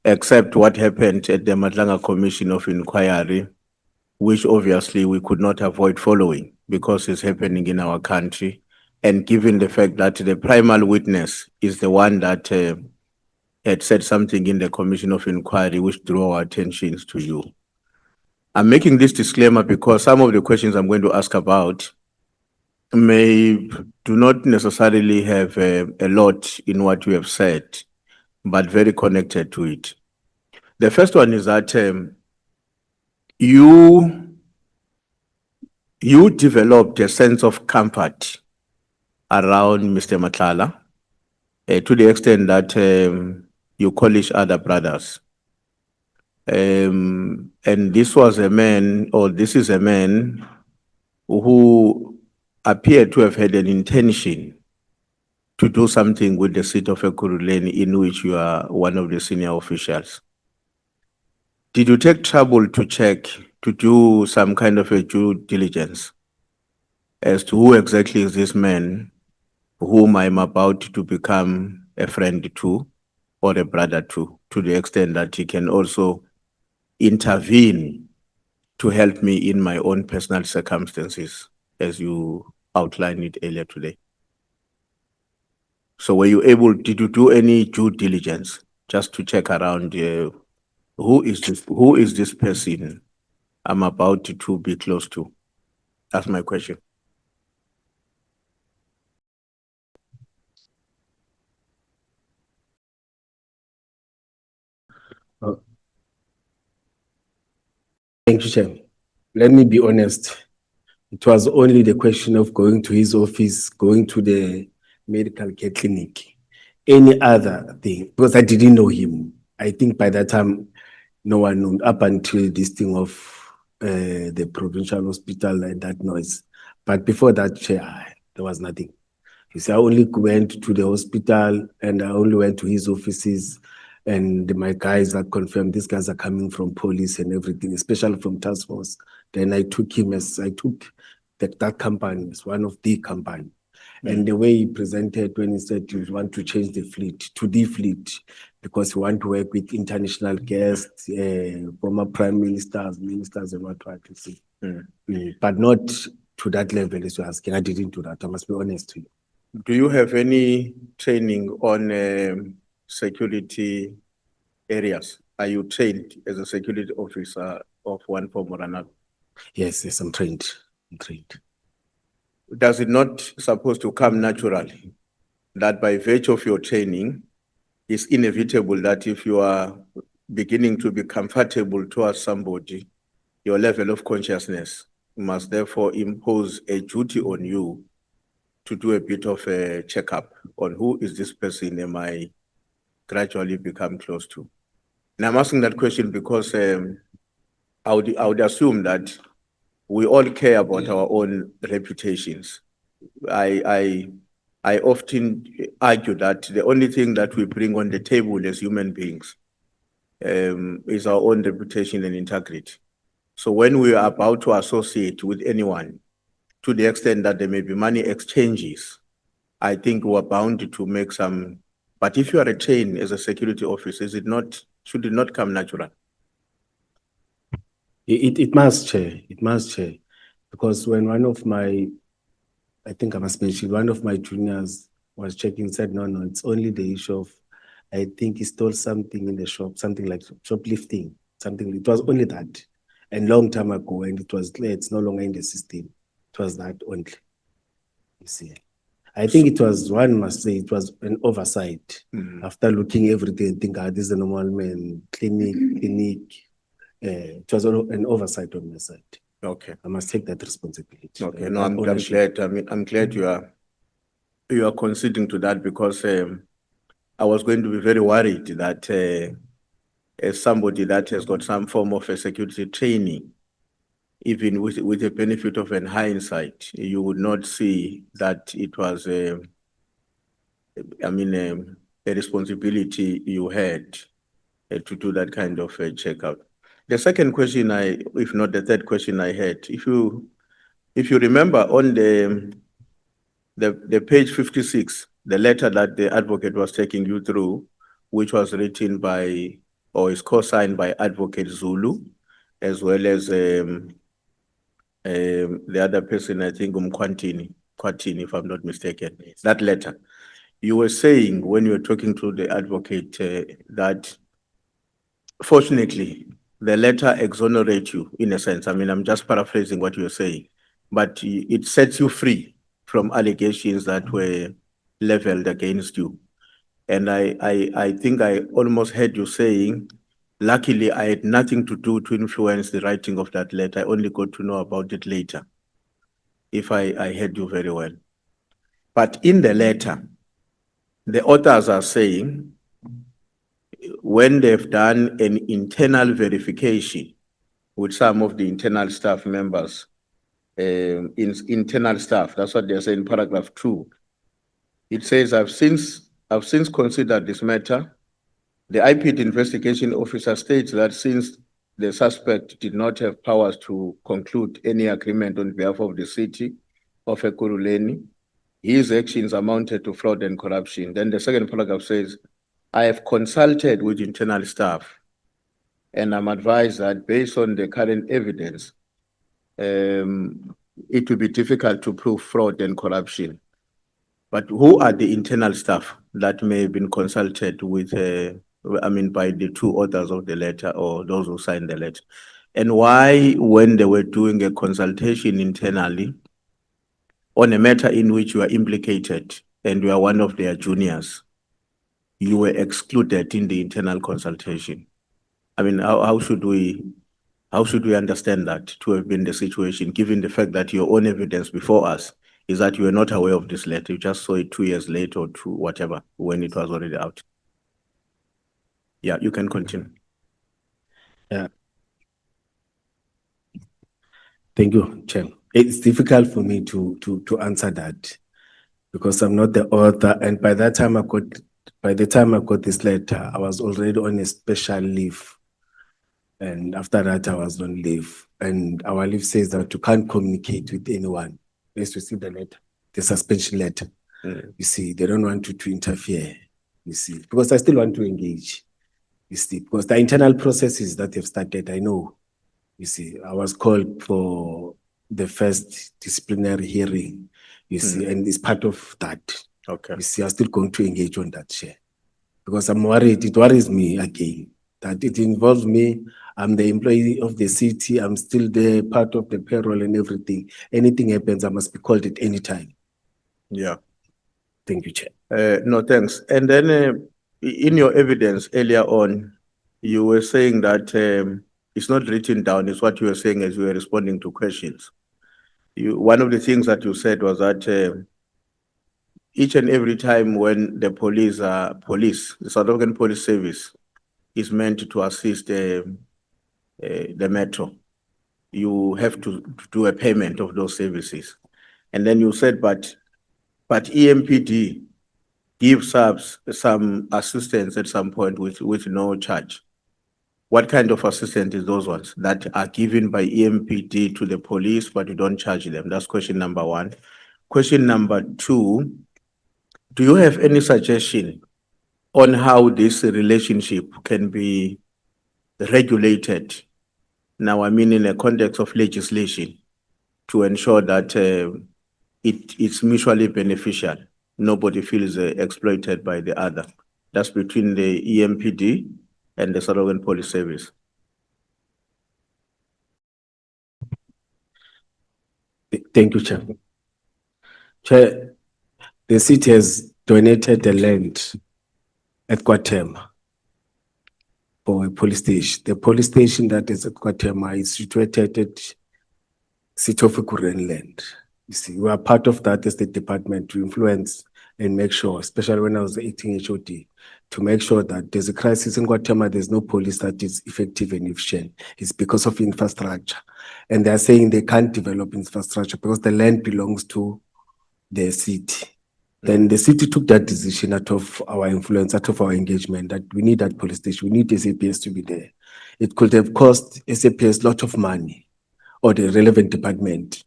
except what happened at the Madlanga Commission of Inquiry, which obviously we could not avoid following because it's happening in our country. And given the fact that the primary witness is the one that had said something in the Commission of Inquiry which drew our attentions to you. I'm making this disclaimer because some of the questions I'm going to ask about do not necessarily have a lot in what you have said, but very connected to it. The first one is that you developed a sense of comfort around Mr. Matlala to the extent that you call each other brothers. And this was a man, or this is a man who appeared to have had an intention to do something with the seat of Ekurhuleni, in which you are one of the senior officials. Did you take trouble to check, to do some kind of a due diligence as to who exactly is this man whom I'm about to become a friend to or a brother to the extent that he can also intervene to help me in my own personal circumstances, as you outlined it earlier today? So were you able, did you do any due diligence just to check around who is this person I'm about to be close to? That's my question. Thank you, Chair. Let me be honest. It was only the question of going to his office, going to the medical care clinic, any other thing, because I didn't know him. I think by that time, no one knew, up until this thing of the provincial hospital and that noise. But before that, Chair, there was nothing. You see, I only went to the hospital and I only went to his offices, and my guys are confirmed these guys are coming from police and everything, especially from task force. Then I took him as I took that company as one of the company. And the way he presented when he said he want to change the fleet to the fleet because he want to work with international guests, former prime ministers, and what you see. But not to that level as you're asking. I didn't do that. I must be honest to you. Do you have any training on security areas? Are you trained as a security officer of one form or another? Yes, I'm trained. I'm trained. Does it not supposed to come naturally that by virtue of your training, it's inevitable that if you are beginning to be comfortable towards somebody, your level of consciousness must therefore impose a duty on you to do a bit of a checkup on who is this person am I gradually become close to? And I'm asking that question because I would assume that we all care about our own reputations. I often argue that the only thing that we bring on the table as human beings is our own reputation and integrity. So when we are about to associate with anyone, to the extent that there may be money exchanges, I think we're bound to make some. But if you are trained as a security officer, should it not come natural? It must, Chair. It must, Chair. Because when one of my, I think I must mention, one of my juniors was checking, said, no, it's only the issue of, I think he stole something in the shop, something like shoplifting, something. It was only that. And long time ago, and it was clear it's no longer in the system. It was that only. You see. I think it was, one must say, it was an oversight. After looking everything, I think, this is a normal man, clinic. It was an oversight on my side. Okay. I must take that responsibility. Okay, no, I'm glad. I mean, I'm glad you are conceding to that because I was going to be very worried that as somebody that has got some form of a security training, even with the benefit of an hindsight, you would not see that it was a responsibility you had to do that kind of a checkout. The second question if not the third question I had, if you remember on the page 56, the letter that the advocate was taking you through, which was written by or is co-signed by Advocate Zulu, as well as the other person, I think, Kwatini, if I'm not mistaken, that letter. You were saying when you were talking to the advocate that fortunately the letter exonerates you in a sense. I mean, I'm just paraphrasing what you're saying, but it sets you free from allegations that were leveled against you. And I think I almost heard you saying, luckily I had nothing to do to influence the writing of that letter. I only got to know about it later, if I heard you very well. But in the letter, the authors are saying, when they've done an internal verification with some of the internal staff members, internal staff, that's what they're saying in paragraph 2. It says, I've since considered this matter. The IPD investigation officer states that since the suspect did not have powers to conclude any agreement on behalf of the city of Ekurhuleni, his actions amounted to fraud and corruption. Then the second paragraph says, I have consulted with internal staff and I'm advised that based on the current evidence, it will be difficult to prove fraud and corruption. But who are the internal staff that may have been consulted with, by the two authors of the letter or those who signed the letter? And why, when they were doing a consultation internally on a matter in which you are implicated and you are one of their juniors, you were excluded in the internal consultation? I mean, how should we understand that to have been the situation, given the fact that your own evidence before us is that you were not aware of this letter, you just saw it 2 years later or whatever, when it was already out? Yeah, you can continue. Yeah. Thank you, Chair. It's difficult for me to answer that because I'm not the author, and by the time I got this letter, I was already on a special leave. And after that, I was on leave. And our leave says that you can't communicate with anyone. Let's receive the letter, the suspension letter. You see, they don't want you to interfere, you see, because I still want to engage, you see, because the internal processes that have started, I know, you see, I was called for the first disciplinary hearing, you see, and it's part of that. Okay. You see, I'm still going to engage on that, share, because I'm worried, it worries me again, that it involves me. I'm the employee of the city. I'm still there, part of the payroll and everything. Anything happens, I must be called at any time. Yeah. Thank you, Chair. No, thanks. And then in your evidence earlier on, you were saying that it's not written down, it's what you were saying as you were responding to questions. One of the things that you said was that each and every time when the the South African Police Service is meant to assist the metro, you have to do a payment of those services. And then you said, but EMPD gives us some assistance at some point with no charge. What kind of assistance is those ones that are given by EMPD to the police, but you don't charge them? That's question number 1. Question number 2, do you have any suggestion on how this relationship can be regulated? Now, I mean, in a context of legislation, to ensure that it's mutually beneficial. Nobody feels exploited by the other. That's between the EMPD and the South African Police Service. Thank you, Chair. Chair, the city has donated the land at Kwatema for a police station. The police station that is at Kwatema is situated at City of Ekurhuleni land. You see, we are part of that as the department to influence and make sure, especially when I was acting HOD, to make sure that there's a crisis in Kwatema, there's no police that is effective and efficient. It's because of infrastructure. And they're saying they can't develop infrastructure because the land belongs to the city. Then the city took that decision out of our influence, out of our engagement, that we need that police station, we need SAPS to be there. It could have cost SAPS a lot of money, or the relevant department,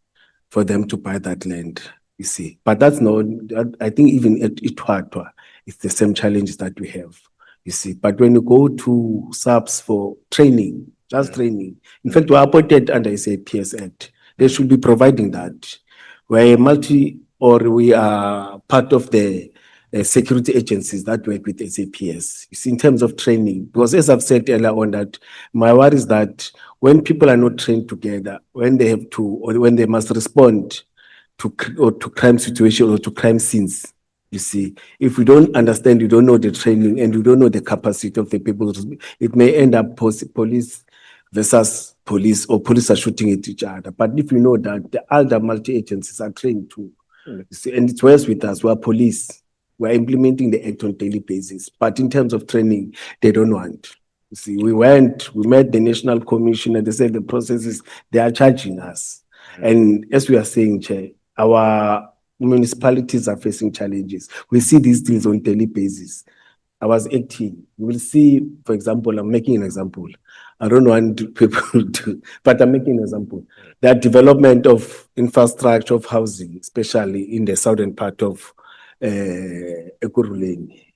for them to buy that land, you see. But that's not, I think even at Uphekwa, it's the same challenges that we have, you see. But when you go to subs for training, just training, in fact, we are appointed under SAPS Act. They should be providing that. We're a multi, or we are part of the security agencies that work with SAPS. You see, in terms of training, because as I've said earlier on, that my worry is that when people are not trained together, when they have to, or when they must respond to crime situation or to crime scenes, you see, if we don't understand, you don't know the training and you don't know the capacity of the people, it may end up police versus police, or police are shooting at each other. But if you know that the other multi-agencies are trained too, you see, and it's worse with us, we are police, we're implementing the act on a daily basis. But in terms of training, they don't want. You see, we met the National Commission and they said the processes, they are charging us. And as we are saying, Chair, our municipalities are facing challenges. We see these things on a daily basis. I was 18. You will see, for example, I'm making an example. I don't want people to, but I'm making an example. That development of infrastructure of housing, especially in the southern part of Ekurhuleni.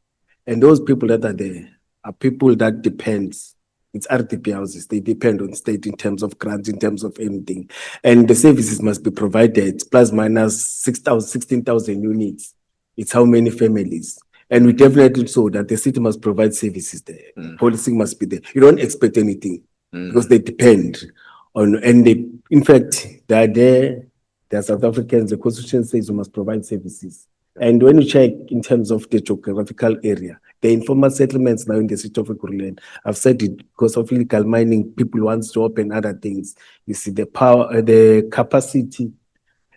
And those people that are there are people that depends. It's RDP houses. They depend on state in terms of grants, in terms of anything. And the services must be provided, plus minus 16,000 units. It's how many families. And we definitely saw that the city must provide services there. Policing must be there. You don't expect anything because they depend on, and they, in fact, they are there. They are South Africans. The Constitution says you must provide services. And when you check in terms of the geographical area, the informal settlements now in the city of Ekurhuleni, I've said it, because of illegal mining, people want to open other things. You see, the power, the capacity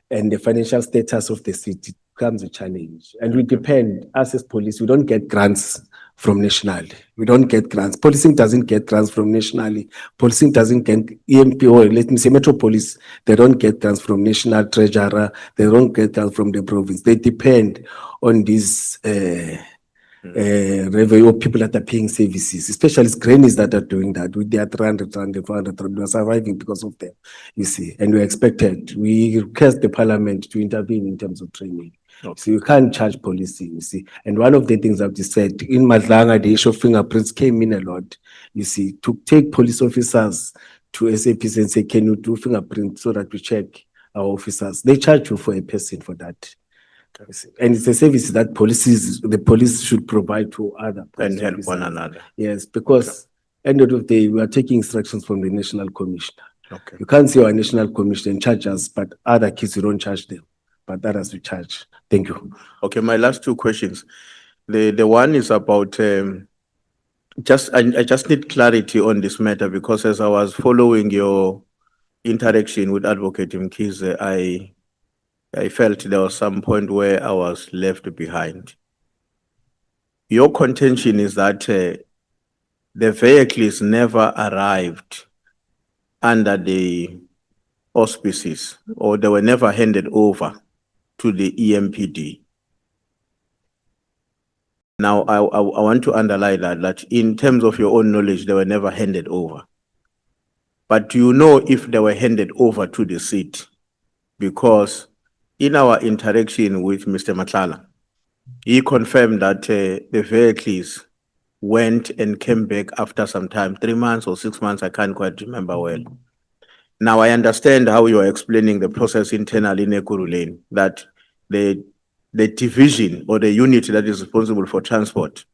and the financial status of the city becomes a challenge. And we depend, us as police, we don't get grants from nationally. We don't get grants. Policing doesn't get grants from nationally. Policing doesn't get EMP, or let me say Metro Police, they don't get grants from national treasurer. They don't get grants from the province. They depend on these revenue, people that are paying services, especially grannies that are doing that with their 300, 400, we are surviving because of them, you see. And we expected, we request the parliament to intervene in terms of training. Okay. So you can't charge policing, you see. And one of the things I've just said, in Madlanga, the issue of fingerprints came in a lot, you see, to take police officers to SAPs and say, can you do fingerprints so that we check our officers? They charge you for a person for that. And it's a service that the police should provide to other and help one another. Yes, because end of the day, we are taking instructions from the National Commissioner. Okay. You can't say our National Commissioner and charge us, but other kids, you don't charge them. But others we charge. Thank you. Okay, my last two questions. The one is about I just need clarity on this matter, because as I was following your interaction with Advocate Mkhwanazi, I felt there was some point where I was left behind. Your contention is that the vehicles never arrived under the auspices, or they were never handed over to the EMPD. Now, I want to underline that in terms of your own knowledge, they were never handed over. But do you know if they were handed over to the seat? Because in our interaction with Mr. Matlala, he confirmed that the vehicles went and came back after some time, 3 months or 6 months, I can't quite remember well. Now, I understand how you are explaining the process internally in Ekurhuleni, that the division or the unit that is responsible for transport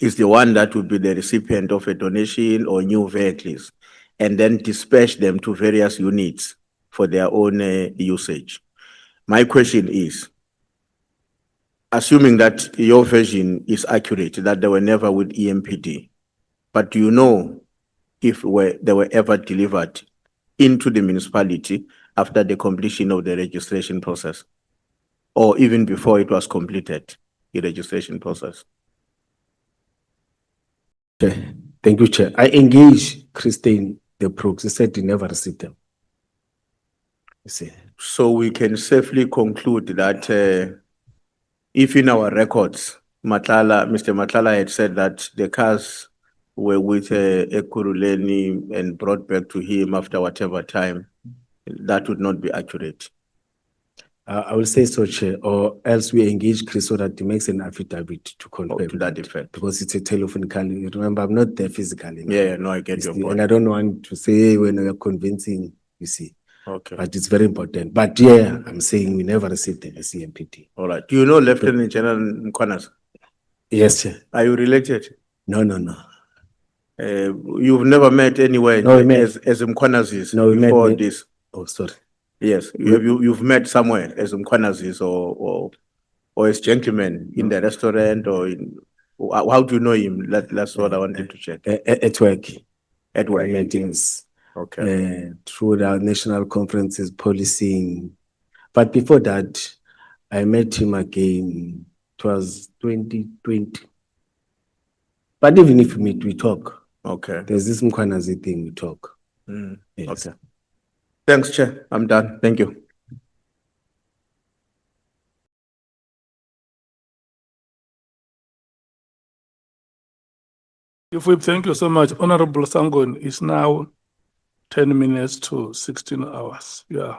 is the one that would be the recipient of a donation or new vehicles, and then dispatch them to various units for their own usage. My question is, assuming that your version is accurate, that they were never with EMPD, but do you know if they were ever delivered into the municipality after the completion of the registration process, or even before it was completed, the registration process? Okay. Thank you, Chair. I engaged Christine, the proxy, said he never received them. You see. So we can safely conclude that if in our records, Mr. Matlala had said that the cars were with Ekurhuleni and brought back to him after whatever time, that would not be accurate. I will say so, Chair, or else we engage Chris so that he makes an affidavit to confirm. to that effect. Because it's a telephone call. Remember, I'm not there physically. Yeah, no, I get your And point. I don't want to say when we are convincing, you see. Okay, But it's very important. But yeah, I'm saying we never received the CMPT. all right. Do you know Lieutenant General Mkhwanazi? Yes, Chair. Are you related? No, no, no. You've never met anywhere No, we met. as Mkhwanazis No, we met before me- this? Oh, sorry. Yes, you've met somewhere as Mkhwanazis or as gentlemen in the restaurant or in, how do you know him? That's what I wanted to check. At work. At work. Meetings. Okay. Through the national conferences, policing. But before that, I met him again. It was 2020. But even if we meet, we talk. Okay. There's this Mkhwanazi thing, we talk. Yes. Okay. Thanks, Chair. I'm done. Thank you. Thank you so much. Honorable Sangon is now 10 minutes to 16 hours. Yeah,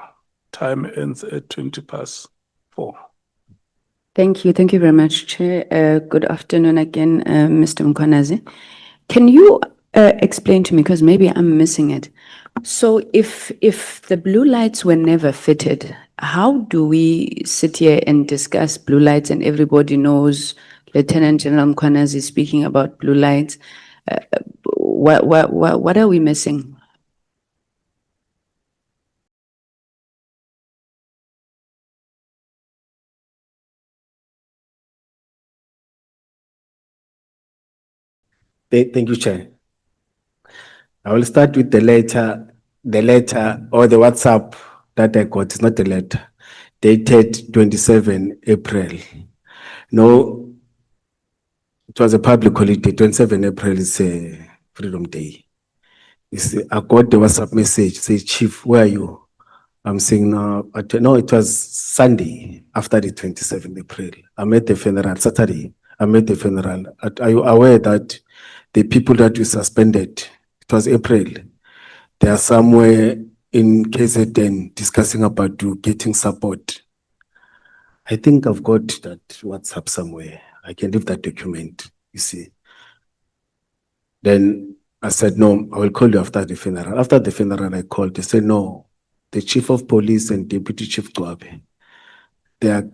time ends at 4:20. Thank you. Thank you very much, Chair. Good afternoon again, Mr. Mkhwanazi. Can you explain to me, because maybe I'm missing it. So if the blue lights were never fitted, how do we sit here and discuss blue lights and everybody knows Lieutenant General Mkhwanazi is speaking about blue lights? What are we missing? Thank you, Chair. I will start with the letter or the WhatsApp that I got. It's not the letter, dated 27 April. No, it was a public holiday. 27 April is a Freedom Day. I got the WhatsApp message, say, Chief, where are you? I'm saying, no, it was Sunday after the 27th April. I'm at the funeral, Saturday. I'm at the funeral. Are you aware that the people that we suspended, it was April, they are somewhere in KZN discussing about you getting support? I think I've got that WhatsApp somewhere. I can leave that document, you see. Then I said, no, I will call you after the funeral. After the funeral, I called. They said, no, the Chief of Police and Deputy Chief Dwabe, they are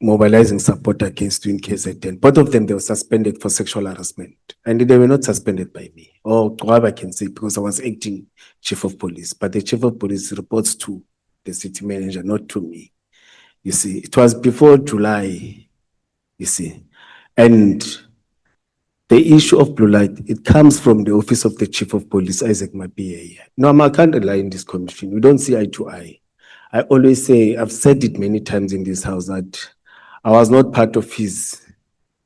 mobilizing support against you in KZN. Both of them, they were suspended for sexual harassment. And they were not suspended by me. Or Dwabe, I can say, because I was acting Chief of Police. But the Chief of Police reports to the city manager, not to me. You see, it was before July, you see. And the issue of blue light, it comes from the office of the Chief of Police, Isaac Mapia. No, I can't rely on this commission. We don't see eye to eye. I always say, I've said it many times in this house, that I was not part of his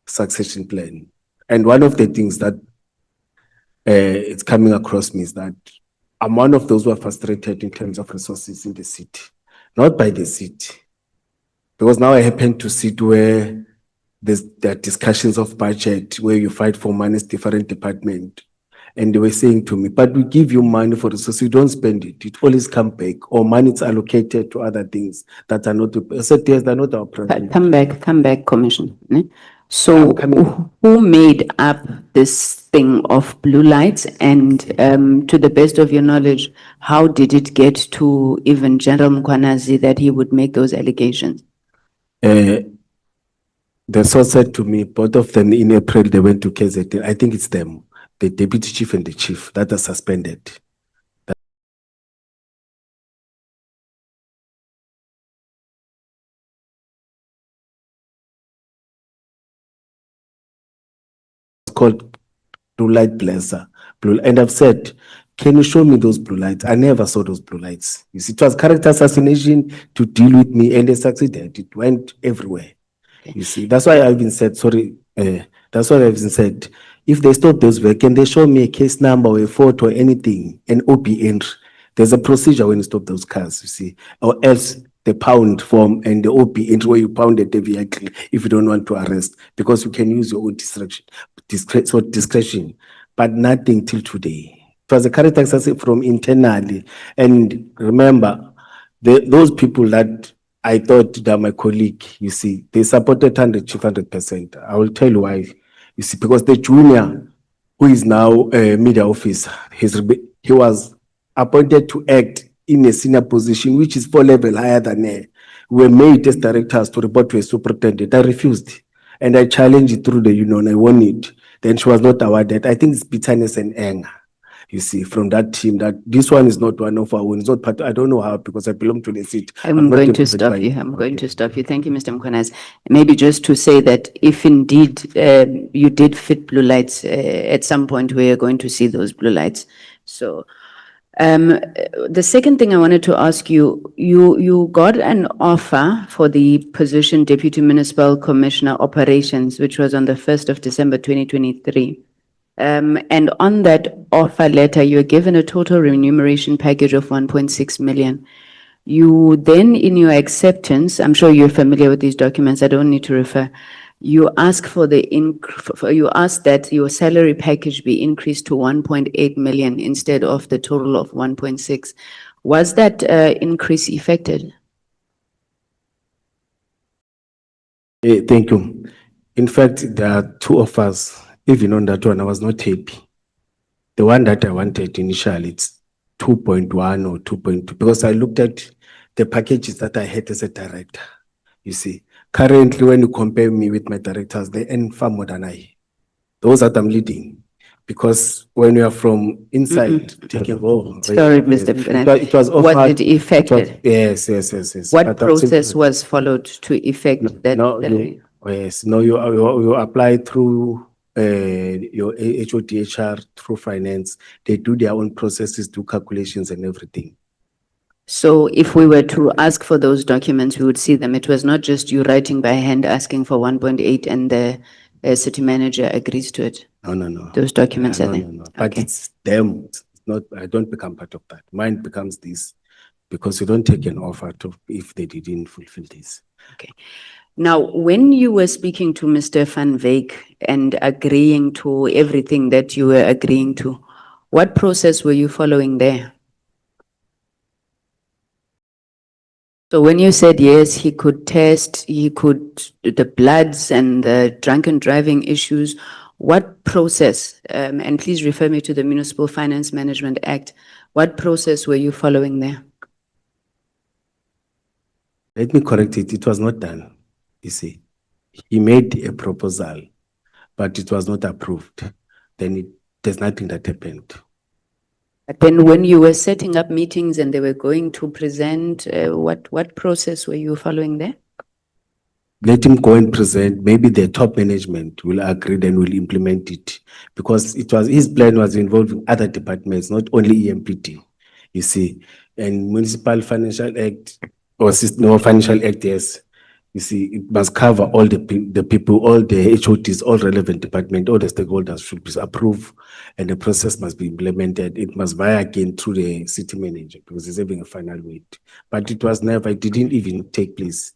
succession plan. And one of the things that it's coming across me is that I'm one of those who are frustrated in terms of resources in the city, not by the city. Because now I happen to sit where there are discussions of budget, where you fight for money, different department. And they were saying to me, but we give you money for resources, you don't spend it. It always comes back, or money is allocated to other things that are not, I said, yes, they're not our priority. Come back, Commission. So coming. who made up this thing of blue lights, and to the best of your knowledge, how did it get to even General Mkhwanazi that he would make those allegations? The source said to me, both of them in April, they went to KZN. I think it's them, the deputy chief and the chief, that are suspended. It's called blue light blesser. And I've said, can you show me those blue lights? I never saw those blue lights. You see, it was character assassination to deal with me, and they succeeded. It went everywhere. You see, that's why I've been said, that's why I've been said, if they stop those work, can they show me a case number or a photo or anything, an OP entry? There's a procedure when you stop those cars, you see, or else the pound form and the OP entry where you pounded the vehicle if you don't want to arrest, because you can use your own discretion, but nothing till today. It was a character assassination from internally. And remember, those people that I thought that my colleague, you see, they supported 200%. I will tell you why. You see, because the junior who is now media officer, he was appointed to act in a senior position, which is 4 levels higher than me. We were made as directors to report to a superintendent. I refused. And I challenged it through the union. I won it. Then she was not awarded. I think it's bitterness and anger. You see, from that team, that this one is not one of our own. It's not part. I don't know how, because I belong to the seat. I'm not going to employed stop by- you. I'm going Okay. to stop you. Thank you, Mr. Mkhwanazi. Maybe just to say that if indeed you did fit blue lights, at some point we are going to see those blue lights. So the second thing I wanted to ask you, you got an offer for the position Deputy Municipal Commissioner Operations, which was on the 1st of December 2023. And on that offer letter, you're given a total remuneration package of 1.6 million. You then, in your acceptance, I'm sure you're familiar with these documents, I don't need to refer. You ask for you ask that your salary package be increased to 1.8 million instead of the total of 1.6. Was that increase effected? Thank you. In fact, there are 2 offers. Even on that one, I was not happy. The one that I wanted initially, it's 2.1 or 2.2, because I looked at the packages that I had as a director. You see, currently, when you compare me with my directors, they earn far more than I. Those that I'm leading. Because when you are from inside, taking over. Sorry, Mr. Mkhwanazi. It was Was offered. it effected? Yes. What But that's process it. was followed to effect that? No, yes, no, you apply through your HODHR, through finance. They do their own processes, do calculations and everything. So if we were to ask for those documents, we would see them. It was not just you writing by hand asking for 1.8 and the city manager agrees to it. No. Those documents are No, there. no. But Okay. it's them. It's not, I don't become part of that. Mine becomes this, because you don't take an offer to if they didn't fulfill this. Okay. Now, when you were speaking to Mr. Van Wyk and agreeing to everything that you were agreeing to, what process were you following there? So when you said yes, he could test, the bloods and the drunken driving issues, what process, and please refer me to the Municipal Finance Management Act, what process were you following there? Let me correct it. It was not done. You see, he made a proposal, but it was not approved. Then there's nothing that happened. But then when you were setting up meetings and they were going to present, what process were you following there? Let him go and present. Maybe the top management will agree, then will implement it, because his plan was involving other departments, not only EMPD. You see, and Municipal Financial Act or Financial Act, yes. You see, it must cover all the people, all the HOTs, all relevant department, all the stakeholders should be approved, and the process must be implemented. It must via again through the city manager, because he's having a final weight. But it didn't even take place.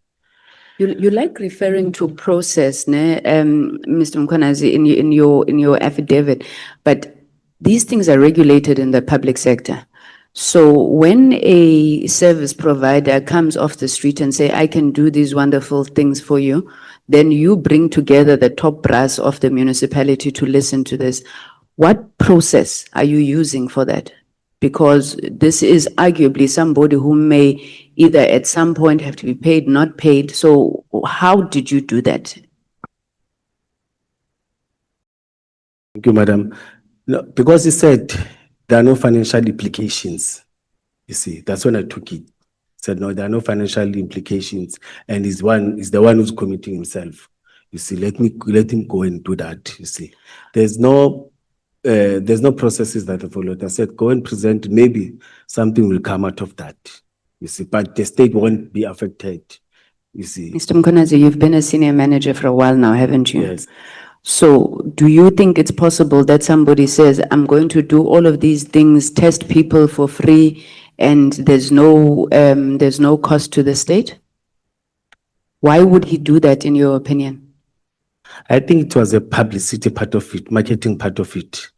You like referring to process, ne, Mr. Mkhwanazi, in your affidavit, but these things are regulated in the public sector. So when a service provider comes off the street and say, I can do these wonderful things for you, then you bring together the top brass of the municipality to listen to this. What process are you using for that? Because this is arguably somebody who may either at some point have to be paid, not paid. So how did you do that? Thank you, madam. No, because he said there are no financial implications. You see, that's when I took it. Said no, there are no financial implications, and he's the one who's committing himself. You see, let him go and do that. You see, there's no processes that are followed. I said, go and present. Maybe something will come out of that. You see, but the state won't be affected. You see. Mr. Mkhwanazi, you've been a senior manager for a while now, haven't you? Yes. So do you think it's possible that somebody says, I'm going to do all of these things, test people for free, and there's no cost to the state? Why would he do that, in your opinion? I think it was a publicity part of it, marketing part of it.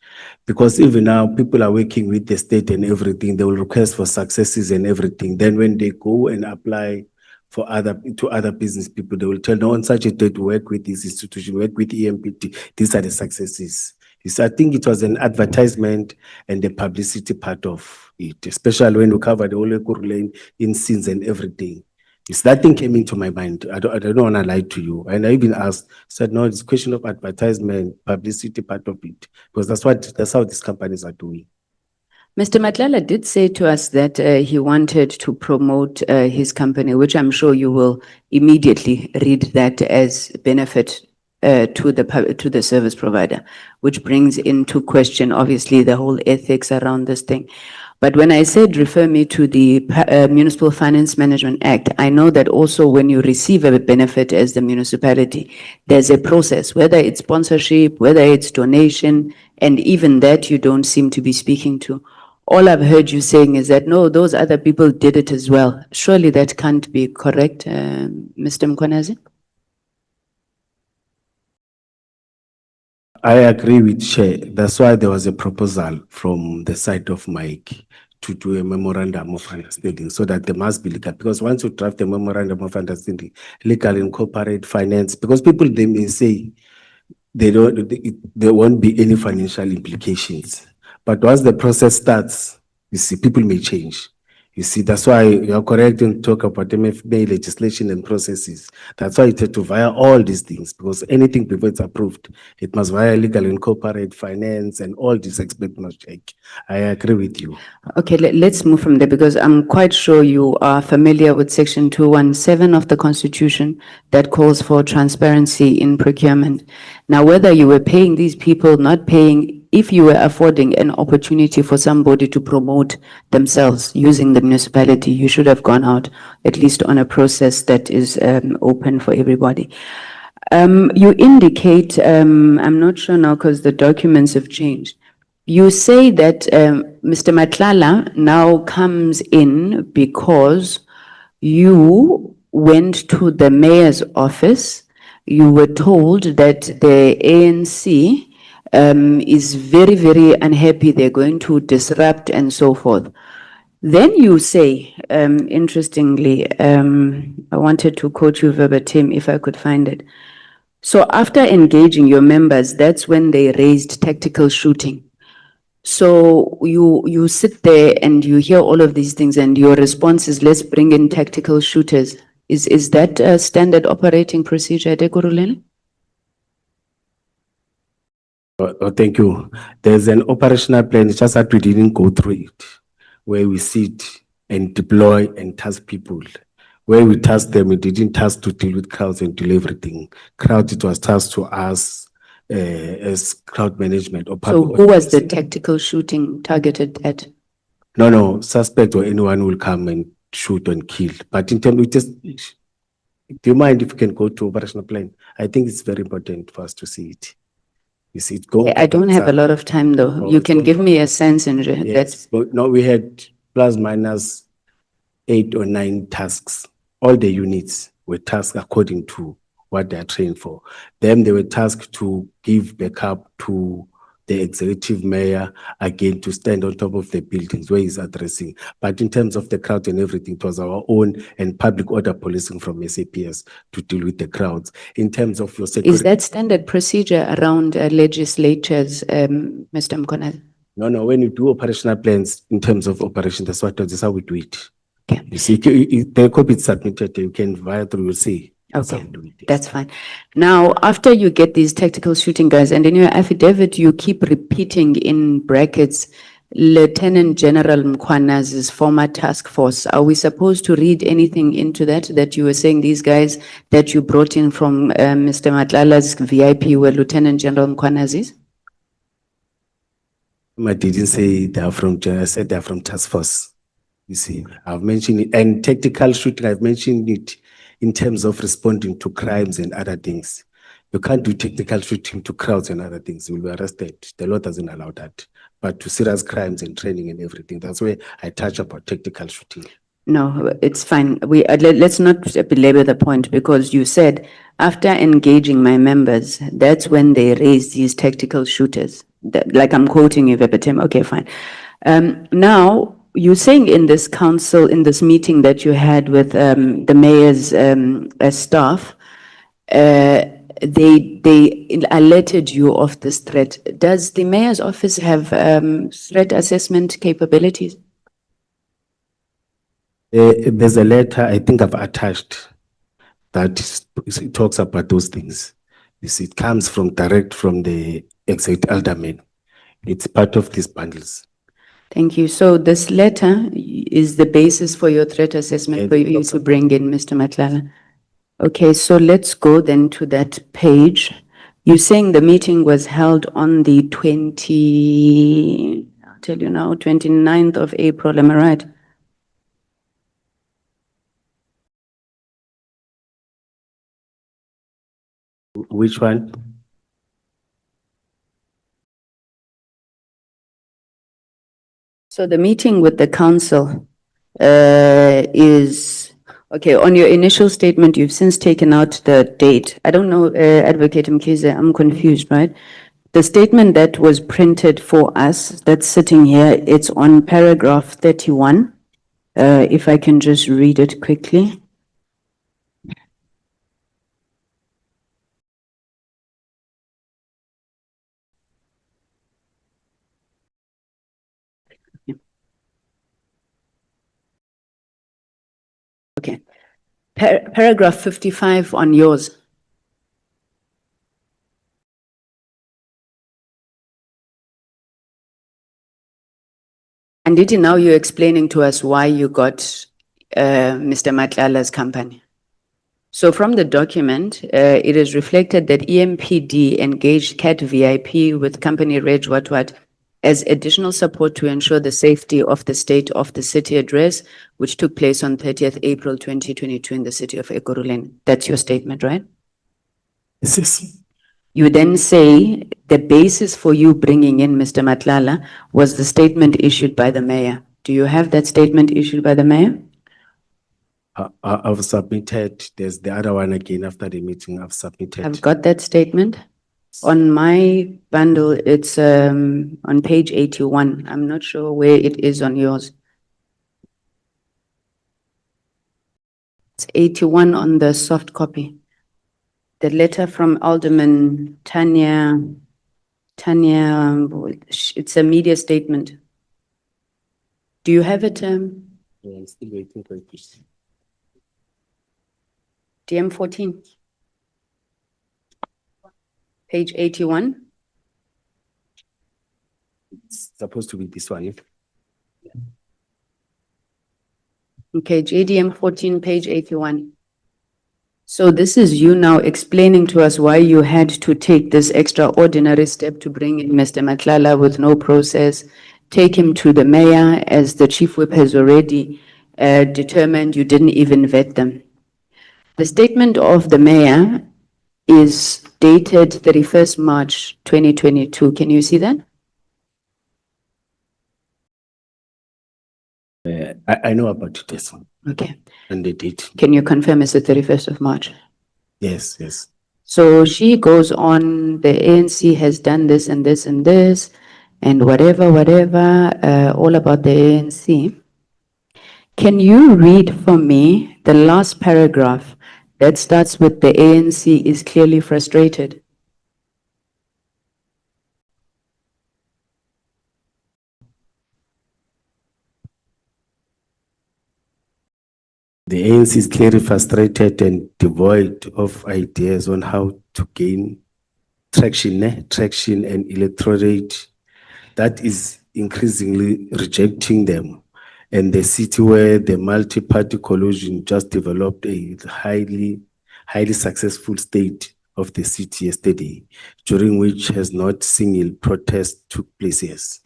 Because even now, people are working with the state and everything. They will request for successes and everything. Then when they go and apply to other business people. They will tell, no, on such a date, work with this institution, work with EMPT. These are the successes. I think it was an advertisement and the publicity part of it, especially when you cover the whole lane in scenes and everything. That thing came into my mind. I don't want to lie to you. And I even asked, said, no, it's a question of advertisement, publicity part of it, because that's how these companies are doing. Mr. Matlala did say to us that he wanted to promote his company, which I'm sure you will immediately read that as benefit to the service provider, which brings into question, obviously, the whole ethics around this thing. But when I said refer me to the Municipal Finance Management Act, I know that also when you receive a benefit as the municipality, there's a process, whether it's sponsorship, whether it's donation, and even that you don't seem to be speaking to. All I've heard you saying is that, no, those other people did it as well. Surely that can't be correct, Mr. Mkhwanazi? I agree with Chair. That's why there was a proposal from the side of Mike to do a memorandum of understanding so that there must be legal. Because once you draft a memorandum of understanding, legal incorporate finance, because people, they may say there won't be any financial implications. But once the process starts, you see, people may change. You see, that's why you're correct in talk about MFB legislation and processes. That's why it had to via all these things, because anything before it's approved, it must via legal incorporate finance and all these experts must check. I agree with you. Okay, let's move from there because I'm quite sure you are familiar with Section 217 of the Constitution that calls for transparency in procurement. Now, whether you were paying these people, not paying, if you were affording an opportunity for somebody to promote themselves using the municipality, you should have gone out at least on a process that is open for everybody. You indicate, I'm not sure now because the documents have changed. You say that Mr. Matlala now comes in because you went to the mayor's office. You were told that the ANC is very, very unhappy. They're going to disrupt and so forth. Then you say, interestingly, I wanted to quote you verbatim if I could find it. So after engaging your members, that's when they raised tactical shooting. So you sit there and you hear all of these things and your response is, let's bring in tactical shooters. Is that a standard operating procedure at Ekurhuleni? Oh, thank you. There's an operational plan, it's just that we didn't go through it, where we sit and deploy and task people. Where we task them, we didn't task to deal with crowds and do everything. Crowd, it was tasked to us as crowd management. Or So who was the tactical shooting targeted at? No, suspect or anyone will come and shoot and kill. But in terms of just, do you mind if we can go to operational plan? I think it's very important for us to see it. You see it go. I don't have a lot of time though. You can give me a sense in that. Yes, but no, we had plus minus 8 or 9 tasks. All the units were tasked according to what they are trained for. Then they were tasked to give backup to the executive mayor, again, to stand on top of the buildings where he's addressing. But in terms of the crowd and everything, it was our own and public order policing from SAPS to deal with the crowds. In terms of your security. Is that standard procedure around legislatures, Mr. Mkhwanazi? No, when you do operational plans in terms of operation, that's how we do it. Okay. You see, the copy is submitted, you can via through, you'll see. Okay, that's fine. Now, after you get these tactical shooting guys, and in your affidavit, you keep repeating in brackets, Lieutenant General Mkhwanazi's former task force. Are we supposed to read anything into that you were saying these guys that you brought in from Mr. Matlala's VIP were Lieutenant General Mkhwanazi's? I didn't say they are from, I said they are from task force. You see, I've mentioned it, and tactical shooting, I've mentioned it in terms of responding to crimes and other things. You can't do tactical shooting to crowds and other things. You will be arrested. The law doesn't allow that. But to serious crimes and training and everything, that's where I touch about tactical shooting. No, it's fine. Let's not belabor the point because you said after engaging my members, that's when they raised these tactical shooters. Like I'm quoting you verbatim. Okay, fine. Now, you're saying in this council, in this meeting that you had with the mayor's staff, they alerted you of this threat. Does the mayor's office have threat assessment capabilities? There's a letter I think I've attached that it talks about those things. It comes direct from the executive alderman. It's part of these bundles. Thank you. So this letter is the basis for your threat assessment for you to bring in Mr. Matlala. Okay, so let's go then to that page. You're saying the meeting was held on the 29th of April, am I right? Which one? So the meeting with the council is, okay, on your initial statement, you've since taken out the date. I don't know, Advocate Mkhize, I'm confused, right? The statement that was printed for us, that's sitting here, it's on paragraph 31. If I can just read it quickly. Okay. Paragraph 55 on yours. And Didi, now you're explaining to us why you got Mr. Matlala's company. So from the document, it is reflected that EMPD engaged CAT VIP with company Reg what as additional support to ensure the safety of the state of the city address, which took place on 30th April 2022 in the city of Ekurhuleni. That's your statement, right? Yes. You then say the basis for you bringing in Mr. Matlala was the statement issued by the mayor. Do you have that statement issued by the mayor? I've submitted, there's the other one again after the meeting I've submitted. I've got that statement. On my bundle, it's on page 81. I'm not sure where it is on yours. It's 81 on the soft copy. The letter from Alderman Tanya, it's a media statement. Do you have it? Yeah, I'm still waiting for it. DM 14. Page 81. It's supposed to be this one. Okay, JDM 14, page 81. So this is you now explaining to us why you had to take this extraordinary step to bring in Mr. Matlala with no process, take him to the mayor as the chief whip has already determined you didn't even vet them. The statement of the mayor is dated 31st March 2022. Can you see that? I know about it, yes. Okay. And the date. Can you confirm it's the 31st of March? Yes, yes. So she goes on, the ANC has done this and this and this, and whatever, all about the ANC. Can you read for me the last paragraph that starts with the ANC is clearly frustrated? The ANC is clearly frustrated and devoid of ideas on how to gain traction and electorate that is increasingly rejecting them. And the city where the multi-party coalition just developed a highly successful state of the city yesterday, during which has not single protest took place. Yes.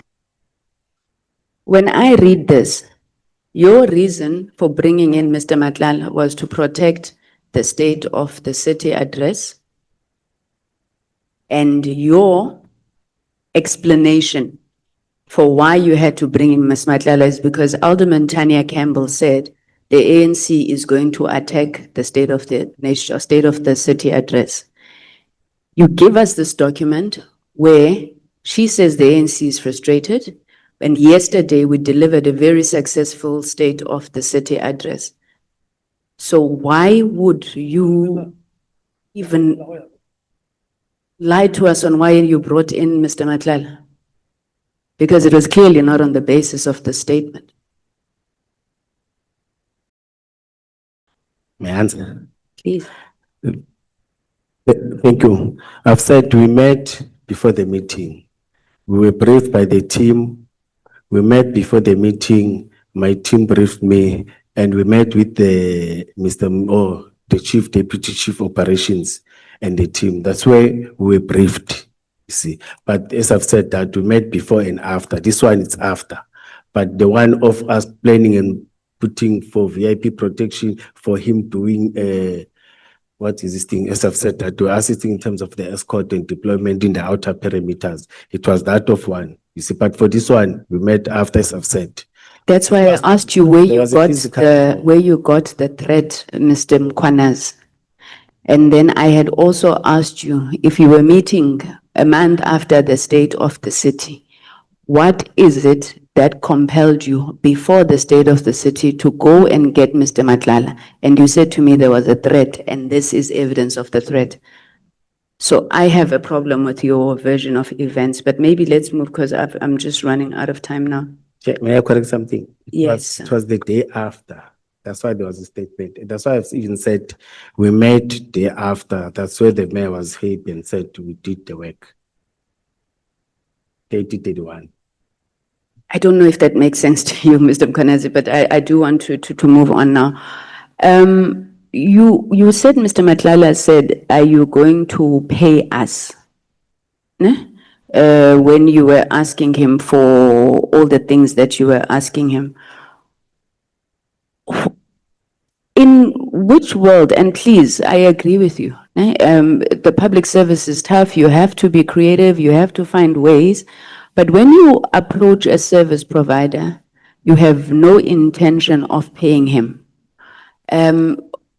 When I read this, your reason for bringing in Mr. Matlala was to protect the state of the city address, and your explanation for why you had to bring in Ms. Matlala is because Alderman Tanya Campbell said the ANC is going to attack the state of the nation, state of the city address. You give us this document where she says the ANC is frustrated, And yesterday we delivered a very successful state of the city address. So why would you even lie to us on why you brought in Mr. Matlala? Because it was clearly not on the basis of the statement. May I answer? Please. Thank you. I've said we met before the meeting. We were briefed by the team. We met before the meeting. My team briefed me, and we met with the the chief deputy chief operations and the team. That's where we were briefed. You see, but as I've said that we met before and after. This one is after, but the one of us planning and putting for VIP protection for him doing what is this thing? As I've said, that we're assisting in terms of the escort and deployment in the outer perimeters. It was that of one. You see, but for this one, we met after, as I've said. That's why I asked you where There you was a got physical- where you got the threat, Mr. Mkhwanazi. And then I had also asked you if you were meeting a month after the state of the city, what is it that compelled you before the state of the city to go and get Mr. Matlala? And you said to me there was a threat, and this is evidence of the threat. So I have a problem with your version of events, but maybe let's move because I'm just running out of time now. May I correct something? Yes. It was the day after. That's why there was a statement. That's why I've even said we met day after. That's where the mayor was happy and said we did the work. 2031. I don't know if that makes sense to you, Mr. Mkhwanazi, but I do want to move on now. You said, Mr. Matlala said, are you going to pay us? Ne? When you were asking him for all the things that you were asking him. In which world, and please, I agree with you, the public service is tough, you have to be creative, you have to find ways, but when you approach a service provider, you have no intention of paying him.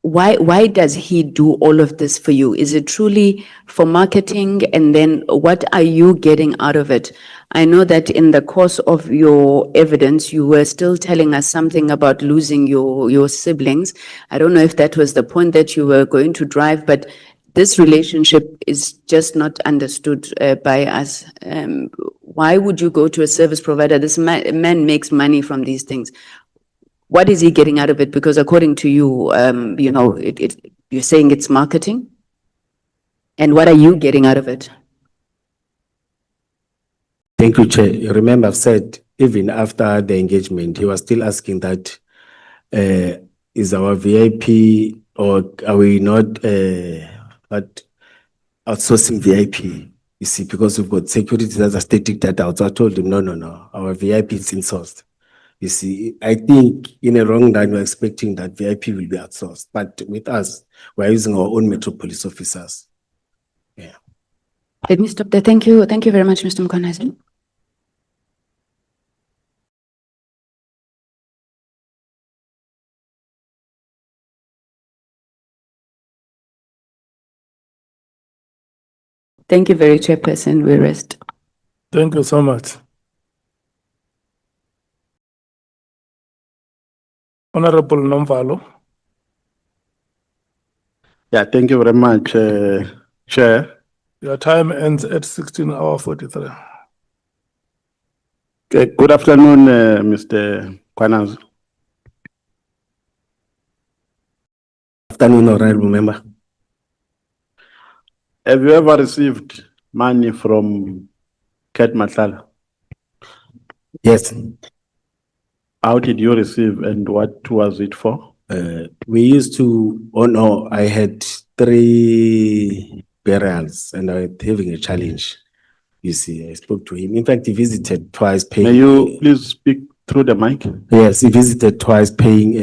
Why does he do all of this for you? Is it truly for marketing? And then what are you getting out of it? I know that in the course of your evidence, you were still telling us something about losing your siblings. I don't know if that was the point that you were going to drive, but this relationship is just not understood by us. Why would you go to a service provider? This man makes money from these things. What is he getting out of it? Because according to you, you know, you're saying it's marketing. And what are you getting out of it? Thank you, Chair. You remember I've said even after the engagement, he was still asking that is our VIP or are we not outsourcing VIP? You see, because we've got security that are static that out. So I told him, no, our VIP is insourced. You see, I think in a wrong line, we're expecting that VIP will be outsourced. But with us, we're using our own metropolis officers. Yeah. Let me stop there. Thank you. Thank you very much, Mr. Mkhwanazi. Thank you very Chairperson. We rest. Thank you so much. Honorable Nomvalo. Yeah, thank you very much, Chair. Your time ends at 16:43. Okay, good afternoon, Mr. Mkhwanazi. Afternoon, honorable member. Have you ever received money from Ket Matlala? Yes. How did you receive and what was it for? We used to, I had 3 burials and I was having a challenge. You see, I spoke to him. In fact, he visited twice paying. May you please speak through the mic? Yes, he visited twice paying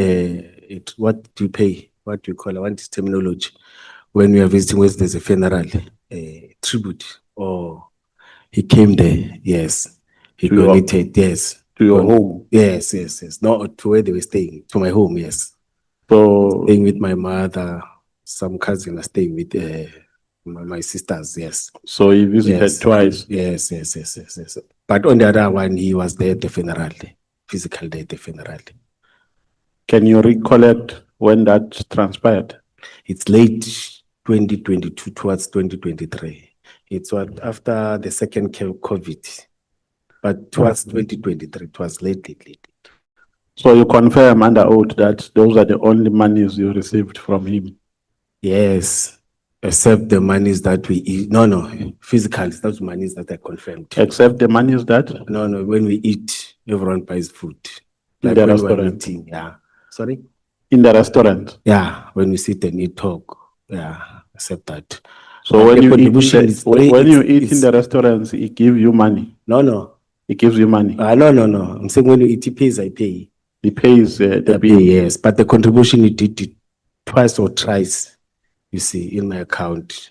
what do you pay? What do you call it? I want this terminology. When we are visiting, where there's a funeral, tribute, or he came there, yes. He To your- donated, yes. To your home? Yes. Not to where they were staying, to my home, yes. So, Staying with my mother, some cousin are staying with my sisters, yes. so he visited Yes. twice. Yes. But on the other one, he was there at the funeral, physical day at the funeral. Can you recollect when that transpired? It's late 2022 towards 2023. It's what after the second COVID, but towards 2023, it was late. So you confirm under oath that those are the only monies you received from him? Yes, except the monies that we eat. No, physical, it's not monies that I confirmed. Except the monies that? No, when we eat, everyone buys food. In Like the when we're restaurant? eating, yeah. Sorry? In the restaurant? Yeah, when we sit and eat, talk. Yeah, except that. So But when the you eat in contribution the, is when you eat in it's- the restaurants, he give you money? No. He gives you money? No. I'm saying when you eat, he pays, I pay. He pays the I bill? pay, yes. But the contribution he did it twice or thrice, you see, in my account.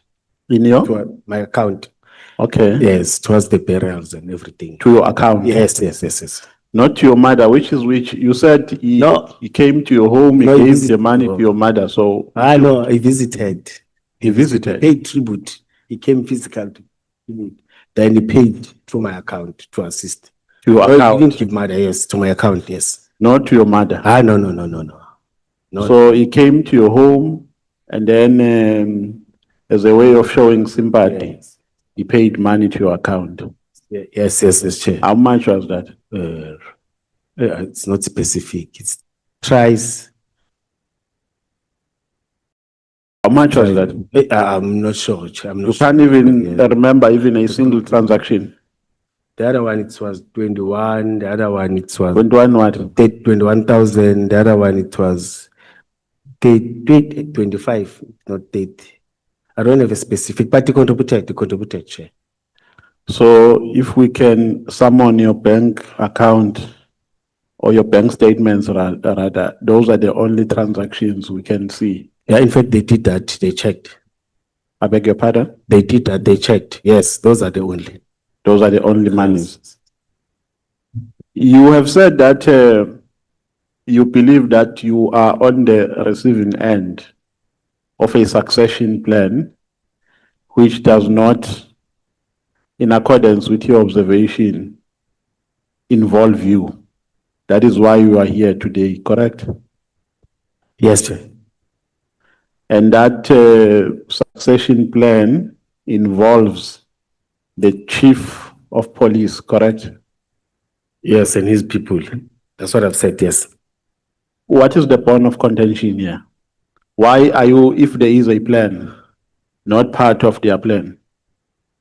In your? My account. Okay. Yes, towards the burials and everything. To your account? Yes. Not to your mother, which is which? You said No. he came to your home, he No, he gave visited the money your to your mother, so. No, he visited. He visited? Paid tribute. He came physical to tribute. Then he paid through my account to assist. To your No, he account? didn't give mother, yes, to my account, yes. Not to your mother? No. No. So he came to your home and then as a way of showing sympathy, Yes. he paid money to your account. Yes, Chair. How much was that? It's not specific. It's tries. How much was that? I'm not sure, Chair. I'm not You sure. can't even Yeah. remember even a single transaction. The other one, it was 21. The other one, it was 21 what? 21,000. The other one, it was 25, not 30. I don't have a specific, but he contributed, Chair. So if we can summon your bank account or your bank statements rather, those are the only transactions we can see. Yeah, in fact, they did that. They checked. I beg your pardon? They did that. They checked. Yes, those are the only. Those are the only monies. You have said that you believe that you are on the receiving end of a succession plan which does not, in accordance with your observation, involve you. That is why you are here today, correct? Yes, Chair. And that succession plan involves the chief of police, correct? Yes, and his people. That's what I've said, yes. What is the point of contention here? Why are you, if there is a plan, not part of their plan?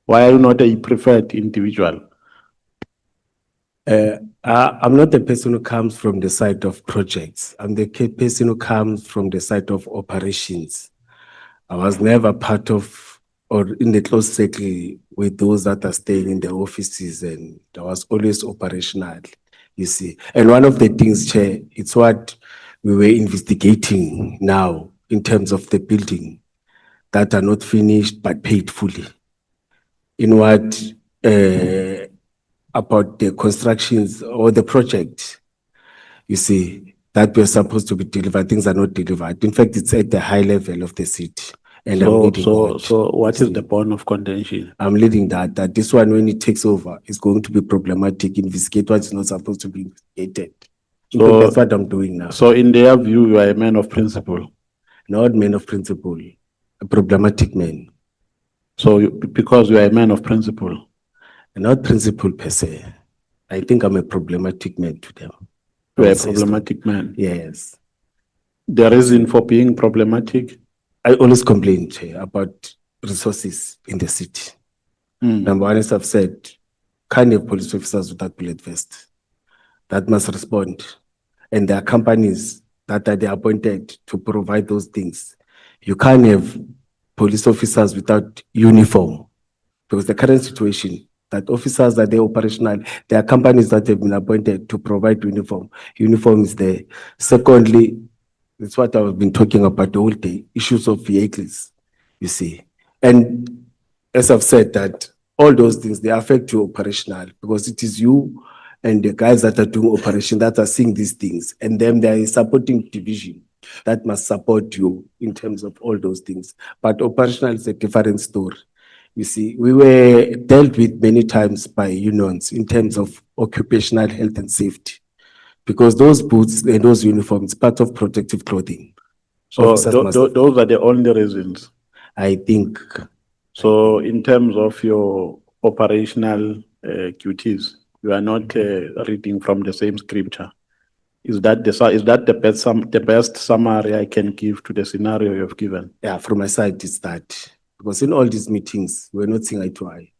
Why are you not a preferred individual? I'm not the person who comes from the side of projects. I'm the person who comes from the side of operations. I was never part of or in the close circle with those that are staying in the offices, and I was always operational, you see. And one of the things, Chair, it's what we were investigating now in terms of the building that are not finished but paid fully. In what about the constructions or the project, you see, that we're supposed to be delivered, things are not delivered. In fact, it's at the high level of the city. And I'm leading that. So what is the point of contention? I'm leading that this one, when it takes over, is going to be problematic. Investigate what is not supposed to be investigated. In fact, that's what I'm doing now. So in their view, you are a man of principle. Not man of principle, a problematic man. So because you are a man of principle. Not principle per se. I think I'm a problematic man to them. You are I a would say so. problematic man. Yes. The reason for being problematic? I always complain, Chair, about resources in the city. Number one, as I've said, can't have police officers without bullet vest. That must respond. And there are companies that are appointed to provide those things. You can't have police officers without uniform. Because the current situation, that officers are there operational, there are companies that have been appointed to provide uniform. Uniform is there. Secondly, that's what I've been talking about the whole day, issues of vehicles, you see. And as I've said, that all those things, they affect you operational, because it is you and the guys that are doing operation that are seeing these things. And then there is supporting division that must support you in terms of all those things. But operational is a different story. You see, we were dealt with many times by unions in terms of occupational health and safety. Because those boots and those uniforms, part of protective clothing. So Officers must- those are the only reasons. I think, So in terms of your operational duties, you are not reading from the same scripture. Is that the best summary I can give to the scenario you've given? yeah, from my side, it's that. Because in all these meetings, we're not seeing eye to eye.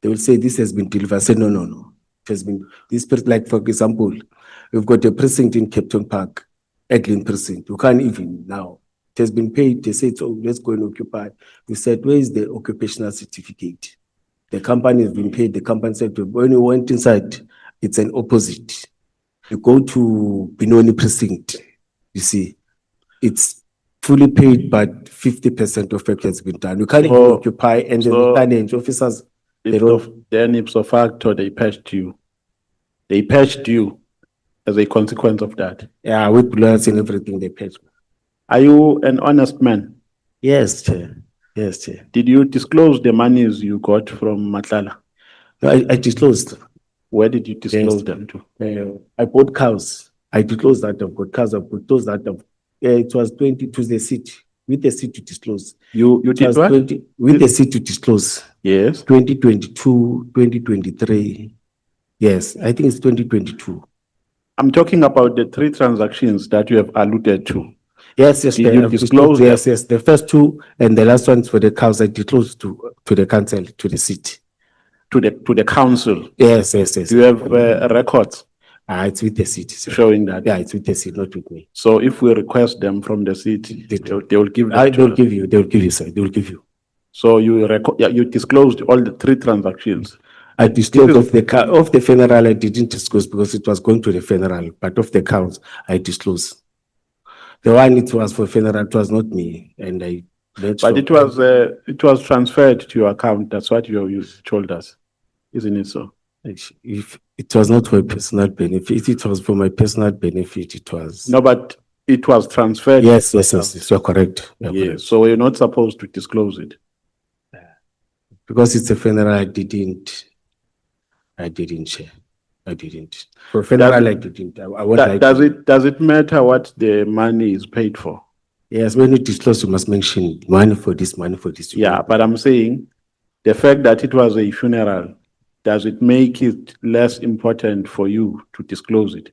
They will say this has been delivered. I say, no, no, no. It has been, this, like for example, we've got a precinct in Captain Park, Eglin precinct. You can't even now. It has been paid. They said, oh, let's go and occupy. We said, where is the occupational certificate? The company has been paid. The company said, when we went inside, it's an opposite. You go to Benoni precinct, you see, it's fully paid, but 50% of it has been done. You can't even So- occupy, and then so- the challenge officers, they don't. Then ipso facto, they patched you. They patched you as a consequence of that. Yeah, with lawyers and everything, they paid. Are you an honest man? Yes, Chair. Yes, Chair. Did you disclose the monies you got from Matlala? No, I disclosed. Where did you disclose Yes. them to? I bought cows. I disclosed that I've got cows. I've got those that I've, it was 20 to the city, with the city to disclose. You It did was what? 20 with the city to disclose. Yes. 2022, 2023. Yes, I think it's 2022. I'm talking about the 3 transactions that you have alluded to. Yes, yes, Did Chair, you I've disclose disclosed. Yes, yes. The first 2 and the last ones for the cows, I disclosed to the council, to the city. To the council. Yes, yes, yes. Do you have records It's with the city, sir. showing that? Yeah, it's with the city, not with me. So if we request them from the city, they will give them to They'll us. give you, sir. They will give you. So you disclosed all the 3 transactions. I disclosed of the funeral, I didn't disclose because it was going to the funeral, but of the counts, I disclosed. The one it was for funeral, it was not me, and I. But it was transferred to your account. That's what you told us, isn't it so? If it was not for a personal benefit, if it was for my personal benefit, it was. No, but it was transferred. Yes, yes, yes, you're correct. You're Yes. correct. So you're not supposed to disclose it. Because it's a funeral, I didn't share. I didn't. For funeral, I didn't. I won't like to. Does it matter what the money is paid for? Yes, when you disclose, you must mention money for this, money for this. Yeah, but I'm saying the fact that it was a funeral, does it make it less important for you to disclose it?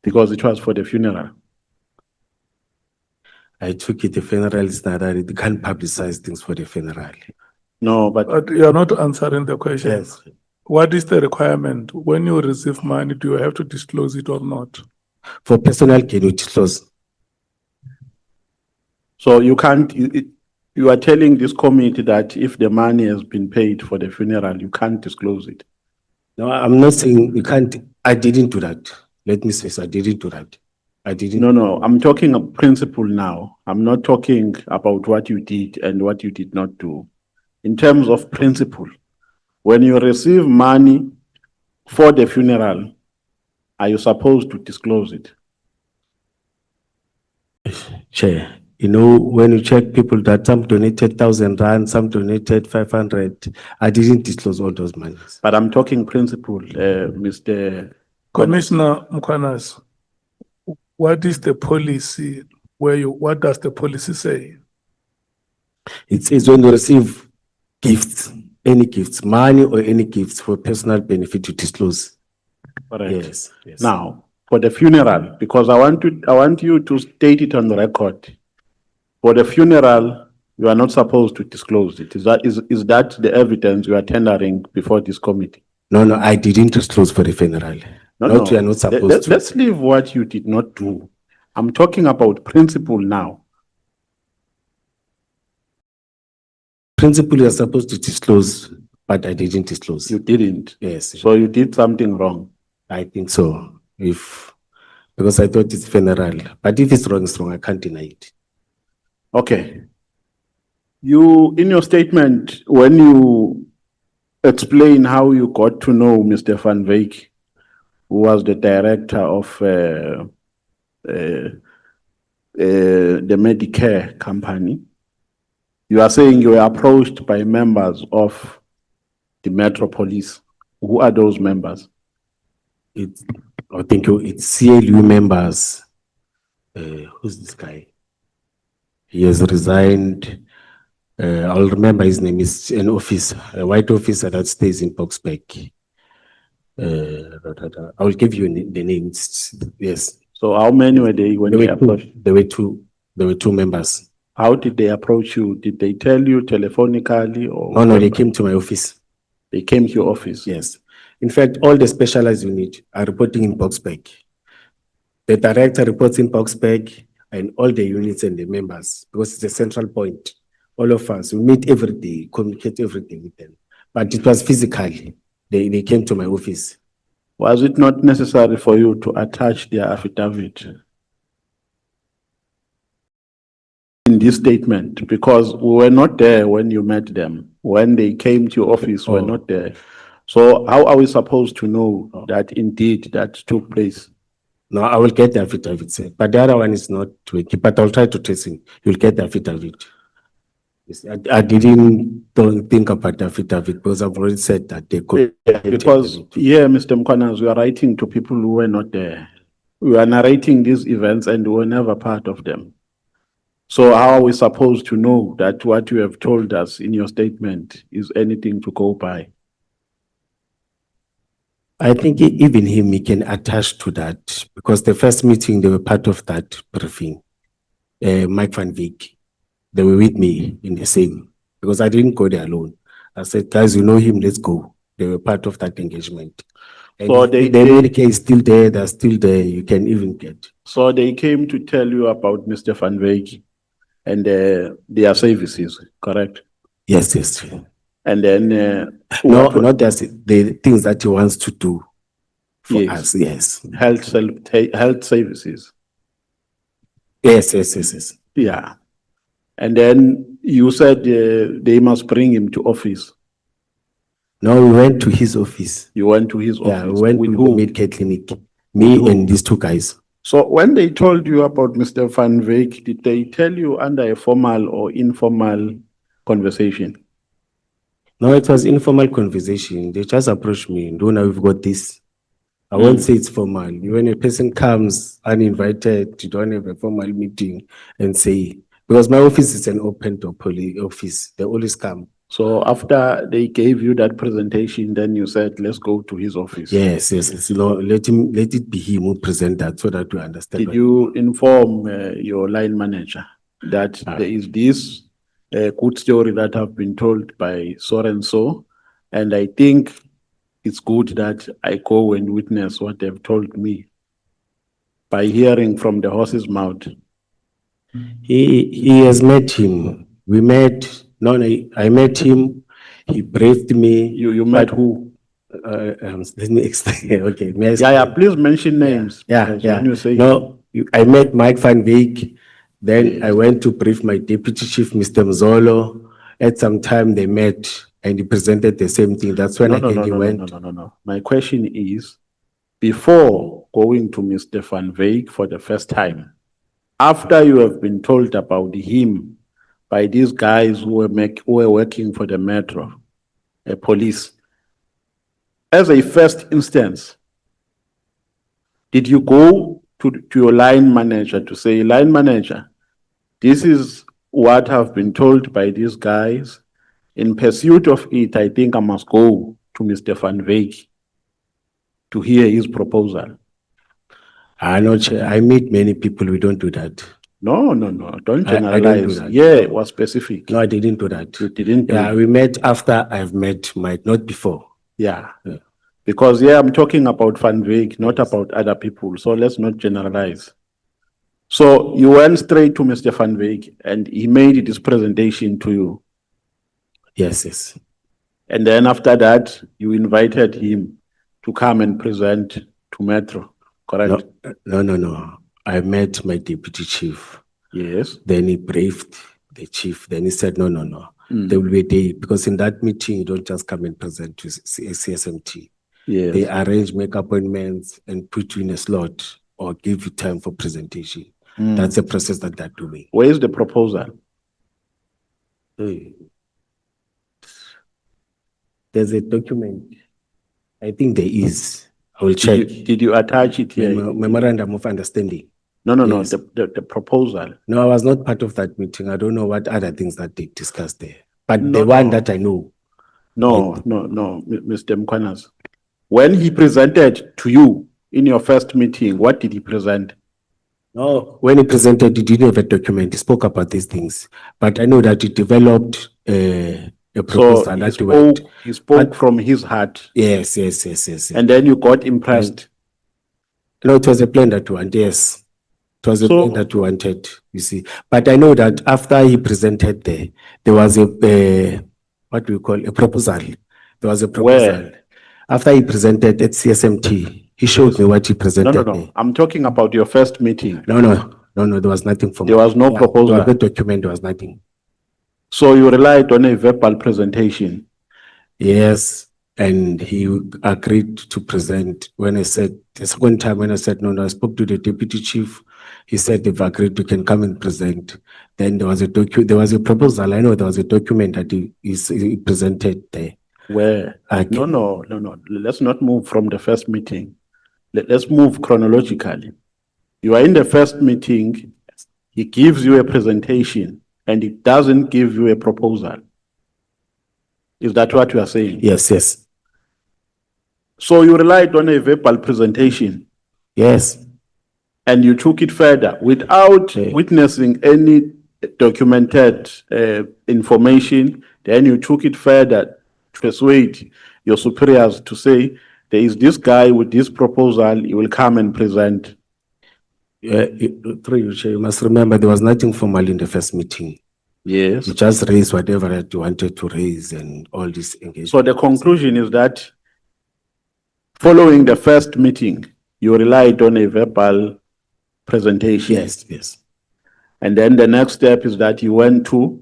Because it was for the funeral. I took it, the funeral is not that, they can't publicize things for the funeral. No, but But you're not answering the question. Yes. What is the requirement? When you receive money, do you have to disclose it or not? For personal, can you disclose? so you can't, you are telling this committee that if the money has been paid for the funeral, you can't disclose it. No, I'm not saying you can't, I didn't do that. Let me say, so I didn't do that. I didn't. No, I'm talking of principle now. I'm not talking about what you did and what you did not do. In terms of principle, when you receive money for the funeral, are you supposed to disclose it? Chair, you know, when you check people that some donated 1,000 rand, some donated 500, I didn't disclose all those monies. But I'm talking principle, Mr. Commissioner Mkhwanazi, what is the policy what does the policy say? It says when you receive gifts, any gifts, money or any gifts for personal benefit, you disclose. Correct. Yes, yes. Now, for the funeral, because I want you to state it on the record. For the funeral, you are not supposed to disclose it. Is that the evidence you are tendering before this committee? No, no, I didn't disclose for the funeral. No, You are not supposed to. Let's leave what you did not do. I'm talking about principle now. Principle, you are supposed to disclose, but I didn't disclose. You didn't. Yes, So you did something wrong. I think so. Because I thought it's funeral, but if it's wrong, it's wrong. I can't deny it. Okay. You, in your statement, when you explain how you got to know Mr. Van Wyk, who was the director of the Medicare company, You are saying you were approached by members of the Metro Police. Who are those members? It's, I think it's CLU members. Who's this guy? He has resigned. I'll remember his name is an officer, a white officer that stays in Boxback. I will give you the names. Yes. So how many were they when they approached? There were two members. How did they approach you? Did they tell you telephonically or? No, they came to my office. They came to your office? Yes. In fact, all the specialized units are reporting in Boxback. The director reports in Boxback and all the units and the members, because it's a central point. All of us, we meet every day, communicate every day with them. But it was physically. They came to my office. Was it not necessary for you to attach their affidavit in this statement? Because we were not there when you met them. When they came to your office, we were not there. So how are we supposed to know that indeed that took place? No, I will get the affidavit, sir. But the other one is not tricky, but I'll try to trace him. You'll get the affidavit. Yes, I don't think about the affidavit because I've already said that they could. Because here, Mr. Mkhwanazi, we are writing to people who were not there. We are narrating these events and we were never part of them. So how are we supposed to know that what you have told us in your statement is anything to go by? I think even him, he can attach to that because the first meeting, they were part of that briefing. Mike van Wyk, they were with me in the same, because I didn't go there alone. I said, guys, you know him, let's go. They were part of that engagement. And So the America is still there, they're still there, you can even get. So they came to tell you about Mr. Van Wyk and their services, correct? Yes, yes. And then No, not just the things that he wants to do for Yes. us, yes. health services. Yes. Yeah. And then you said they must bring him to office. No, we went to his office. You went to his Yeah, office. we went With to who? the medical clinic. Me who? and these two guys. So when they told you about Mr. Van Wyk, did they tell you under a formal or informal conversation? No, it was informal conversation. They just approached me. Dona, we've got this. I won't say it's formal. When a person comes uninvited, you don't have a formal meeting and say, because my office is an open door office. They always come. So after they gave you that presentation, then you said, let's go to his office. Yes. You know, let it be him who present that so that we understand. Did what- you inform your line manager that there is this good story that have been told by so and so, and I think it's good that I go and witness what they've told me by hearing from the horse's mouth? He has met him. We met. No, I met him. He briefed me. You met who? Let me explain. Okay. may I Yeah, explain? please mention names. Yeah. When you say No, I met Mike van Wyk. Then Yes. I went to brief my deputy chief, Mr. Mzolo. At some time they met and he presented the same thing. That's when he went. No. My question is, before going to Mr. Van Wyk for the first time, after you have been told about him by these guys who were working for the Metro Police, as a first instance, did you go to your line manager to say, line manager, this is what I've been told by these guys. In pursuit of it, I think I must go to Mr. Van Wyk to hear his proposal. I meet many people. We don't do that. No, don't I don't do generalize. that. Yeah, it was specific. No, I didn't do that. You didn't do Yeah, it. we met after I've met Mike, not before. Yeah. Yeah. Because I'm talking about Van Wyk, not about other people. So let's not generalize. So you went straight to Mr. Van Wyk and he made this presentation to you. Yes. And then after that, you invited him to come and present to Metro, correct? No. I met my deputy chief. Yes. Then he briefed the chief. Then he said, no. There will be a day, because in that meeting, you don't just come and present to CSMT. Yes. They arrange, make appointments and put you in a slot or give you time for presentation. That's the process that they're doing. Where is the proposal? Hey. There's a document. I think there is. I will check. Did you attach it here? Memorandum of understanding. No, Yes. the proposal. No, I was not part of that meeting. I don't know what other things that they discussed there. But No, the one no. that I know, No, Mr. Mkhwanazi. When he presented to you in your first meeting, what did he present? no, when he presented, he didn't have a document. He spoke about these things. But I know that he developed a So proposal that went. he spoke But- from his heart, Yes. and then you got impressed. No, it was a plan that we wanted, yes. It was a So- plan that we wanted, you see. But I know that after he presented there was what we call a proposal. There was a proposal. After he presented at CSMT, he showed me what he No, presented no, there. no. I'm talking about your first meeting. No, there was nothing from. There was no proposal. There was no document, there was nothing. So you relied on a verbal presentation. Yes, and he agreed to present when I said, the second time when I said, no, I spoke to the deputy chief. He said they've agreed, we can come and present. Then there was a there was a proposal. I know there was a document that he presented there. Where? Okay. No. Let's not move from the first meeting. Let's move chronologically. You are in the first meeting. He gives you a presentation and he doesn't give you a proposal. Is that what you are saying? Yes. So you relied on a verbal presentation Yes. and you took it further without Yeah. witnessing any documented information. Then you took it further to persuade your superiors to say, there is this guy with this proposal, he will come and present. Through you, Chair, you must remember there was nothing formal in the first meeting. Yes. You just raised whatever that you wanted to raise and all this engagement. So the conclusion is that following the first meeting, you relied on a verbal presentation. Yes. And then the next step is that you went to,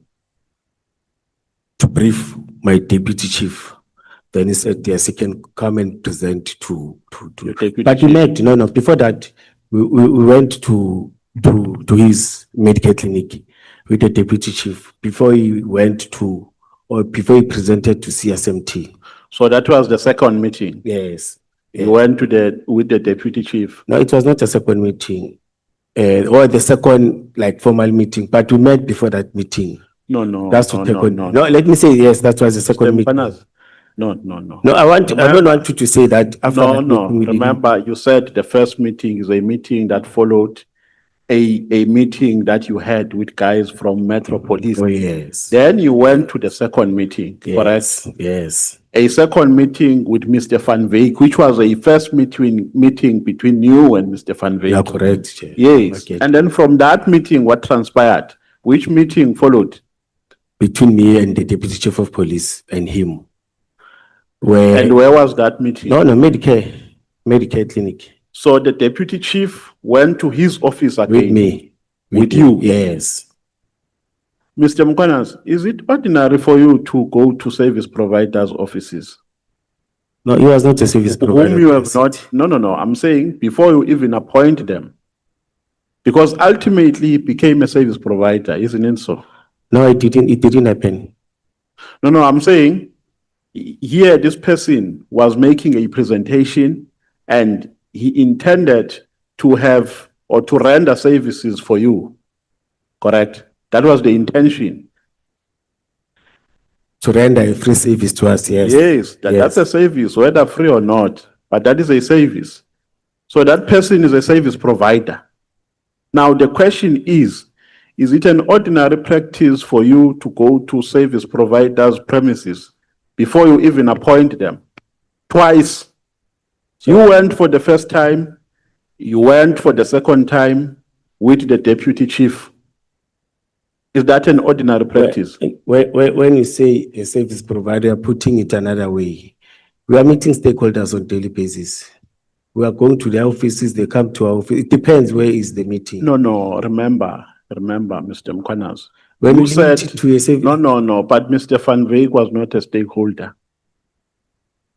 To brief my deputy chief. Then he said, yes, he can come and present to. Your deputy But we chief. met, no, before that, we went to his medical clinic with the deputy chief before he went to, or before he presented to CSMT. so that was the second meeting. Yes. You went to with the deputy chief. No, it was not a second meeting, or the second like formal meeting, but we met before that meeting. No. That's to take on. No. No, let me say, yes, that was the second meeting. Mkhwanazi. No. No, I don't want you to say that after that No. meeting we didn't- Remember, you said the first meeting is a meeting that followed a meeting that you had with guys from Metropolis. Oh, yes. Then you went to the second meeting, correct? Yes. A second meeting with Mr. Van Wyk, which was a first meeting between you and Mr. Van Wyk. Yeah, correct, Chair. Yes. Okay. And then from that meeting, what transpired? Which meeting followed? Between me and the deputy chief of police and him. And where was that meeting? No, Medicare clinic So the deputy chief went to his office again. with me. With you? Yes. Mr. Mkhwanazi, is it ordinary for you to go to service providers' offices? No, he was not a service provider. Whom you have not, no, I'm saying before you even appoint them. Because ultimately he became a service provider, isn't it so? No, it didn't happen. No, I'm saying here this person was making a presentation and he intended to have or to render services for you, correct? That was the intention. To render a free service to us, yes. Yes, that's a service, whether free or not, but that is a service. So that person is a service provider. Now the question is it an ordinary practice for you to go to service providers' premises before you even appoint them? Twice. You went for the first time, you went for the second time with the deputy chief. Is that an ordinary practice? When you say a service provider, putting it another way, we are meeting stakeholders on daily basis. We are going to their offices, they come to our office. It depends where is the meeting. No, remember, Mr. Mkhwanazi. When You we said, limit it to a service. no, but Mr. Van Wyk was not a stakeholder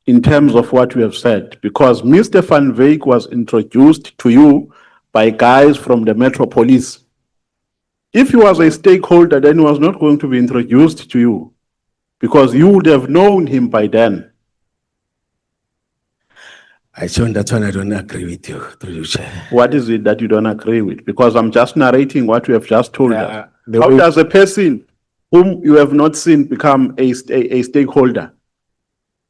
in terms of what we have said, because Mr. Van Wyk was introduced to you by guys from the Metropolis. If he was a stakeholder, then he was not going to be introduced to you because you would have known him by then. On that one, I don't agree with you, through you, Chair. What is it that you don't agree with? Because I'm just narrating what you have just told us. the How way- does a person whom you have not seen become a stakeholder?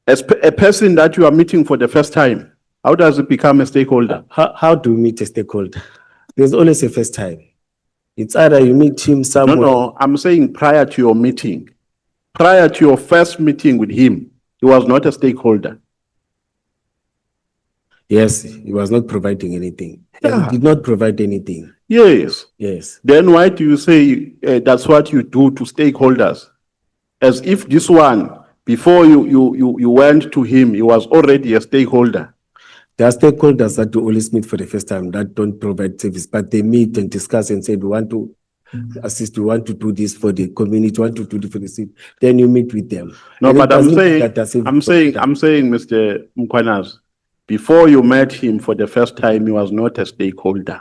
As a person that you are meeting for the first time, how does it become a stakeholder? How do you meet a stakeholder? There's always a first time. It's either you meet him No, somewhere. no, I'm saying prior to your meeting, prior to your first meeting with him, he was not a stakeholder. Yes, he was not providing anything. And Yeah. he did not provide anything. Yes. Yes. Then why do you say that's what you do to stakeholders? As if this one, before you went to him, he was already a stakeholder. There are stakeholders that do always meet for the first time that don't provide service, but they meet and discuss and say, we want to assist, we want to do this for the community, we want to do this for the city. Then you meet with them. No, And it but I'm doesn't saying, that doesn't- I'm saying, Mr. Mkhwanazi, before you met him for the first time, he was not a stakeholder.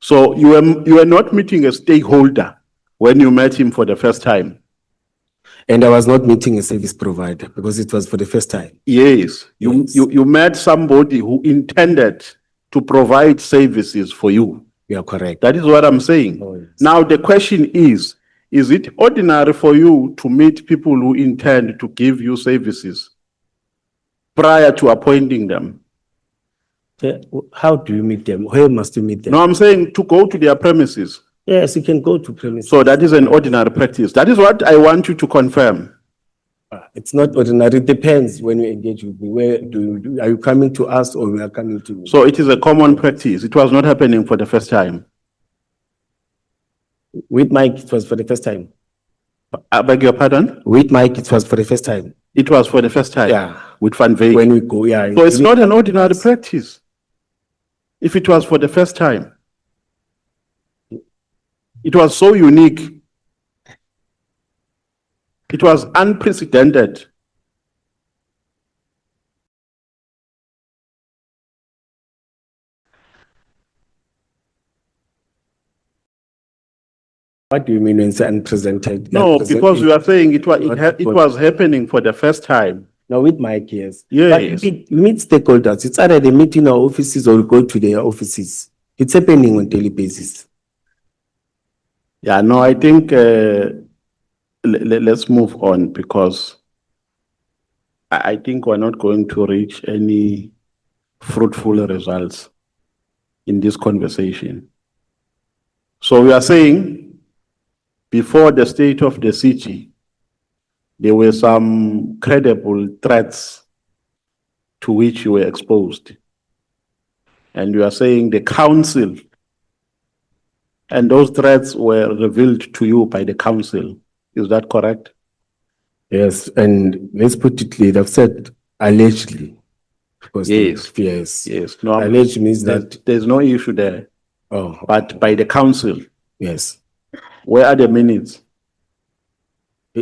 So you were not meeting a stakeholder when you met him for the first time. And I was not meeting a service provider because it was for the first time. Yes, Yes. you met somebody who intended to provide services for you. You are correct. That is what I'm saying. Oh, yes. Now, the question is it ordinary for you to meet people who intend to give you services prior to appointing them? How do you meet them? Where must you meet them? No, I'm saying to go to their premises. Yes, you can go to premises. So that is an ordinary practice. That is what I want you to confirm. It's not ordinary. It depends when you engage with me. Where are you coming to us or we are coming to you? So it is a common practice. It was not happening for the first time. With Mike, it was for the first time. I beg your pardon? With Mike, it was for the first time. It was for the first time. Yeah. With Van Veek. When we go, yeah. So it's not an ordinary practice. If it was for the first time. It was so unique. It was unprecedented. What do you mean when it's unprecedented? No, because you are saying it was happening for the first time. No, with Mike, yes. Yes. But you meet stakeholders. It's either they meet in our offices or we go to their offices. It's happening on daily basis. Yeah, no, I think let's move on because I think we're not going to reach any fruitful results in this conversation. So we are saying before the state of the city, there were some credible threats to which you were exposed. And you are saying the council, and those threats were revealed to you by the council. Is that correct? Yes, and let's put it clear. I've said allegedly. Because Yes. Yes. Yes. No, Alleged means that. there's no issue there. Oh, But by the council, yes. where are the minutes?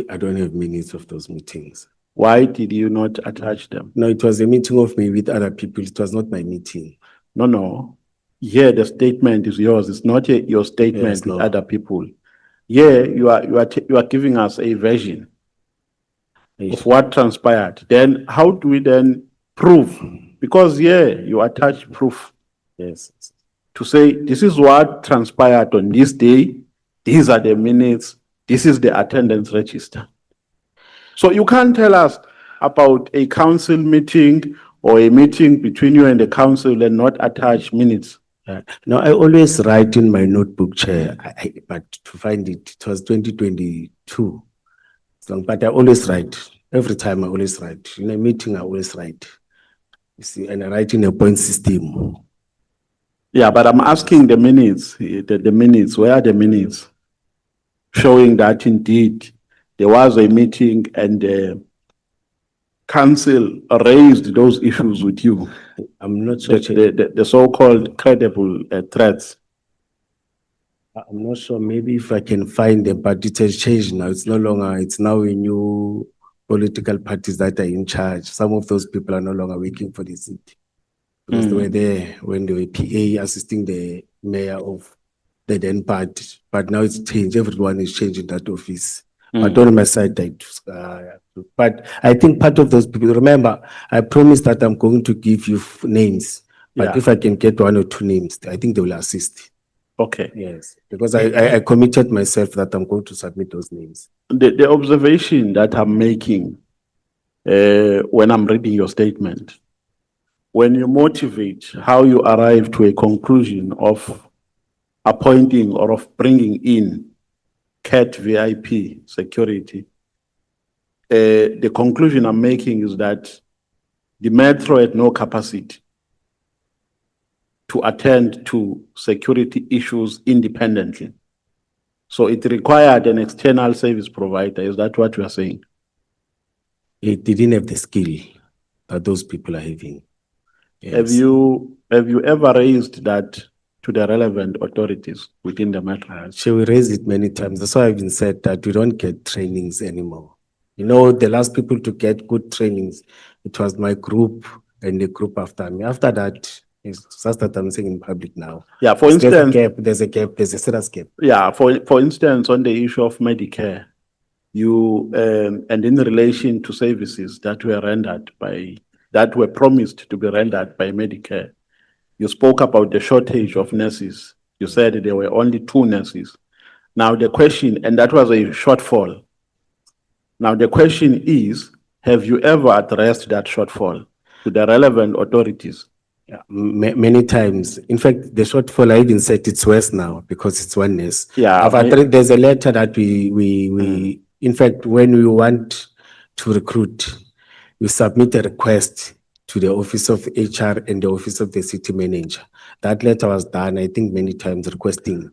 I don't have minutes of those meetings. Why did you not attach them? No, it was a meeting of me with other people. It was not my meeting. No. Here, the statement is yours. It's not your statement Yes, with no. other people. Here, you are giving us a version of what transpired. Then how do we then prove? Because here, you attach proof Yes. to say, this is what transpired on this day. These are the minutes. This is the attendance register. So you can't tell us about a council meeting or a meeting between you and the council and not attach minutes. No, I always write in my notebook, Chair, but to find it, it was 2022. So, but I always write. Every time I always write. In a meeting, I always write. You see, and I write in a point system. Yeah, but I'm asking the minutes, the minutes, where are the minutes? Showing that indeed there was a meeting and the council raised those issues with you, I'm not sure. Chair. the so-called credible threats. I'm not sure. Maybe if I can find them, but it has changed now. It's no longer, it's now a new political parties that are in charge. Some of those people are no longer working for the city. Because they were there when they were PA assisting the mayor of the then part, but now it's changed. Everyone is changing that office. But on my side, but I think part of those people, remember, I promised that I'm going to give you names. But Yeah. if I can get 1 or 2 names, I think they will assist. Okay. Yes, because I committed myself that I'm going to submit those names. The observation that I'm making when I'm reading your statement, when you motivate how you arrive to a conclusion of appointing or of bringing in CAT VIP security, the conclusion I'm making is that the Metro had no capacity to attend to security issues independently. So it required an external service provider. Is that what you are saying? It didn't have the skill that those people are having. Have Yes. you ever raised that to the relevant authorities within the Metro? Shall we raise it many times? That's why I've been said that we don't get trainings anymore. You know, the last people to get good trainings, it was my group and the group after me. After that, it's just that I'm saying in public now. Yeah, for There's a instance, gap, there's a gap, there's a serious gap. yeah, for instance, on the issue of Medicare, you and in relation to services that were rendered by that were promised to be rendered by Medicare, you spoke about the shortage of nurses. You said there were only 2 nurses. Now the question, and that was a shortfall. Now the question is, have you ever addressed that shortfall to the relevant authorities? Yeah, many times. In fact, the shortfall, I even said it's worse now because it's 1 nurse. Yeah, There's a letter that we in fact, when we want to recruit, we submit a request to the office of HR and the office of the city manager. That letter was done, I think, many times requesting,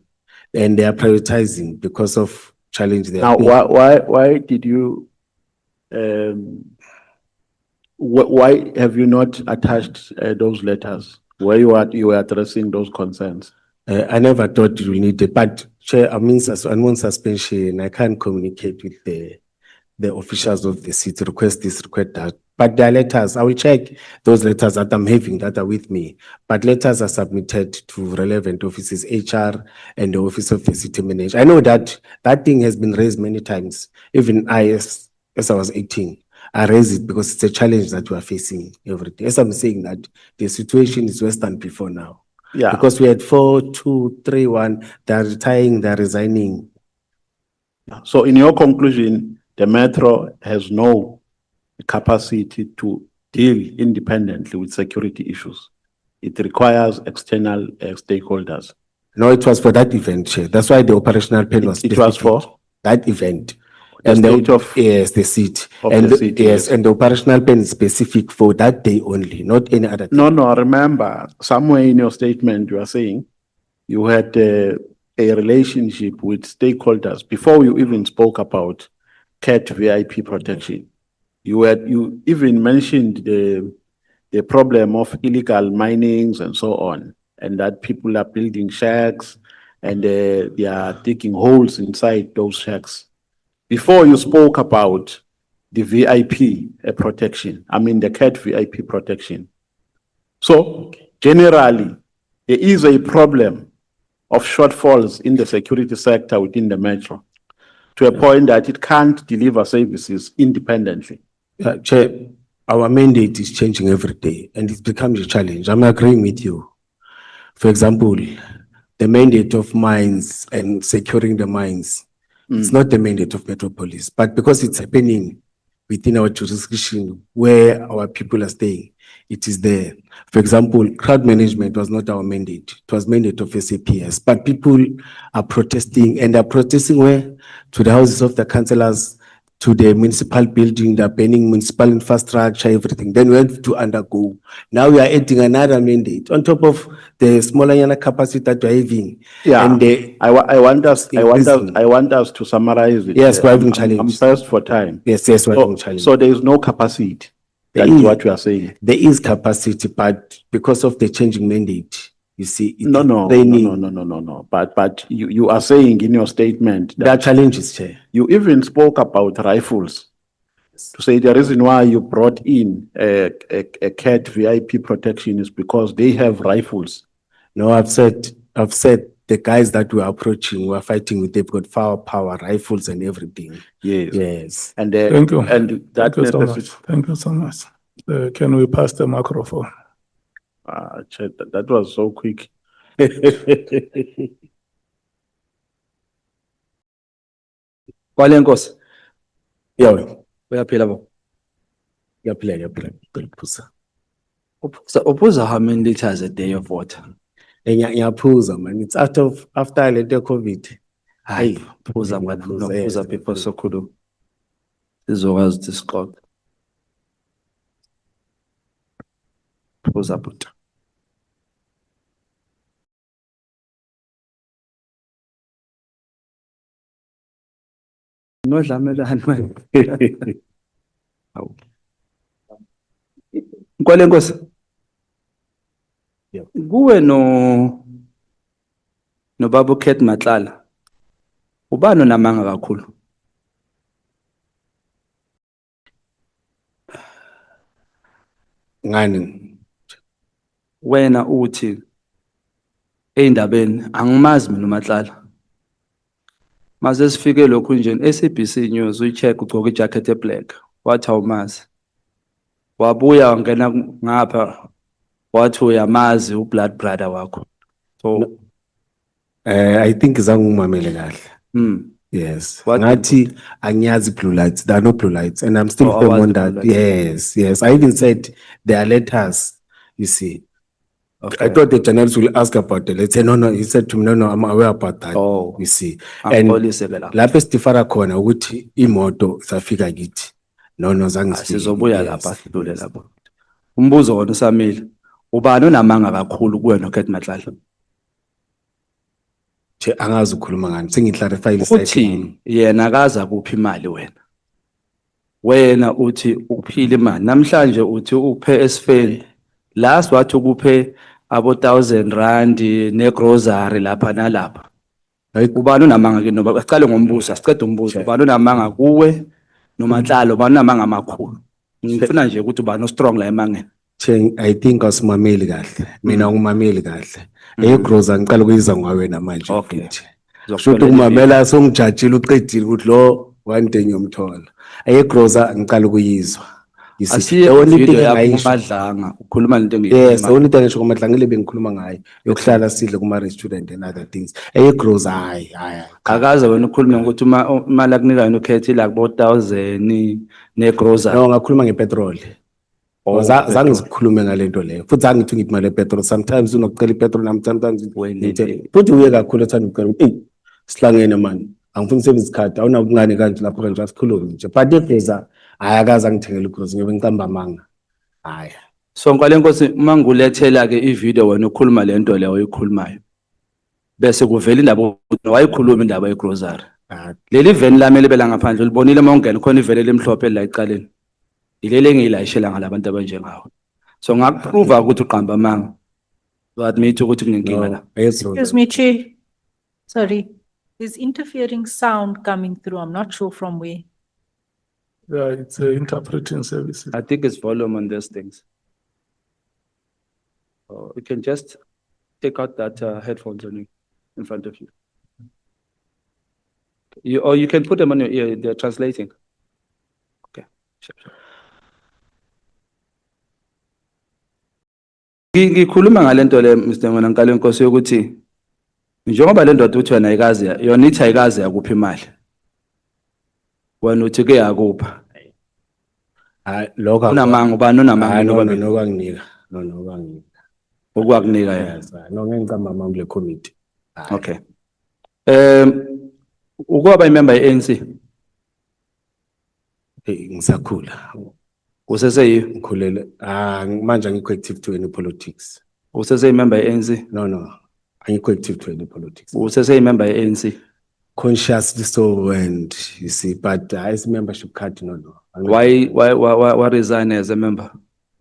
and they are prioritizing because of challenge they now are. why did you why have you not attached those letters where you were addressing those concerns? I never thought you need it, but Chair, I'm on suspension. I can't communicate with the officials of the city, request this, request that. But there are letters, I will check those letters that I'm having that are with me. But letters are submitted to relevant offices, HR and the office of the city manager. I know that that thing has been raised many times. Even as I was 18, I raised it because it's a challenge that we are facing every day. As I'm saying that the situation is worse than before now. Yeah. Because we had 4, 2, 3, 1, they're retiring, they're resigning. So in your conclusion, the Metro has no capacity to deal independently with security issues. It requires external stakeholders. No, it was for that event, Chair. That's why the operational plan was It was specific. for That event. the state of Yes, the seat. of And the city, yes, yes. and the operational plan is specific for that day only, not any other day. No, remember, somewhere in your statement, you are saying you had a relationship with stakeholders before you even spoke about CAT VIP protection. You even mentioned the problem of illegal minings and so on, and that people are building shacks and they are digging holes inside those shacks. Before you spoke about the VIP protection, I mean the CAT VIP protection. So generally, there is a problem of shortfalls in the security sector within the Metro to a point that it can't deliver services independently. Chair, our mandate is changing every day and it becomes a challenge. I'm agreeing with you. For example, the mandate of mines and securing the mines, it's not the mandate of Metropolis, but because it's happening within our jurisdiction where our people are staying, it is there. For example, crowd management was not our mandate. It was mandate of SAPS, but people are protesting and are protesting where? To the houses of the councillors, to the municipal building, they're banning municipal infrastructure, everything. Then we have to undergo. Now we are adding another mandate on top of the smaller capacity that we're having. Yeah, And the I want us increasing. I want us to summarize it. Yes, we're having I'm challenges. pressed for time. Yes, we're having challenge. So there is no capacity. There That is is. what you are saying. There is capacity, but because of the changing mandate, you see, it No. training. But you are saying in your statement There are that challenges, Chair. you even spoke about rifles. To say the reason why you brought in a CAT VIP protection is because they have rifles. No, I've said the guys that we're approaching, we're fighting with, they've got firepower, rifles and everything. Yes. Yes. And, Thank you. and that Thank you so much. necessity, Thank you so much. Can we pass the microphone? Chair, that was so quick. Kwale Nkosi, Yeah, uyaphila bo. yeah, play. Phuza. Uphuza how many liters a day of water? Ngiyaphuza man. It's after later COVID. Hayi, Hey, phuza ngiyaphuza, manje, nophuza yes, people ngiyaphuza. sokhulu. Sizokwazi ukuthi siqoqe. Phuza but. Nodlamelane manje. Hawu. Kwale Nkosi. Yeah. Kuwe no Baba Khet Matlala. Ubani onamanga kakhulu? Ngani? Wena uthi eindabeni angimazi mina uMatlala. Maze sifike lokhu nje SABC News uyicheck ugcoka ijacket eblack wathi awumazi. Wabuya wangena ngapha wathi uyamazi ublood brother wakho. So I think zangumamele kahle. Yes. What- Ngathi angiyazi blue lights. There are no blue lights. And I'm still Oh, firm awazi on blue that. lights. Yes. I even said there are letters, you see. okay. I thought the journalist will ask about the letter. No. He said to me, no, I'm aware about that. Oh. You see. And Angixolise ke lapha. lapho esifara khona ukuthi imoto zafika kithi. No, zange sifike. Sizobuya Yes. lapha sidlule lapho. Umbuzo wona usamile. Ubani onamanga kakhulu kuwe noKhet Matlala? Che angazi ukukhuluma ngani. Sengiclarify isayini. Uthi yena akaza kuphi imali wena. Wena uthi uphile imali. Namhlanje uthi uphe esifeni. Last wathi ukuphe abo 1000 rand ne grocery lapha nalapha. Right? Ubani onamanga ke noba sicale ngombuzo sicede umbuzo ubani onamanga kuwe noMatlala ubani onamanga amakhulu. Ngifuna nje ukuthi ubani strong la emangeni. Che I think asimameli kahle. Mina ngumameli kahle. Egroza ngicela ukuyiza ngawena manje Okay. futhi. Ngizokutholela Shothi kumamela songijajile uqedile ukuthi lo one day ngiyomthola. Egroza ngicela ukuyizwa. You see, Asiye the only thing video yakho engayisho. uMadlanga ukhuluma lento Yes, engiyikhuluma. the only thing ngisho kumadlangile bengikhuluma ngayo yokuhlala sidle kuma restaurant and other things. Egroza hayi. Akaze wena ukhulume ukuthi imali akunika yona ukhethi la kubo 1000 ne grocery. No, ngakhuluma ngepetrol. Zange sikhulume ngalento leyo. Futhi zange ngithi ngimali epetrol. Sometimes unokucela ipetrol nami sometimes Wenene. futhi uye kakhulu ethanda ukucela ukuthi sihlangene man. Angifuni ukusebenzisa ikhadi awunakungane kanje lapho kanje asikhulume nje. But egroza hayi akaze angithengele igroza ngibe ngicamba amanga. Hayi. So kwale Nkosi mangulethela ke ivideo wena ukhuluma lento leyo oyikhulumayo. Bese kuvela indaba ukuthi wayikhuluma indaba yegrocery. Leli veni lami libela ngaphandle libonile mawungena khona ivele lemhlophe la ecaleni. Ilele engiyilayishela ngalabantu abanjengawe. So ngakuprove ukuthi uqamba amanga. So admit ukuthi kunenkinga la. Excuse me, Chair. Sorry, there's interfering sound coming through. I'm not sure from where. Yeah, it's interpreting services. I think it's volume on these things. Oh, you can just take out that headphones on you in front of you. Or you can put them on your ear, they're translating. Okay. Sure. Ngikhuluma ngalento le Mr. Nkale Nkosi yokuthi njengoba le ndoda uthi wena ayikazi yona ithi ayikazi yakuphi imali. Wena uthi ke yakupha. Hayi lokho Unamanga ubani onamanga noba no kwanginika. No kwanginika. okwakunika yena. Yes, no ngicamba amanga kule committee. Okay. Ukuba imember yeANC Ngisakhula. useseyi Ngikhulele manje angikho active to any politics. imember yeANC No. Angikho active to any politics. imember yeANC. Consciously so, and you see, but as membership card, no. Why resign as a member?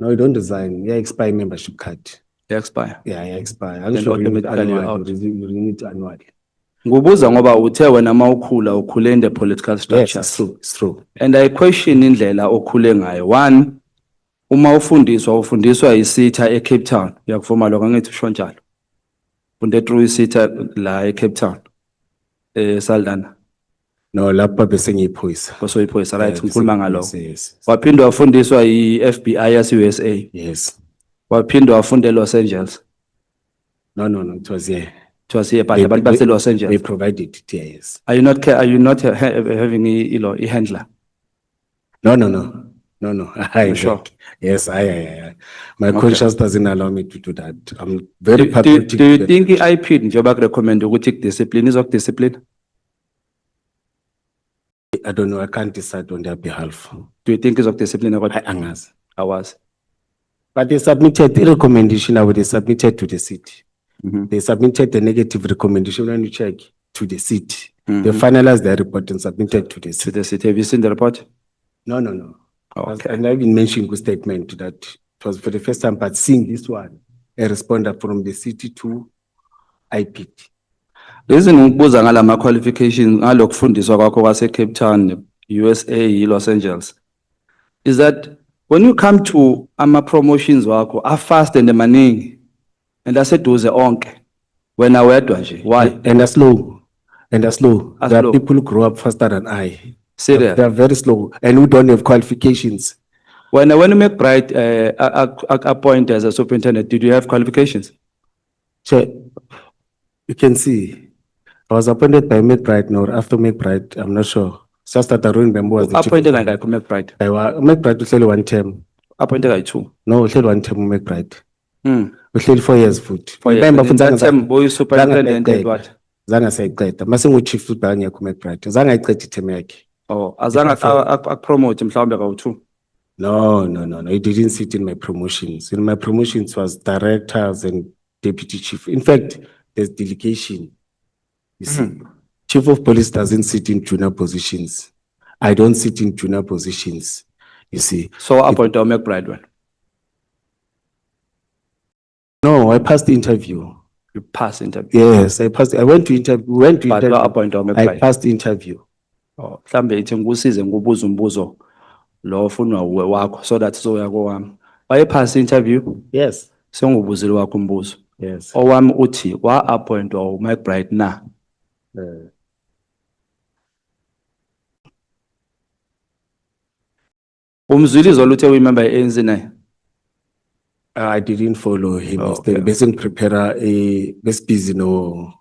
No, you don't resign. Yeah, expire membership card. They expire. Yeah, expire. Then automatically you're out. You renew it annually. Ngubuza ngoba uthe wena mawukhula ukhule in the political Yes, structures. it's true. And I question indlela okhule ngayo. One, uma ufundiswa isitha eCape Town. Yakuvuma lokho angithi usho njalo. Funde through isitha la eCape Town. Saldanha. No, lapha bese ngiyiphoyisa. Kosoyiphoyisa, right? Yeah, Ngikhuluma bese- ngalo. yes, yes, Waphinde wafundiswa yi-FBI yase-USA. yes. Waphinde wafunde eLos Angeles. No, it was here. It was here, but They- abantu base-Los They Angeles. provided it here, yes. Are you not having a handler? No. I sure? Yes, I. My Okay. conscience doesn't allow me to do that. I'm very Do patriotic. you think i-IP njengoba recommend ukuthi discipline discipline? I don't know, I can't decide on their behalf. Do you think discipline I angazi. hours? But they submitted the recommendation, now they submitted to the city. Mhm. They submitted the negative recommendation when you check to the city. They Mhm. finalized their report and submitted to the To city. the city, have you seen the report? No. Okay. And I've been mentioning the statement that it was for the first time, but seeing this one, a responder from the city to IPT. Reason ngibuza ngalama qualifications ngalokufundiswa kwakho kwase Cape Town, USA, Los Angeles, is that when you come to ama promotions wakho are fast and maningi and aseduze onke wena wedwa nje, why? And are slow. Are slow. Are There are slow. people who grow up faster than I. Serious? They are very slow and who don't have qualifications. When you make Bright appoint as a superintendent, did you have qualifications? So you can see, I was appointed by McBride now, after McBride, I'm not sure. It's just that Arun Bembo was the chief. Appointed like McBride. McBride was only one term. Appointed like two. No, we one term McBride. Hmm. We had 4 years foot. For you, Remember, that time boy superintendent did what? Zanga sayiqeda. Mase ngu-chief foot bangekho McBride. Zanga ayiqeda iterm yakhe. Oh, azange promote mhlawumbe kawu-2. No. He didn't sit in my promotions. In my promotions was directors and deputy chief. In fact, there's delegation. You see, chief of police doesn't sit in junior positions. I don't sit in junior positions. You see. So appointed McBride one. No, I passed the interview. You pass interview. Yes, I passed. I went to interview. But you appointed I McBride. passed the interview. Oh, mhlambe ithi ngikusize ngubuza umbuzo lo ofunwa uwe wakho so that soya kowami. Wayepass interview Yes. sengubuzile wakho umbuzo. Yes. Owami uthi wa appointwa uMcBride na. Umzwili zoluthe uyimember ye-ANC naye. I didn't follow him. Oh, Instead, okay. basically prepare a best busy no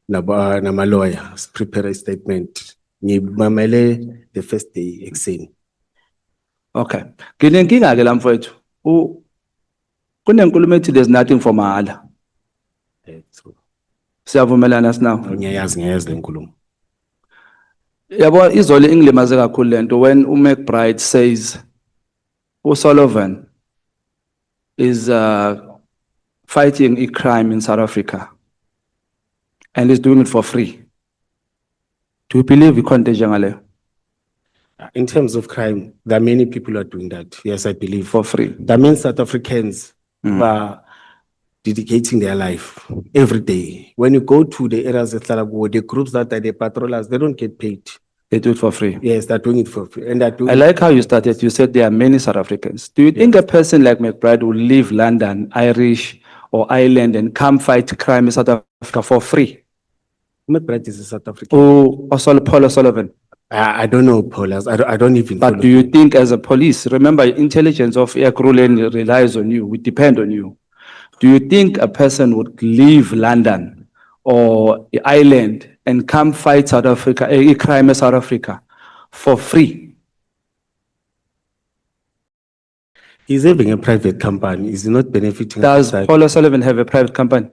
nama lawyer prepare a statement. Ngimamele the first day ekuseni. Okay. Nginenkinga ke la mfowethu. Kunenkulumo ethi there's nothing for mahala. So Siyavumelana sinawo. ngiyayazi le nkulumo. Yabo izolo ingilimaze kakhulu lento when uMcBride says uSullivan is fighting a crime in South Africa and is doing it for free. Do you believe ikhonto njengaleyo? In terms of crime, there are many people who are doing that. Yes, I believe. For free. There are many South Africans who are dedicating their life every day. When you go to the areas of Tlalapo, the groups that are the patrollers, they don't get paid. They do it for free. Yes, they're doing it for free. And they're doing I like how you started. You said there are many South Africans. Do you think a person like McBride will leave London, Irish or Ireland and come fight crime in South Africa for free? McBride is a South African. Or Paul O'Sullivan? I don't know, Paul. I don't even But follow do you him. think as a police, remember intelligence of Ekurhuleni relies on you, we depend on you. Do you think a person would leave London or Ireland and come fight South Africa, a crime in South Africa for free? He's having a private company. He's not benefiting. Does outside. Paul O'Sullivan have a private company?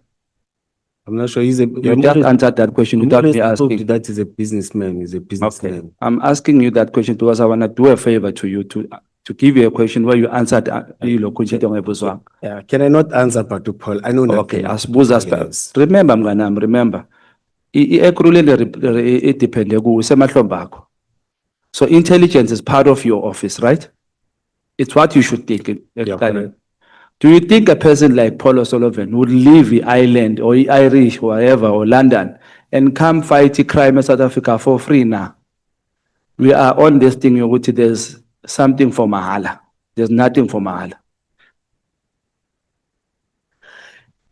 I'm not sure. He's a. You just answered that question without me asking. That is a businessman. He's a Okay, businessman. I'm asking you that question because I want to do a favor to you to give you a question where you answered. Yeah. Can I not answer, but to Paul? I know Okay, nothing. asibuza Yes. remember mnganami, remember Ekurhuleni idepende kuwe isemahlombe akho. So intelligence is part of your office, right? It's what you should think. correct. Do you think a person like Paul O'Sullivan would leave the island or the Irish, wherever, or London and come fight a crime in South Africa for free now? We are on this thing, Yoguti, there's something for mahala. There's nothing for mahala.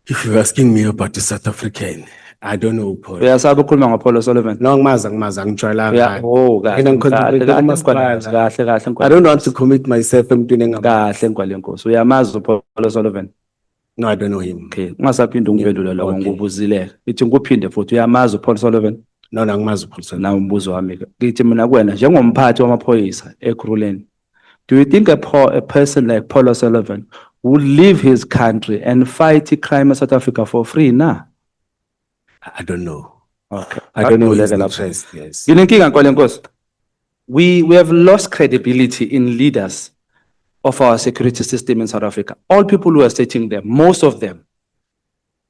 If you're asking me about the South African, I don't know, Paul. Uyasaba ukukhuluma ngoPaul Sullivan. No, ngimazi, angijwayelanga. Yeah, oh, kahle, Mina ngiconcentrate kahle, kumasipala. kahle, kahle, I don't want to commit myself emntwini engama. kahle ngwalenkosi. Uyamazi uPaul Sullivan. No, I don't know him. Okay, ungasaphinde ungiphendule lokho Okay. ngikubuzile. Ithi ngikuphinde futhi uyamazi uPaul Sullivan. No, angimazi uPaul. Na umbuzo wami ke. Ngithi mina kuwena njengomphathi wamaphoyisa eKruleni. Do you think a person like Paul Sullivan would leave his country and fight crime in South Africa for free na? I don't know. Okay. I don't know his Akuvuleke lapho. interest, yes. Nginenkinga Nkolenkosi. We have lost credibility in leaders of our security system in South Africa. All people who are stating them, most of them,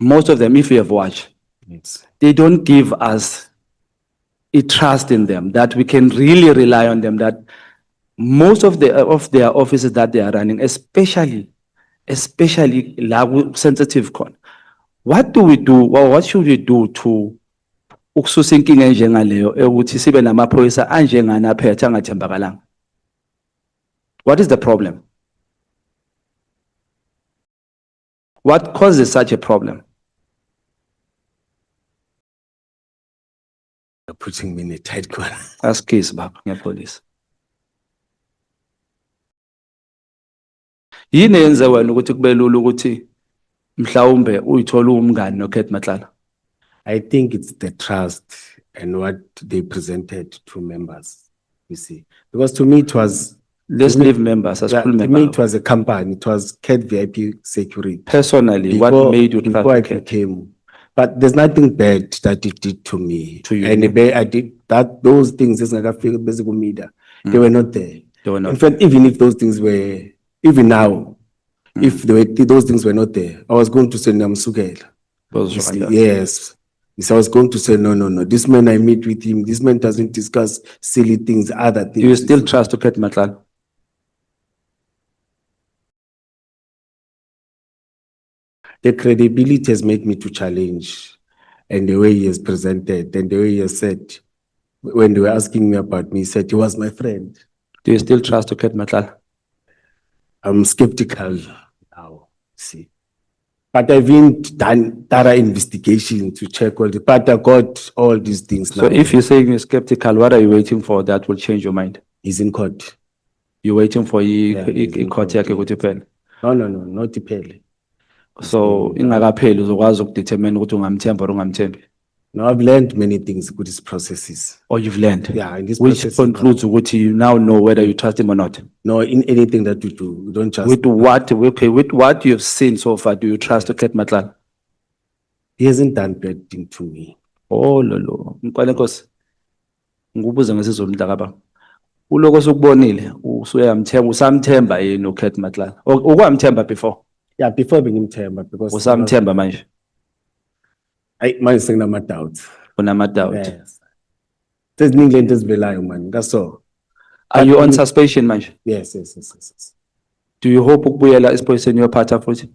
if you have watched, Yes. they don't give us a trust in them that we can really rely on them, that most of their offices that they are running, especially la sensitive con. What do we do, or what should we do to ukususa inkinga enjengaleyo ukuthi sibe namaphoyisa anjengana aphethe angathembakalanga? What is the problem? What causes such a problem? You're putting me in a tight corner. Ask case baba ngepolice. Yini yenze wena ukuthi kube lula ukuthi mhlawumbe uyithola umngani noKate Matlala? I think it's the trust and what they presented to members, you see. Because to me, it was, Let's leave members as yeah, full to me, it members. was a company. It was CAT VIP Security. Personally, what made you before I trust Kate? became, but there's nothing bad that it did to me. To you. And I did that, those things, they were not there. They were not. In fact, even if those things were, even now, if those things were not there, I was going to say Namsugela. Those You were see, like that. yes. Yes, I was going to say, no. This man, I meet with him. This man doesn't discuss silly things, other things. Do you still trust Kate Matlala? The credibility has made me to challenge, and the way he has presented, and the way he has said, when they were asking me about me, he said he was my friend. Do you still trust Kate Matlala? I'm skeptical now, see. But I've been done thorough investigation to check all the, but I got all these things So now. if you're saying you're skeptical, what are you waiting for that will change your mind? He's in court. You're waiting for Yeah, he's in court court, yakhe ukuthi iphele. No, not the pele. So ingakapheli uzokwazi ukudetermine ukuthi ungamthemba or ungamthembi. Now I've learned many things with these processes. Or you've learned. Yeah, in this Which process, concludes ukuthi you now know whether you trust him or not. no, in anything that we do, we don't just. With what you've seen so far, do you trust Kate Matlala? He hasn't done bad thing to me. Oh lolo, Mkhwanazi. Ngikubuza ngesizulu mntakababa. Uloko sokubonile usuyamthemba usamthemba yini uKate Matlala? Ukwamthemba before? Yeah, before being him term, but because Usamthemba manje? I man saying my doubts. Unama doubt. Yes. There's England is rely man. That's all. Are you on suspension manje? Yes. Do you hope ukubuyela esiphoyiseni uyophatha futhi?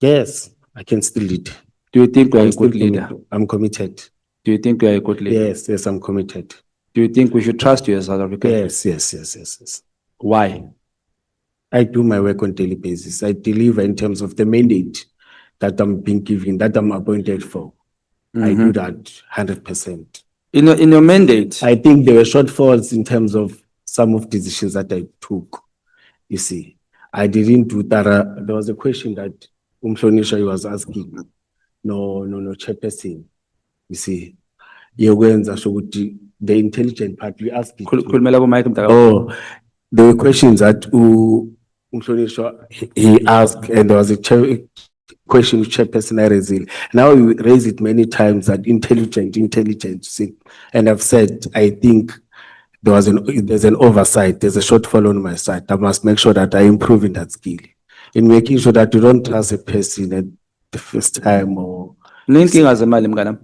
Yes, I can still lead. Do you think you are I'm a still good leader? committed. I'm committed. Do you think you are a good leader? Yes, I'm committed. Do you think we should trust you as South African? Yes. Why? I do my work on daily basis. I deliver in terms of the mandate that I'm being given, that I'm appointed for. I do that 100%. In your mandate, I think there were shortfalls in terms of some of decisions that I took. You see, I didn't do that. There was a question that Mkhwanazi was asking. No, chairperson. You see, the intelligent part, we asked it. khulumela ku mic mntakababa. Oh, there were questions that Mkhwanazi, he asked, and there was a question which chairperson I raised. Now we raise it many times that intelligent, see. And I've said, I think there's an oversight, there's a shortfall on my side. I must make sure that I improve in that skill. In making sure that you don't trust a person at the first time or Ninkinga zemali mnganami.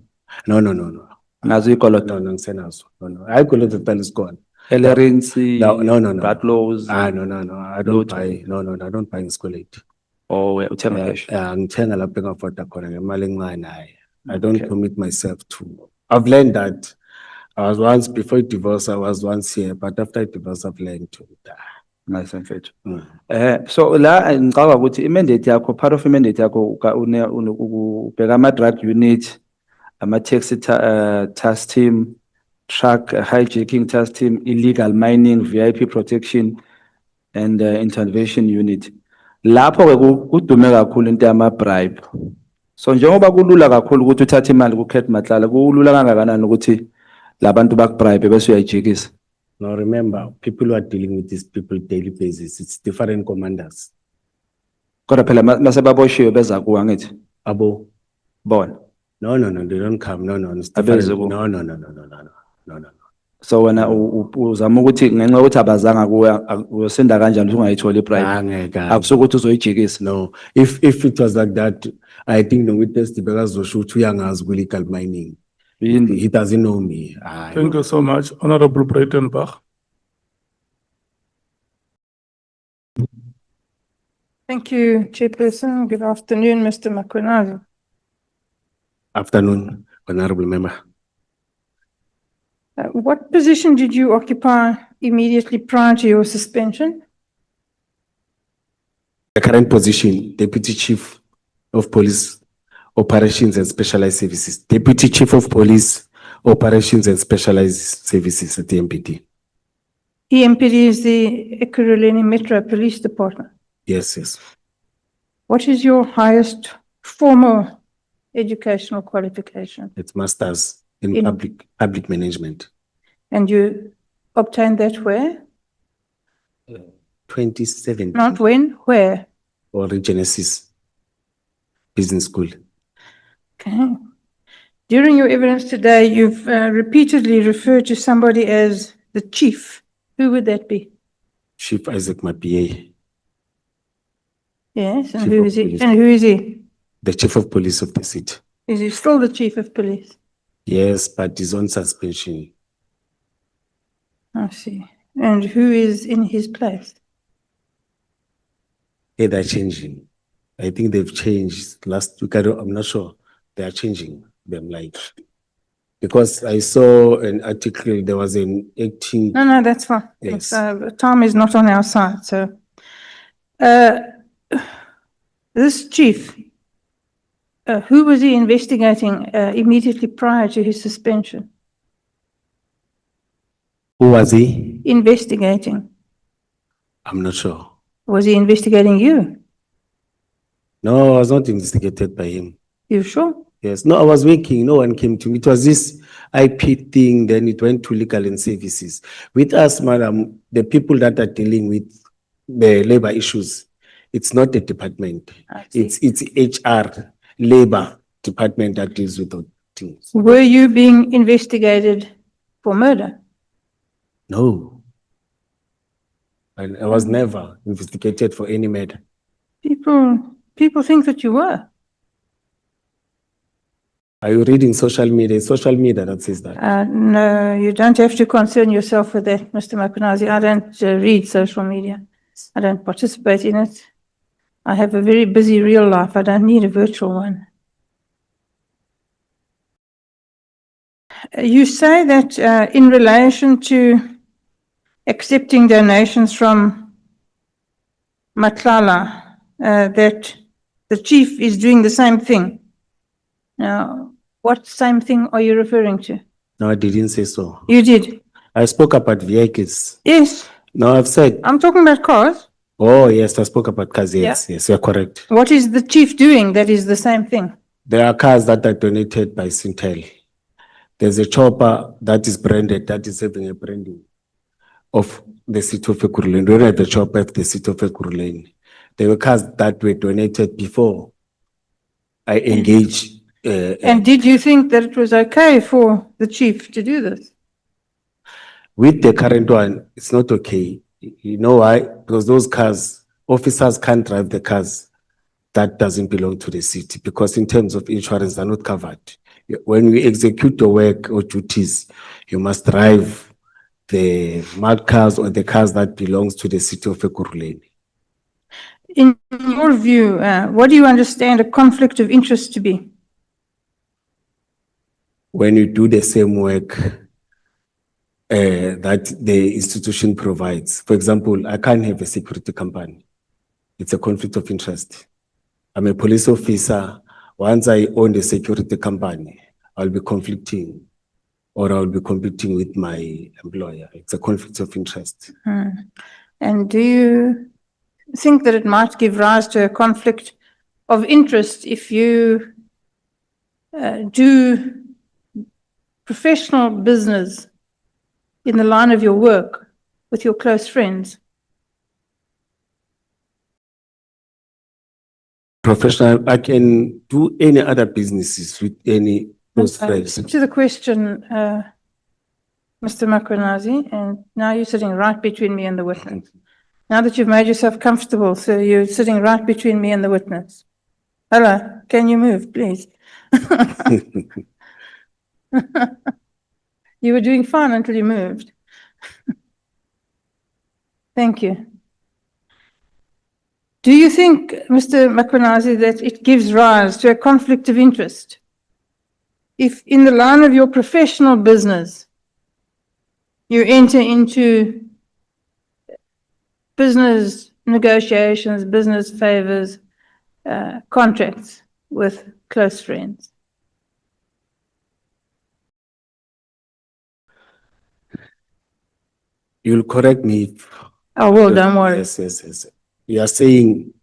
no. Nazo ikoloto. No, ngisenazo. No. I call it the pen is gone. Ellerency. No. Bad laws. No. I don't buy. No. I don't buy in school. Or uthenga cash. Ngithenga lapho engafoda khona ngemali encane. I don't commit myself to. I've learned that. I was once before divorce. I was once here, but after divorce, I've learned to. Nice mfethu. So la ngicabanga ukuthi imandate yakho, part of imandate yakho ubheka ama-drug unit, ama-taxi task team, truck hijacking task team, illegal mining, VIP protection, and intervention unit. Lapho-ke kudume kakhulu into yama-bribe. So njengoba kulula kakhulu ukuthi uthathe imali kuKate Matlala, kulula kangakanani ukuthi labantu bakubribe bese uyayijikisa. Now remember, people who are dealing with these people daily basis, it's different commanders. Kodwa phela mase baboshiwe beza kuwe angithi Abo, bona. no, they don't come. No, it's Abeze different. ku- No. So wena uzama ukuthi ngenxa ukuthi abazanga kuwe uyosinda kanjani ukuthi ungayitholi ibribe. Angeke. Akusuka ukuthi uzoyijikisa. No, if it was like that, I think the witness because Zoshu young as illegal mining. He doesn't know me. Thank you so much, Honorable Breitenbach. Thank you, Chairperson. Good afternoon, Mr. Mkhwanazi. Afternoon, honorable member. What position did you occupy immediately prior to your suspension? The current position, Deputy Chief of Police Operations and Specialized Services. Deputy Chief of Police Operations and Specialized Services at the MPD. EMPD is the Ekurhuleni Metro Police Department. Yes. What is your highest formal educational qualification? It's masters in In- public management. And you obtained that where? 2017 Not when, where? or Genesis Business School. Okay. During your evidence today, you've repeatedly referred to somebody as the chief. Who would that be? Chief Isaac Mapie, Yes, and Chief who of is he? Police. And who is he? the Chief of Police of the city. Is he still the chief of police? Yes, but he's on suspension. I see. And who is in his place? Hey, they're changing. I think they've changed last week. I'm not sure. They are changing them like, because I saw an article, there was an acting. No, that's fine. Yes. Time is not on our side, so. This chief, who was he investigating immediately prior to his suspension? Who was he? Investigating. I'm not sure. Was he investigating you? No, I was not investigated by him. You sure? Yes, no, I was working. No one came to me. It was this IP thing. Then it went to legal and services. With us, madam, the people that are dealing with the labor issues, it's not the department. I see. It's HR, labor department that deals with those things. Were you being investigated for murder? No. And I was never investigated for any matter. People think that you were. Are you reading social media? It's social media that says that. No, you don't have to concern yourself with that, Mr. Mkhwanazi. I don't read social media. I don't participate in it. I have a very busy real life. I don't need a virtual one. You say that in relation to accepting donations from Matlala, that the chief is doing the same thing. Now, what same thing are you referring to? No, I didn't say so. You did? I spoke about vehicles. Yes, No, I've said, I'm talking about cars. oh, yes, I spoke about cars. Yes, you're correct. What is the chief doing that is the same thing? There are cars that are donated by Sintel. There's a chopper that is branded, that is having a branding of the city of Ekurhuleni. We had the chopper of the city of Ekurhuleni. There were cars that were donated before I engaged. And did you think that it was okay for the chief to do this? With the current one, it's not okay. You know why? Because those cars, officers can't drive the cars that doesn't belong to the city, because in terms of insurance, they're not covered. When we execute your work or duties, you must drive the marked cars or the cars that belongs to the city of Ekurhuleni. In your view, what do you understand a conflict of interest to be? When you do the same work that the institution provides. For example, I can't have a security company. It's a conflict of interest. I'm a police officer. Once I own a security company, I'll be conflicting or I'll be competing with my employer. It's a conflict of interest. And do you think that it might give rise to a conflict of interest if you do professional business in the line of your work with your close friends? Professional, I can do any other businesses with any close friends. To the question, Mr. Mkhwanazi, and now you're sitting right between me and the witness. Now that you've made yourself comfortable, so you're sitting right between me and the witness. Hello, can you move, please? You were doing fine until you moved. Thank you. Do you think, Mr. Mkhwanazi, that it gives rise to a conflict of interest if in the line of your professional business, you enter into business negotiations, business favors, contracts with close friends? You'll correct me if. I will, don't worry. Yes. You are saying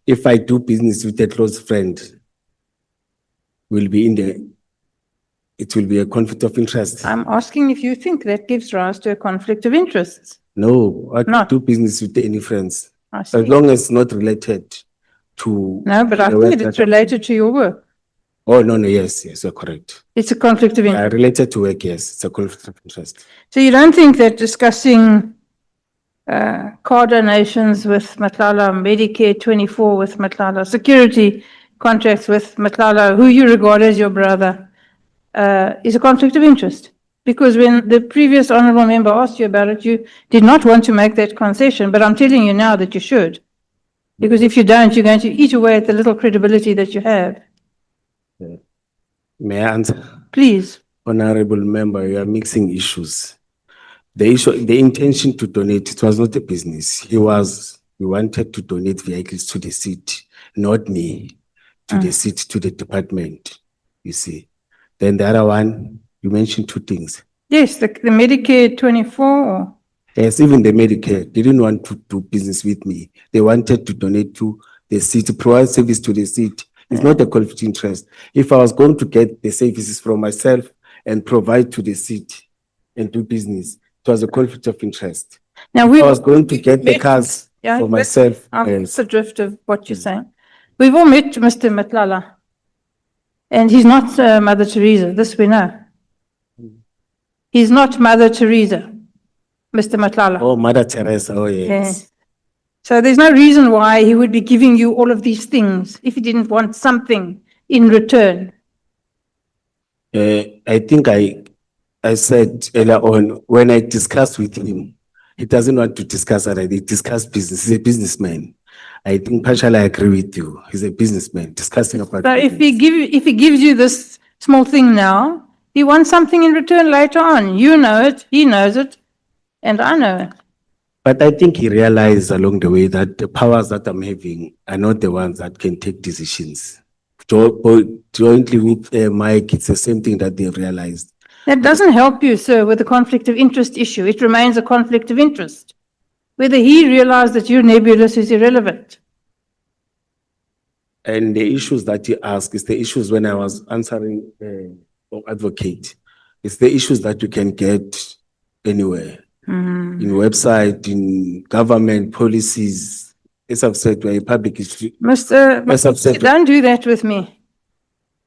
if I do business with a close friend, it will be a conflict of interest. I'm asking if you think that gives rise to a conflict of interests. No, I Not. do business with any friends, I see. as long as it's not related to. No, but I the work think it's that I'm- related to your work. Oh, no, yes, you're correct. It's a conflict of interest. Related to work, yes, it's a conflict of interest. So you don't think that discussing car donations with Matlala, Medicare 24 with Matlala, security contracts with Matlala, who you regard as your brother, is a conflict of interest? Because when the previous honorable member asked you about it, you did not want to make that concession, but I'm telling you now that you should. Because if you don't, you're going to eat away at the little credibility that you have. May I answer? Please. Honorable member, you are mixing issues. The intention to donate, it was not a business. We wanted to donate vehicles to the city, not me, to the city, to the department, you see. Then the other one, you mentioned two things. Yes, the Medicare 24 or? Yes, even the Medicare, they didn't want to do business with me. They wanted to donate to the city, provide service to the city. It's not a conflict of interest. If I was going to get the services from myself and provide to the city and do business, it was a conflict of interest. Now I was going to get the cars Yeah, for myself. That's the drift of what you're saying. We've all met Mr. Matlala, and he's not Mother Teresa, this we know. He's not Mother Teresa, Mr. Matlala. Oh, Mother Teresa, oh yes. Yes. So there's no reason why he would be giving you all of these things if he didn't want something in return. I think I said earlier on, when I discussed with him, he doesn't want to discuss that. He discuss business. He's a businessman. I think partially I agree with you. He's a businessman discussing about. So if business. if he gives you this small thing now, he wants something in return later on. You know it, he knows it, and I know it. But I think he realized along the way that the powers that I'm having are not the ones that can take decisions. Jointly with Mike, it's the same thing that they've realized. That doesn't help you, sir, with the conflict of interest issue. It remains a conflict of interest. Whether he realized that you're nebulous is irrelevant. And the issues that you ask is the issues when I was answering advocate. It's the issues that you can get anywhere. In website, in government policies, as I've said, where a public issue. As I've said, Don't do that with me.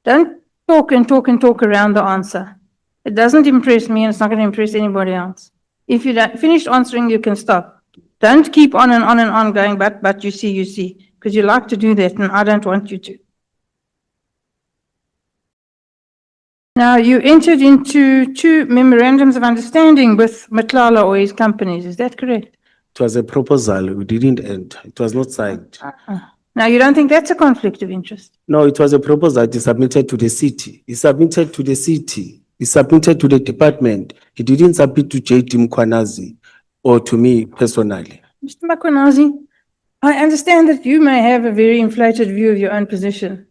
Don't talk and talk and talk around the answer. It doesn't impress me and it's not going to impress anybody else. If you don't finish answering, you can stop. Don't keep on and on and on going, but you see, because you like to do that and I don't want you to. Now, you entered into 2 memorandums of understanding with Matlala or his companies, is that correct? it was a proposal, we didn't end. It was not signed. Now, you don't think that's a conflict of interest? No, it was a proposal that he submitted to the city. He submitted to the city. He submitted to the department. He didn't submit to JT Mkhwanazi or to me personally. Mr. Mkhwanazi, I understand that you may have a very inflated view of your own position.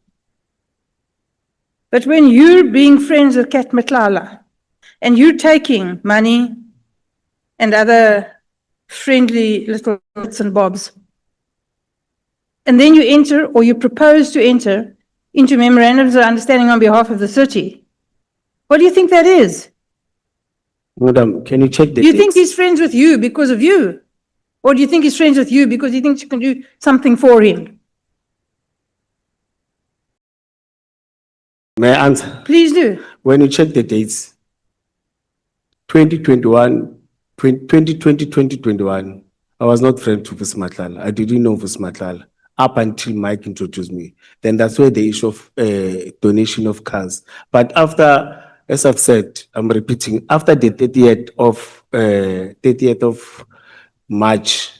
But when you're being friends with Kat Matlala and you're taking money and other friendly little bits and bobs, and then you enter or you propose to enter into memorandums of understanding on behalf of the city, what do you think that is? Madam, can you check the Do you think dates? he's friends with you because of you? Or do you think he's friends with you because he thinks you can do something for him? May I answer? Please do. When you check the dates, 2021, 2021, I was not friends with Matlala. I didn't know Matlala up until Mike introduced me. Then that's where the issue of donation of cars. But after, as I've said, I'm repeating, after the 30th of March,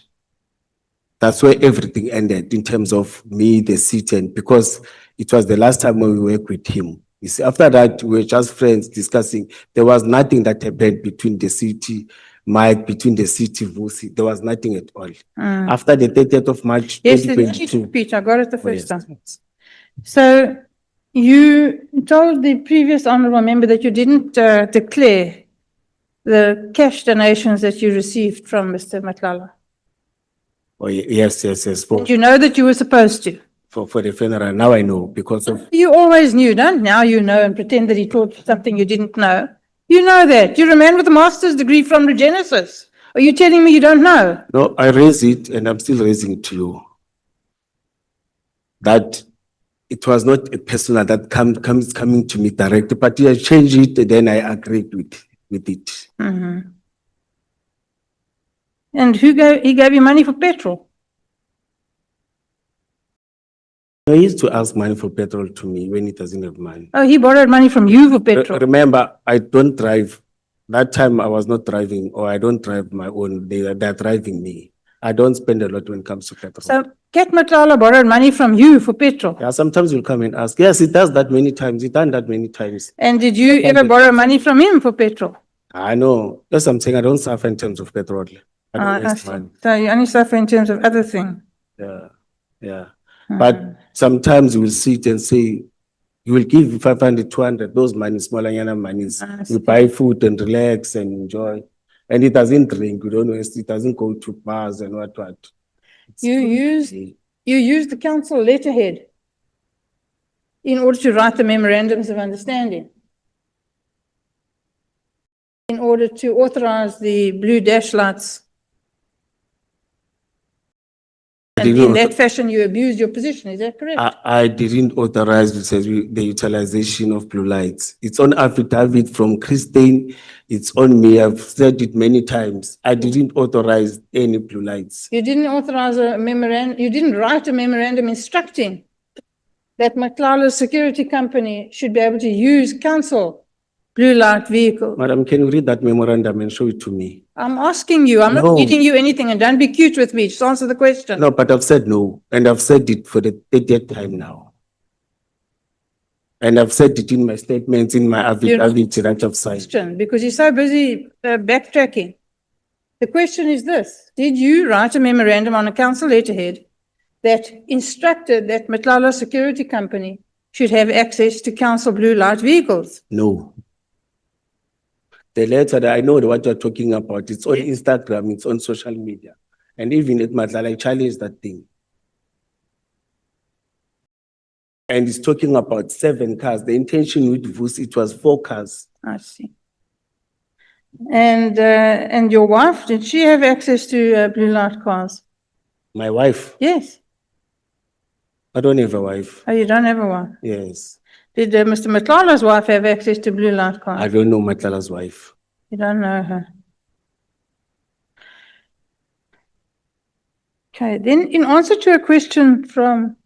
that's where everything ended in terms of me, the seat, and because it was the last time when we worked with him. You see, after that, we were just friends discussing. There was nothing that happened between the city, Mike, between the city, Vusi. There was nothing at all. After the 30th of March, Yes, the 2022. speech, I got it the first Yes. time. So you told the previous honorable member that you didn't declare the cash donations that you received from Mr. Matlala. Oh, yes, for You know that you were supposed to. the funeral. Now I know because of, You always knew, don't now you know and pretend that he taught you something you didn't know. You know that. You're a man with a master's degree from Regenesis. Are you telling me you don't know? no, I raised it and I'm still raising it to you. That it was not a personal that comes coming to me directly, but I changed it and then I agreed with it. And he gave you money for petrol? I used to ask money for petrol to me when he doesn't have money. Oh, he borrowed money from you for petrol? Remember, I don't drive. That time I was not driving, or I don't drive my own. They're driving me. I don't spend a lot when it comes to petrol. So Kat Matlala borrowed money from you for petrol? Yeah, sometimes you'll come and ask. Yes, it does that many times. It done that many times. And did you ever borrow money from him for petrol? I know. That's what I'm saying. I don't suffer in terms of petrol. I don't I waste see. money. So you only suffer in terms of other things? Yeah, yeah. But sometimes you will sit and say, you will give 500, 200, those money, smaller yana monies. I see. You buy food and relax and enjoy. And it doesn't drink, you don't waste, it doesn't go to bars and what. It's You used the council letterhead in order to write the memorandums of understanding, in order to authorize the blue dash lights. And in that fashion, you abused your position, is that correct? I didn't authorize the utilization of blue lights. It's on affidavit from Christine. It's on me. I've said it many times. I didn't authorize any blue lights. You didn't authorize a memorandum, you didn't write a memorandum instructing that Matlala's security company should be able to use council blue light vehicles. Madam, can you read that memorandum and show it to me? I'm asking you, I'm not No. reading you anything, and don't be cute with me, just answer the question. No, but I've said no, and I've said it for the 30th time now. And I've said it in my statements, in my affidavit that I've signed. Question, because you're so busy backtracking. The question is this: did you write a memorandum on a council letterhead that instructed that Matlala Security Company should have access to council blue light vehicles? No. The letter that I know what you're talking about, it's on Instagram, it's on social media. And even at Matlala, I challenged that thing. And it's talking about 7 cars. The intention with Vus, it was 4 cars. I see. And your wife, did she have access to blue light cars? My wife, Yes. I don't have a wife. Oh, you don't have a wife? Yes. Did Mr. Matlala's wife have access to blue light cars? I don't know Matlala's wife. You don't know her. Okay, then in answer to a question from,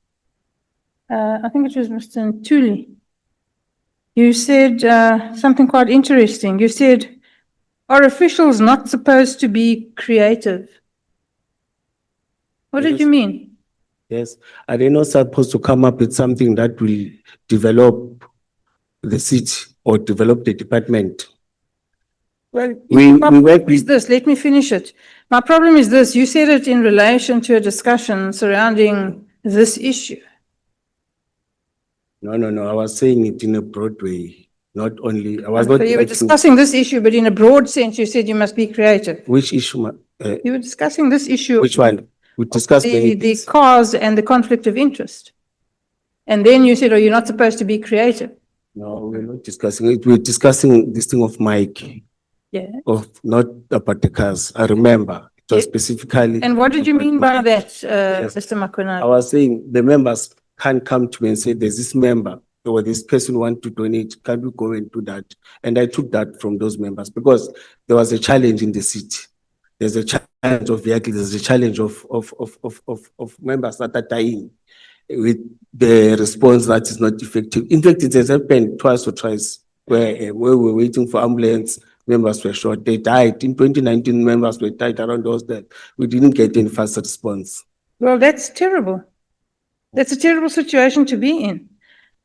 I think it was Mr. Ntuli, you said something quite interesting. You said, are officials not supposed to be creative? What did Yes. you mean? Yes. Are they not supposed to come up with something that will develop the city? or develop the department. Well, We my work problem is with, this, let me finish it. My problem is this, you said it in relation to a discussion surrounding this issue. no, I was saying it in a broad way, not only, I was not So you were making, discussing this issue, but in a broad sense, you said you must be creative. which issue, You were discussing this issue. which one? We discussed many The things. cause and the conflict of interest. And then you said, oh, you're not supposed to be creative. No, we're not discussing it. We're discussing this thing of Mike, Yeah. of not about the cars. I remember it was Yeah. specifically. And what did you mean by that, Yes. Mr. I Mkhwanazi? was saying the members can't come to me and say, there's this member or this person want to donate. Can we go and do that? And I took that from those members because there was a challenge in the city. There's a challenge of vehicles, there's a challenge of members that are dying with the response that is not effective. In fact, it has happened twice or thrice where we were waiting for ambulance, members were shot, they died. In 2019, members were died around those that we didn't get any fast response. Well, that's terrible. That's a terrible situation to be in.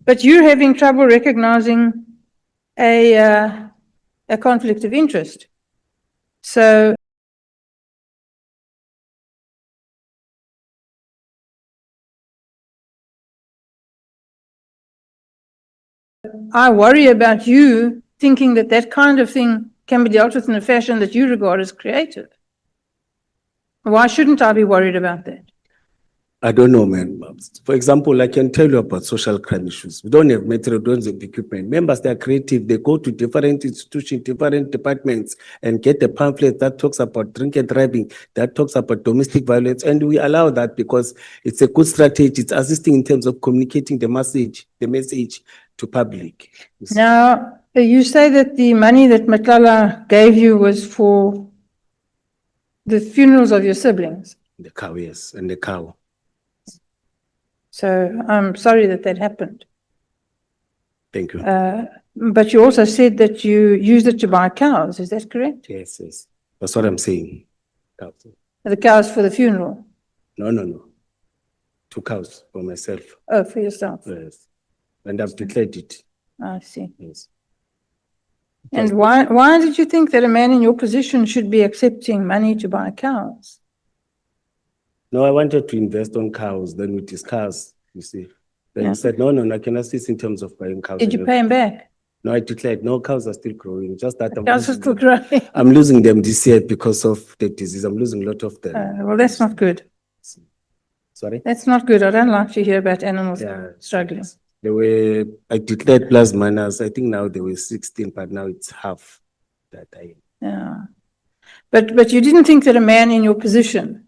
But you're having trouble recognizing a conflict of interest. So I worry about you thinking that that kind of thing can be dealt with in a fashion that you regard as creative. Why shouldn't I be worried about that? I don't know, man. For example, I can tell you about social crime issues. We don't have material, don't have equipment. Members, they are creative. They go to different institutions, different departments and get a pamphlet that talks about drink and driving, that talks about domestic violence. And we allow that because it's a good strategy. It's assisting in terms of communicating the message to public. Now, you say that the money that Matlala gave you was for the funerals of your siblings. The cow, yes, and the cow. So I'm sorry that that happened. Thank you. But you also said that you used it to buy cows. Is that correct? Yes. That's what I'm saying. Cows. The cows for the funeral? No. 2 cows for myself. Oh, for yourself. Yes. And I've declared it. I see. Yes. And why did you think that a man in your position should be accepting money to buy cows? No, I wanted to invest on cows. Then we discussed, you see. Then Yeah. he said, no, I can assist in terms of buying cows. Did you pay him back? No, I declared, no, cows are still growing. Just that Cows are still growing. I'm losing them this year because of the disease. I'm losing a lot of them. Well, that's not good. Sorry? That's not good. I don't like to hear about animals Yeah. struggling. I declared plus minus. I think now they were 16, but now it's half that time. Yeah. But you didn't think that a man in your position,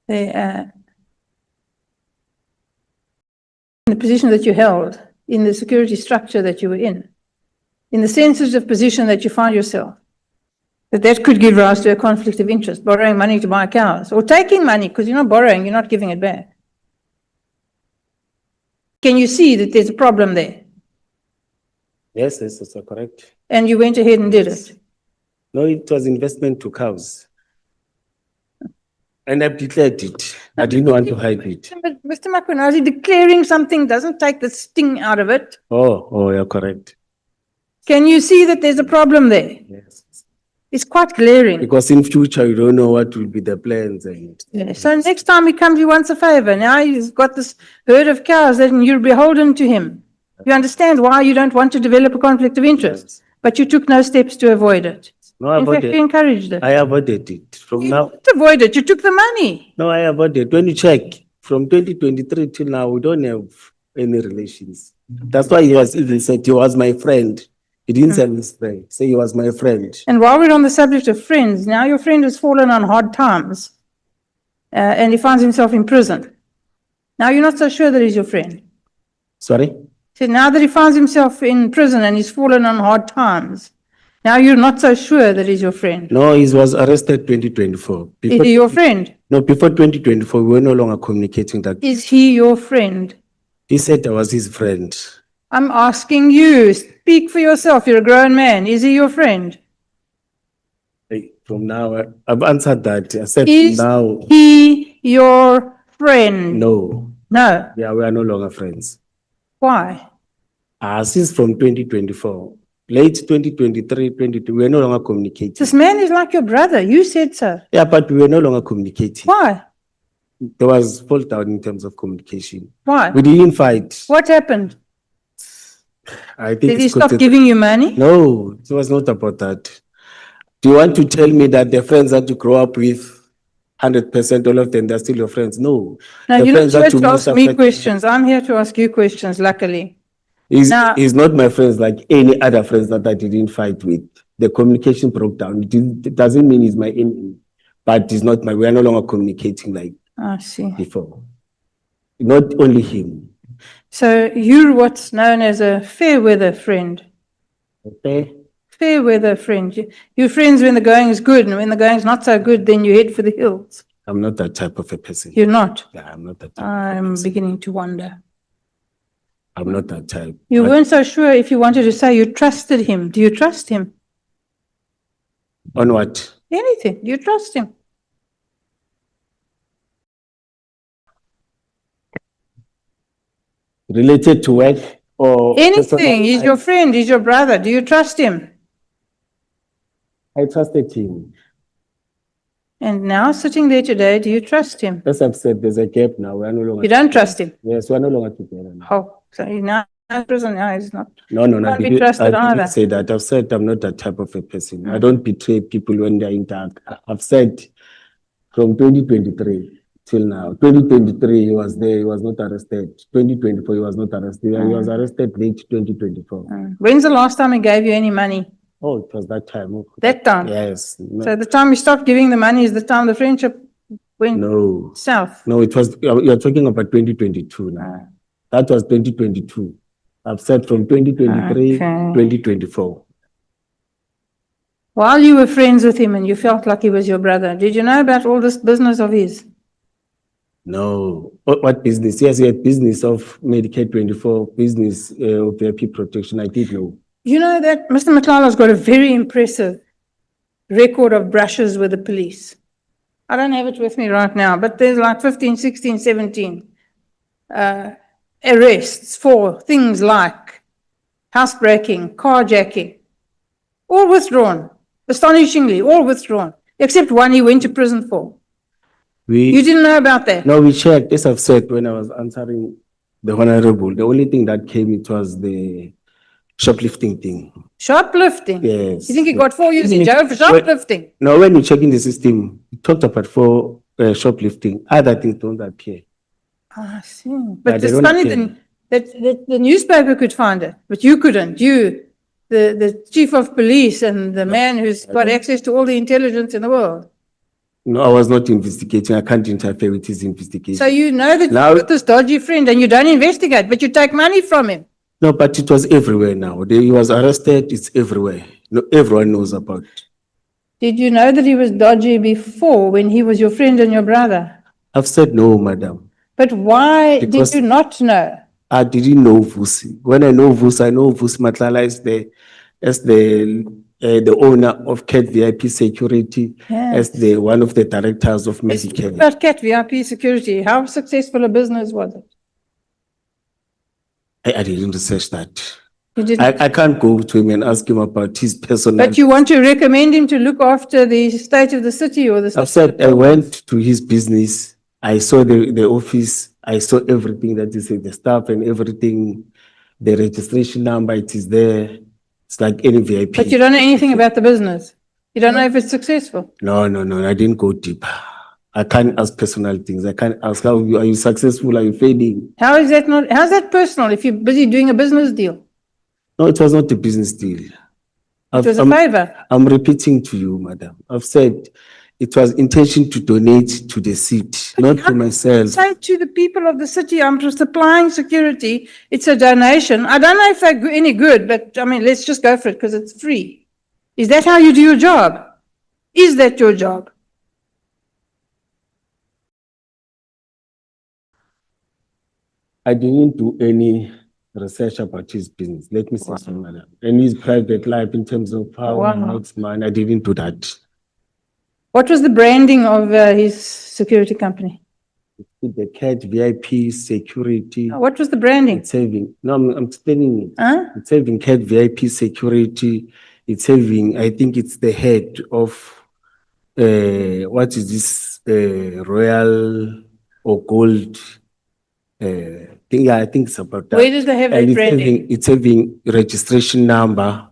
in the position that you held, in the security structure that you were in the sensitive position that you find yourself, that could give rise to a conflict of interest, borrowing money to buy cows, or taking money, because you're not borrowing, you're not giving it back. Can you see that there's a problem there? Yes, that's correct. And you went ahead and did it? No, it was investment to cows. And I've declared it. I didn't want to hide it. But Mr. Mkhwanazi, declaring something doesn't take the sting out of it. Oh, you're correct. Can you see that there's a problem there? Yes. It's quite glaring. Because in future, you don't know what will be the plans and. Yeah. So next time he comes, he wants a favor. Now he's got this herd of cows and you're beholden to him. You understand why you don't want to develop a conflict of interest, Yes. but you took no steps to avoid it. No, I In fact, you avoided. encouraged it. I avoided it. From You now, didn't avoid it, you took the money. no, I avoided. When you check, from 2023 till now, we don't have any relations. That's why he was even said he was my friend. He didn't say his friend. Say he was my friend. And while we're on the subject of friends, now your friend has fallen on hard times and he finds himself in prison. Now you're not so sure that he's your friend. Sorry? So now that he finds himself in prison and he's fallen on hard times, now you're not so sure that he's your friend. No, he was arrested 2024. Is he your friend? No, before 2024, we were no longer communicating that. Is he your friend? He said I was his friend. I'm asking you, speak for yourself. You're a grown man. Is he your friend? Hey, from now, I've answered that. I said Is now, he your friend? no. No. Yeah, we are no longer friends. Why? Since from 2024, late 2023, 22, we were no longer communicating. This man is like your brother. You said so. Yeah, but we were no longer communicating. Why? There was fault down in terms of communication. Why? We didn't fight. What happened? I think Did he it's stop got giving you money? No, it was not about that. Do you want to tell me that the friends that you grow up with, 100% all of them, they're still your friends? No. No, The you're not friends here that you to most ask me affect- questions. I'm here to ask you questions, luckily. Now- He's not my friends like any other friends that I didn't fight with. The communication broke down. It doesn't mean he's my enemy, but he's not we are no longer communicating like I see. before. Not only him. So you're what's known as a fair weather friend. Okay? Fair weather friend. You're friends when the going is good, and when the going is not so good, then you head for the hills. I'm not that type of a person. You're not. Yeah, I'm not that type of a I'm person. beginning to wonder. I'm not that type. You But weren't so sure if you wanted to say you trusted him. Do you trust him? on what? Anything. Do you trust him? Related to work or Anything. He's your friend. He's your brother. Do you trust him? I trusted him. And now sitting there today, do you trust him? As I've said, there's a gap now. We're no longer. You don't trust him. Yes, we're no longer together now. Oh, so he's now in prison. Now he's not. No, no, no. Can't be I didn't trusted either. say that. I've said I'm not that type of a person. I don't betray people when they're in dark. I've said from 2023 till now. 2023, he was there. He was not arrested. 2024, he was not arrested. He was arrested late 2024. When's the last time he gave you any money? Oh, it was that time. That time? Yes. No, So the time you stopped giving the money is the time the friendship went no, south. no, it was, you're talking about 2022 now. That was 2022. I've said from 2023, Okay. 2024. While you were friends with him and you felt like he was your brother, did you know about all this business of his? No. What business? Yes, he had business of Medicaid 24, business of VIP protection. I did know. You know that Mr. Matlala's got a very impressive record of brushes with the police. I don't have it with me right now, but there's like 15, 16, 17 arrests for things like housebreaking, carjacking, all withdrawn. Astonishingly, all withdrawn, except one he went to prison for. You didn't know about that? No, we checked. As I've said, when I was answering the Honorable, the only thing that came, it was the shoplifting thing. Shoplifting? Yes. You think he got 4 years in jail for shoplifting? No, when you check in the system, it talked about for shoplifting. Other things don't appear. I see. But they it's don't funny appear. that the newspaper could find it, but you couldn't. You, the chief of police and the man who's got access to all the intelligence in the world. No, I was not investigating. I can't interfere with his investigation. So you know that Now- you've got this dodgy friend and you don't investigate, but you take money from him. No, but it was everywhere now. He was arrested. It's everywhere. No, everyone knows about it. Did you know that he was dodgy before when he was your friend and your brother? I've said no, madam. But why Because- did you not know? I didn't know Vusi. When I know Vusi, I know Vusi Matlala as the owner of CAT VIP Security, as the one of the directors of Medicare. About CAT VIP security, how successful a business was it? I didn't research that. You didn't. I can't go to him and ask him about his personal. But you want to recommend him to look after the state of the city or the? I've said I went to his business. I saw the office. I saw everything that is in the staff and everything. The registration number, it is there. It's like any VIP. But you don't know anything about the business. You don't know if it's successful. No, I didn't go deep. I can't ask personal things. I can't ask are you successful? Are you failing? How is that not, how's that personal if you're busy doing a business deal? No, it was not a business deal. It was a favor. I'm repeating to you, madam. I've said it was intention to donate to the seat, not to myself. Say to the people of the city, I'm just supplying security. It's a donation. I don't know if they're any good, but I mean, let's just go for it because it's free. Is that how you do your job? Is that your job? I didn't do any research about his business. Let me say so, madam. And his private life in terms of how he makes money, I didn't do that. What was the branding of his security company? with the CAT VIP security. What was the branding? It's having, no, I'm explaining it. Huh? It's having CAT VIP security. It's having, I think it's the head of, what is this, royal or gold? I think it's about that. Where does they have And that branding? it's having registration number.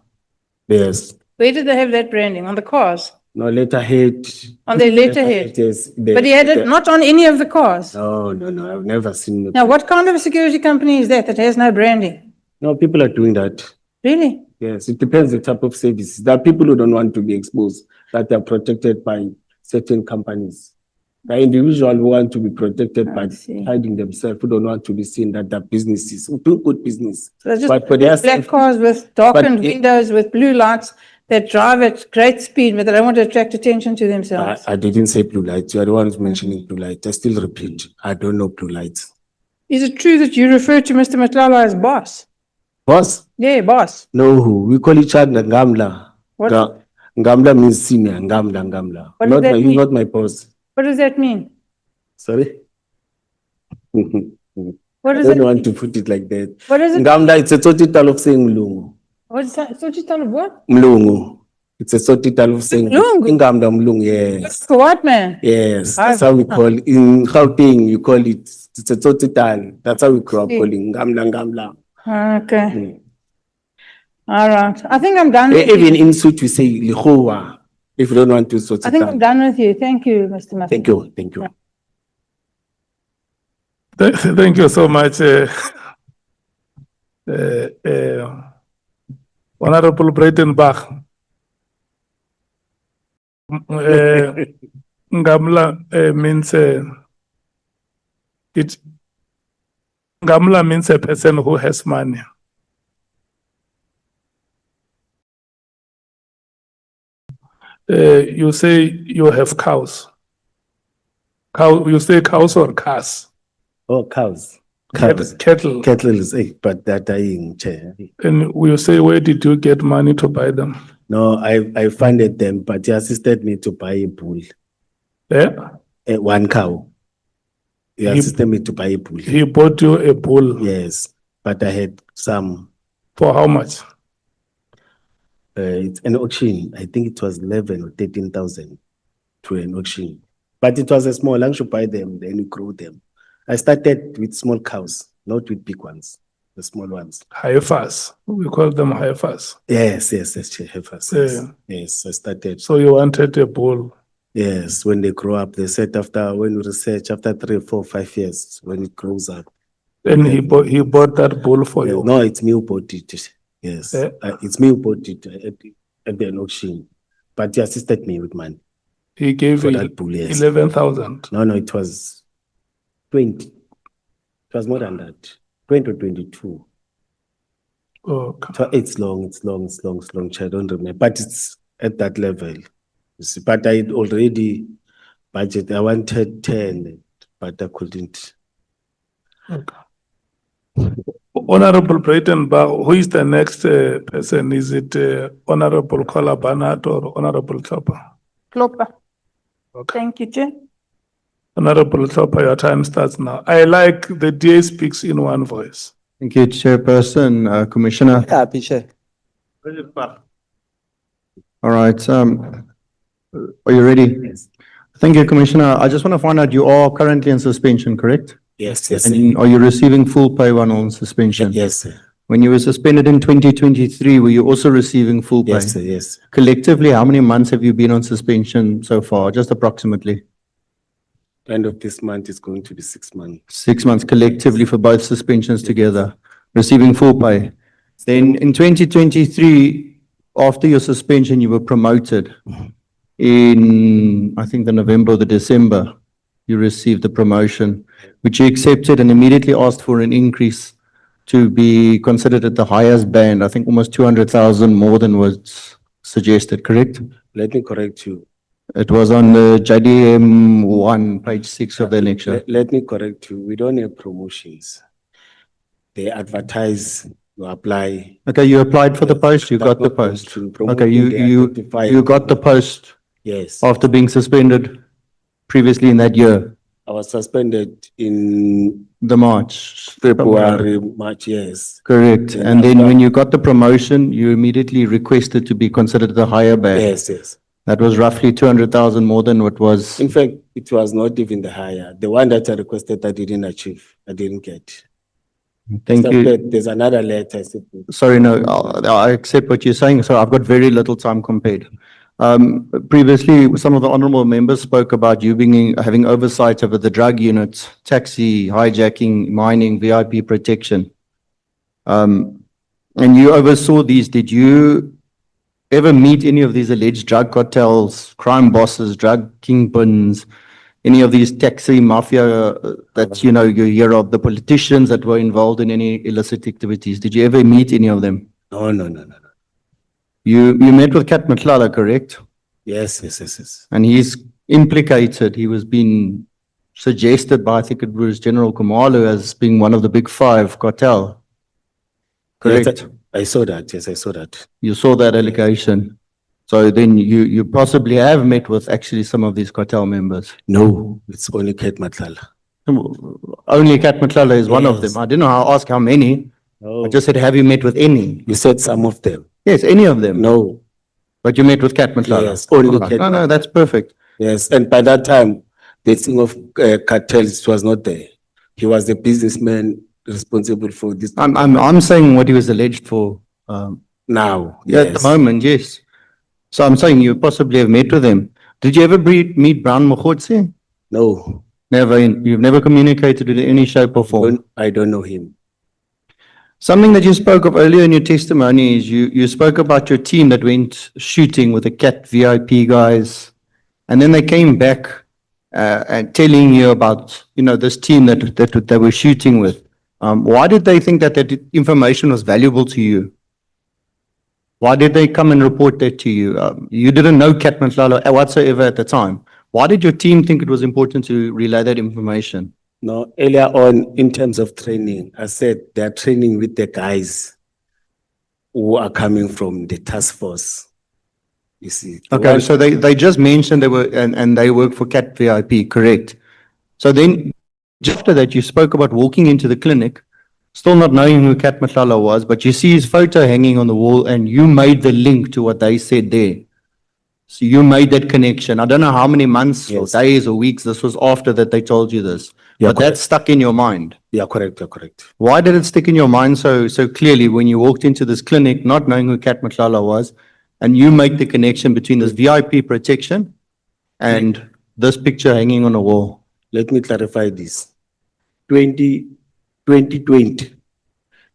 Yes. Where did they have that branding? On the cars? No letterhead. On their letterhead? Yes. But he had it not on any of the cars. No, I've never seen it. Now, what kind of a security company is that has no branding? No, people are doing that. Really? Yes, it depends the type of service. There are people who don't want to be exposed, that are protected by certain companies. The individual who want to be protected by see. hiding themselves, who don't want to be seen that their businesses, who do good business. So it's just But for their black self- cars with darkened But it- windows with blue lights that drive at great speed, but they don't want to attract attention to themselves. I didn't say blue lights. You are the one who's mentioning blue lights. I still repeat, I don't know blue lights. Is it true that you refer to Mr. Matlala as boss? Boss? Yeah, boss. No, we call each other Ngamla. What- Ngamla means senior, Ngamla. What does that He's mean? not my boss. What does that mean? Sorry? What I does don't that want mean? to put it like that. What is it? Ngamla, it's a total of saying Mlungu. What is that? So you tell of what? Mlungu. It's a total of saying Mlungu? Ngamla Mlungu, yes. For what, man? Yes, that's how we call it. In Gauteng, you call it, it's a total. That's how we grew up See. calling Ngamla. Okay. All right. I think I'm done with Even you. in Sotho, we say Lihowa, if you don't want to sort I it think I'm out. done with you. Thank you, Mr. Matlala. Thank you, thank you. Thank you so much, Honorable Breitenbach. Ngamla means Ngamla means a person who has money. You say you have cows. You say cows or cars? Oh, cows. Cattle. Cattle is, but they're dying, Chair. And you say, where did you get money to buy them? No, I funded them, but he assisted me to buy a bull, Yeah? one cow. He He- assisted me to buy a bull. He bought you a bull. Yes, but I had some, For how much? it's an auction. I think it was 11 or 13,000 to an auction. But it was a small, I should buy them, then you grow them. I started with small cows, not with big ones, the small ones. Heifers. We call them heifers. Yes, Chair, heifers, yes. Yeah. Yes, I started. So you wanted a bull. Yes, when they grow up, they said when you research, after 3, 4, 5 years, when it grows up. And he bought that bull for Yeah, you. no, it's me who bought it. Yes, Eh? it's me who bought it at the auction. But he assisted me with money He gave for you that bull, yes. 11,000. No, it was 20. It was more than that. 20 or 22. Okay. So it's long, Chair, I don't remember. But it's at that level. You see, but I already budgeted, I wanted 10, but I couldn't. Okay. Honorable Breitenbach, who is the next person? Is it Honorable Kola Barnard or Honorable Chopper? Klopper. Okay. Thank you, Chair. Honorable Chopper, your time starts now. I like the DA speaks in one voice. Thank you, Chairperson, Commissioner. Happy, Chair. All right, are you ready? Yes. Thank you, Commissioner. I just want to find out, you are currently in suspension, correct? Yes, And are you receiving full pay while on suspension? yes, sir. When you were suspended in 2023, were you also receiving full pay? Yes, sir, yes. Collectively, how many months have you been on suspension so far? Just approximately? End of this month is going to be 6 months. 6 months collectively for both suspensions together, receiving full pay. Then in 2023, after your suspension, you were promoted. In, I think, the November or the December, you received the promotion, which you accepted and immediately asked for an increase to be considered at the highest band. I think almost 200,000 more than was suggested, correct? Let me correct you. It was on the JDM 1, page 6 of the lecture. Let me correct you. We don't have promotions. They advertise, you apply. Okay, you applied for the post, you That's got the not post. promotion. Okay, Promoting, they you identify- got the post Yes, after being suspended previously in that year. I was suspended in The March. February, March, yes. Correct. Then And then after- when you got the promotion, you immediately requested to be considered the higher band. Yes, yes. That was roughly 200,000 more than what was. In fact, it was not even the higher. The one that I requested, I didn't achieve. I didn't get. Thank Except you. that there's another letter. I said, Sorry, no, I accept what you're saying. So I've got very little time compared. Previously, some of the honorable members spoke about you having oversight over the drug units, taxi, hijacking, mining, VIP protection. And you oversaw these. Did you ever meet any of these alleged drug cartels, crime bosses, drug kingpins, any of these taxi mafia that, you hear of, the politicians that were involved in any illicit activities? Did you ever meet any of them? no, no, no, no, no. You met with Kat Matlala, correct? Yes, yes, yes, yes. And he's implicated, he was being suggested by, I think it was General Kumalo as being one of the big five cartel. Yes, Correct? I saw that. Yes, I saw that. You saw that allegation. So then you possibly have met with actually some of these cartel members. No, it's only Kate Matlala. Only Kat Matlala is one of Yes. them. I didn't know how to ask how many. No. I just said, have you met with any? You said some of them. Yes, any of them. No, But you met with Kat Matlala? Yes, only All right. Kat No, that's perfect. yes. And by that time, the thing of cartels was not there. He was the businessman responsible for this. I'm saying what he was alleged for. Now, Yeah, at the yes. moment, yes. So I'm saying you possibly have met with him. Did you ever meet Brown Mkhwanazi? No, Never. You've never communicated with any shape or form. I don't know him. Something that you spoke of earlier in your testimony is you spoke about your team that went shooting with the CAT VIP guys, and then they came back and telling you about this team that they were shooting with. Why did they think that information was valuable to you? Why did they come and report that to you? You didn't know Kat Matlala whatsoever at the time. Why did your team think it was important to relay that information? No, earlier on, in terms of training, I said they're training with the guys who are coming from the task force. You see. the Okay, one- so they just mentioned they were, and they work for CAT VIP, correct? So then, just after that, you spoke about walking into the clinic, still not knowing who Kat Matlala was, but you see his photo hanging on the wall and you made the link to what they said there. So you made that connection. I don't know how many months or Yes. days or weeks this was after that they told you this, Yeah, but that stuck in your mind. Yeah, correct, you're correct. Why did it stick in your mind so clearly when you walked into this clinic, not knowing who Kat Matlala was, and you make the connection between this VIP protection and this picture hanging on the wall? Let me clarify this. 2020,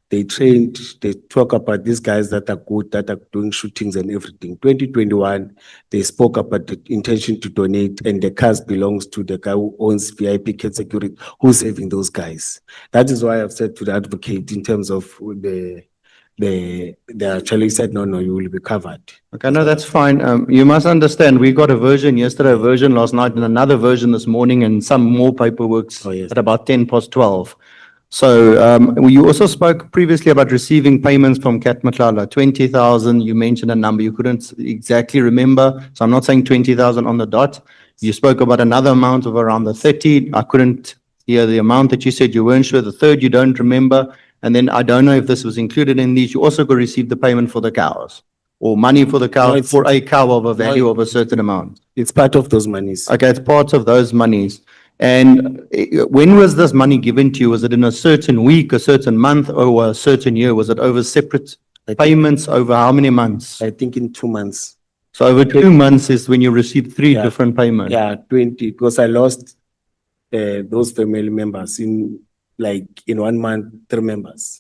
they trained, they talk about these guys that are good, that are doing shootings and everything. 2021, they spoke about the intention to donate, and the cars belongs to the guy who owns VIP Cat Security, who's saving those guys. That is why I've said to the advocate in terms of they actually said, no, you will be covered. Okay, no, that's fine. You must understand, we got a version yesterday, a version last night, and another version this morning, and some more paperwork Oh, yes. at about 12:10. So, you also spoke previously about receiving payments from Kat Matlala, 20,000. You mentioned a number you couldn't exactly remember. So I'm not saying 20,000 on the dot. You spoke about another amount of around the 30. I couldn't hear the amount that you said. You weren't sure. The third you don't remember. And then I don't know if this was included in these. You also could receive the payment for the cows or money for the No, cow, it's- for a cow of a value of a certain amount. It's part of those monies. Okay, it's part of those monies. And when was this money given to you? Was it in a certain week, a certain month, or a certain year? Was it over separate I think- payments over how many months? I think in 2 months. So over 2 months is when you received three Yeah. different payments. Yeah, 20, because I lost those family members in 1 month, 3 members,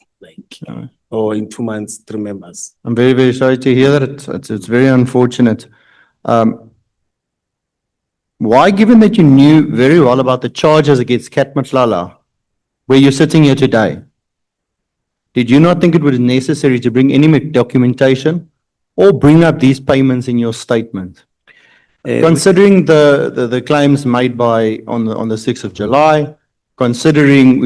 Yeah. or in 2 months, 3 members. I'm very, very sorry to hear that. It's very unfortunate. Why, given that you knew very well about the charges against Kat Matlala, where you're sitting here today, did you not think it was necessary to bring any documentation or bring up these payments in your statement? Considering the claims made on the 6th of July, considering,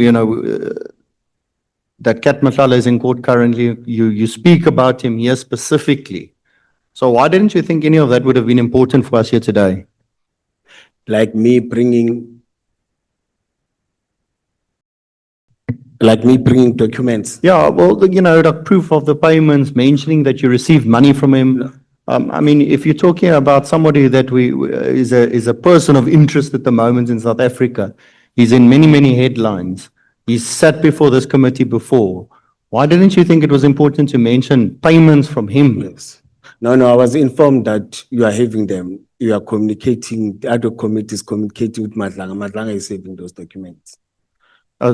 that Kat Matlala is in court currently, you speak about him here specifically. So why didn't you think any of that would have been important for us here today? Like me bringing Like me bringing documents. Yeah, well, like proof of the payments, mentioning that you received money from him. I mean, if you're talking about somebody that is a person of interest at the moment in South Africa, he's in many, many headlines. He's sat before this committee before. Why didn't you think it was important to mention payments from him? Yes. No, I was informed that you are having them. You are communicating, the other committee is communicating with Madlanga. Madlanga is having those documents.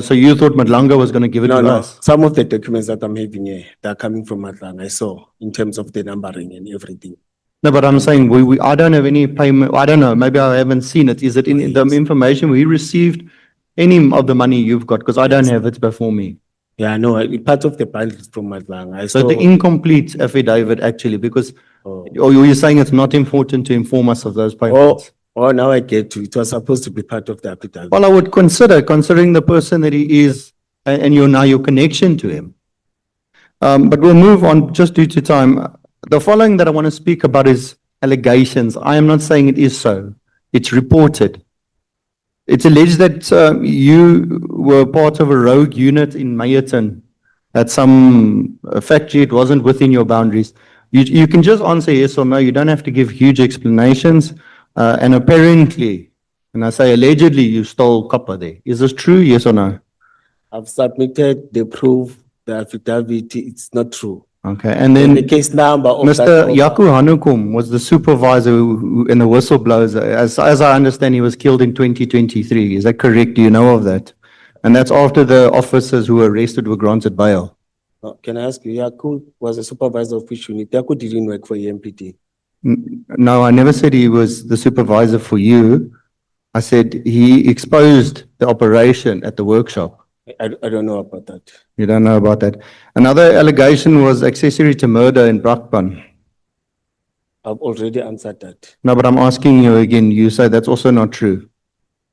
So you thought Madlanga was going to give it to us? Some of the documents that I'm having here, they're coming from Madlanga. I saw in terms of the numbering and everything. No, but I'm saying I don't have any payment. I don't know. Maybe I haven't seen it. Is it in the information we received any of the money you've got? Because I don't have it before me. Yeah, no, part of the bundle is from Madlanga. I So saw. the incomplete affidavit actually, because, Oh. or you're saying it's not important to inform us of those payments? Oh, now I get to, it was supposed to be part of the affidavit. Well, I would considering the person that he is and your connection to him. But we'll move on just due to time. The following that I want to speak about is allegations. I am not saying it is so. It's reported. It's alleged that you were part of a rogue unit in Meyerton at some factory. It wasn't within your boundaries. You can just answer yes or no. You don't have to give huge explanations. And apparently, and I say allegedly, you stole copper there. Is this true, yes or no? I've submitted the proof, the affidavit, it's not true. Okay, and The then case number of that. Mr. Yaku Hanukum was the supervisor in the whistleblowers. As I understand, he was killed in 2023. Is that correct? Do you know of that? And that's after the officers who were arrested were granted bail. Can I ask you, Yaku was a supervisor of which unit? Yaku didn't work for EMPD. No, I never said he was the supervisor for you. I said he exposed the operation at the workshop. I don't know about that. You don't know about that. Another allegation was accessory to murder in Brakpan. I've already answered that. No, but I'm asking you again. You say that's also not true.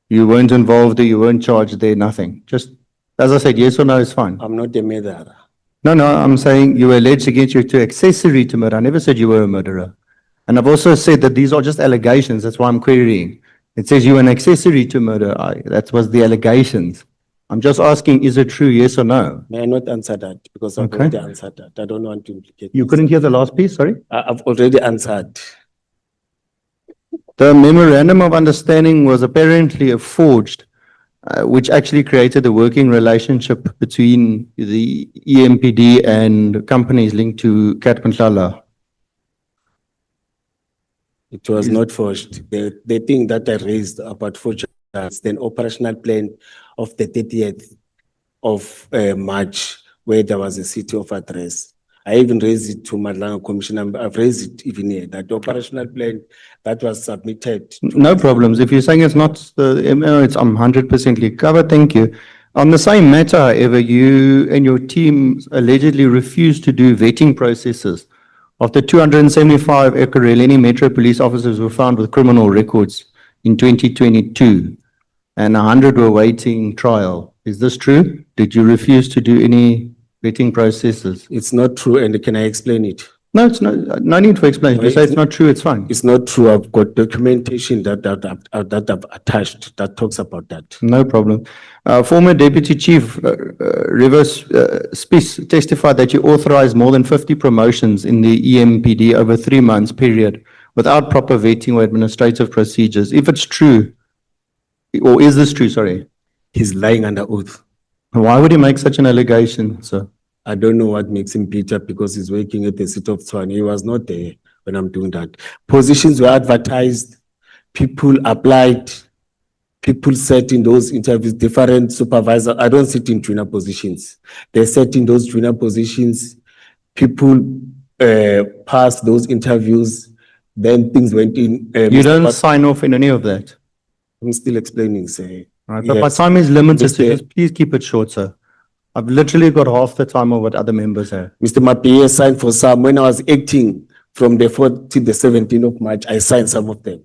You weren't involved or you weren't charged there, nothing. Just, as I said, yes or no is fine. I'm not a murderer. No, I'm saying you were alleged against you to accessory to murder. I never said you were a murderer. And I've also said that these are just allegations. That's why I'm querying. It says you were an accessory to murder. That was the allegations. I'm just asking, is it true, yes or no? May I not answer that because I've Okay. already answered that. I don't want to implicate. You couldn't hear the last piece, sorry? I've already answered. The memorandum of understanding was apparently forged, which actually created a working relationship between the EMPD and companies linked to Katmantlala. It was not forged. The thing that I raised about forgery is the operational plan of the 30th of March, where there was a city of address. I even raised it to Madlanga Commission. I've raised it even here, that the operational plan that was submitted. to- No problems. If you're saying it's not I'm 100% covered, thank you. On the same matter, however, you and your team allegedly refused to do vetting processes. Of the 275 Ekurhuleni Metro Police officers were found with criminal records in 2022, and 100 were waiting trial. Is this true? Did you refuse to do any vetting processes? It's not true, and can I explain it? No, it's not. No need for explanation. You say it's not true, it's fine. It's not true. I've got documentation that I've attached that talks about that. No problem. Former Deputy Chief Rivers Spies testified that you authorized more than 50 promotions in the EMPD over 3 months period without proper vetting or administrative procedures. If it's true, or is this true, sorry? He's lying under oath. Why would he make such an allegation, sir? I don't know what makes him bitter because he's working at the city of Tshwane. He was not there when I'm doing that. Positions were advertised, people applied, people sat in those interviews, different supervisors. I don't sit in trainer positions. They sat in those trainer positions. People passed those interviews. Then things went in. You don't sign off in any of that. I'm still explaining, sir. Right, but my Yes. time is limited, so Mr. just please keep it short, sir. I've literally got half the time of what other members have. Mr. Mapie signed for some. When I was acting from the 4th to the 17th of March, I signed some of them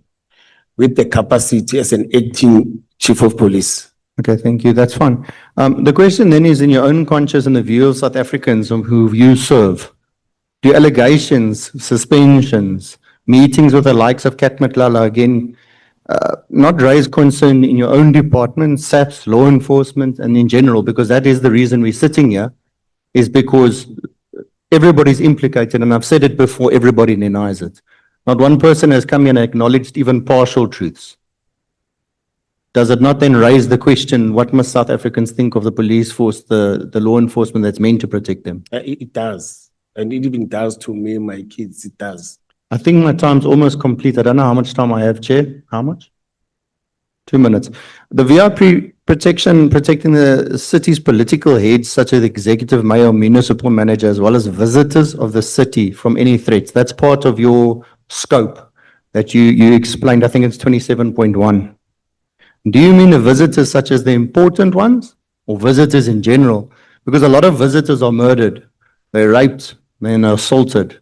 with the capacity as an acting chief of police. Okay, thank you. That's fine. The question then is, in your own conscience and the view of South Africans who you serve, do allegations, suspensions, meetings with the likes of Katmatlala, again, not raise concern in your own department, SAPS, law enforcement, and in general, because that is the reason we're sitting here, is because everybody's implicated, and I've said it before, everybody denies it. Not one person has come here and acknowledged even partial truths. Does it not then raise the question, what must South Africans think of the police force, the law enforcement that's meant to protect them? It does. And it even does to me, my kids, it does. I think my time's almost complete. I don't know how much time I have, Chair. How much? 2 minutes. The VIP protection, protecting the city's political heads, such as the executive mayor, municipal manager, as well as visitors of the city from any threats. That's part of your scope that you explained. I think it's 27.1. Do you mean the visitors such as the important ones or visitors in general? Because a lot of visitors are murdered, they're raped, they're assaulted.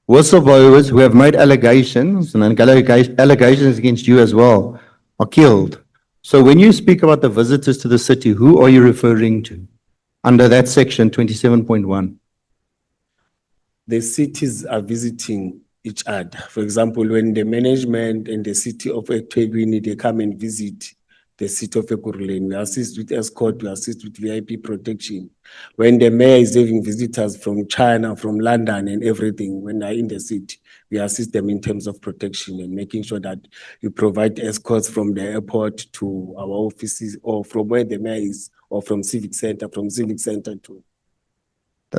Whistleblowers who have made allegations and allegations against you as well are killed. So when you speak about the visitors to the city, who are you referring to under that section 27.1? The cities are visiting each other. For example, when the management and the city of eThekwini, they come and visit the city of Ekurhuleni, we assist with escort, we assist with VIP protection. When the mayor is having visitors from China, from London and everything, when they're in the city, we assist them in terms of protection and making sure that you provide escorts from the airport to our offices or from where the mayor is or from civic center to.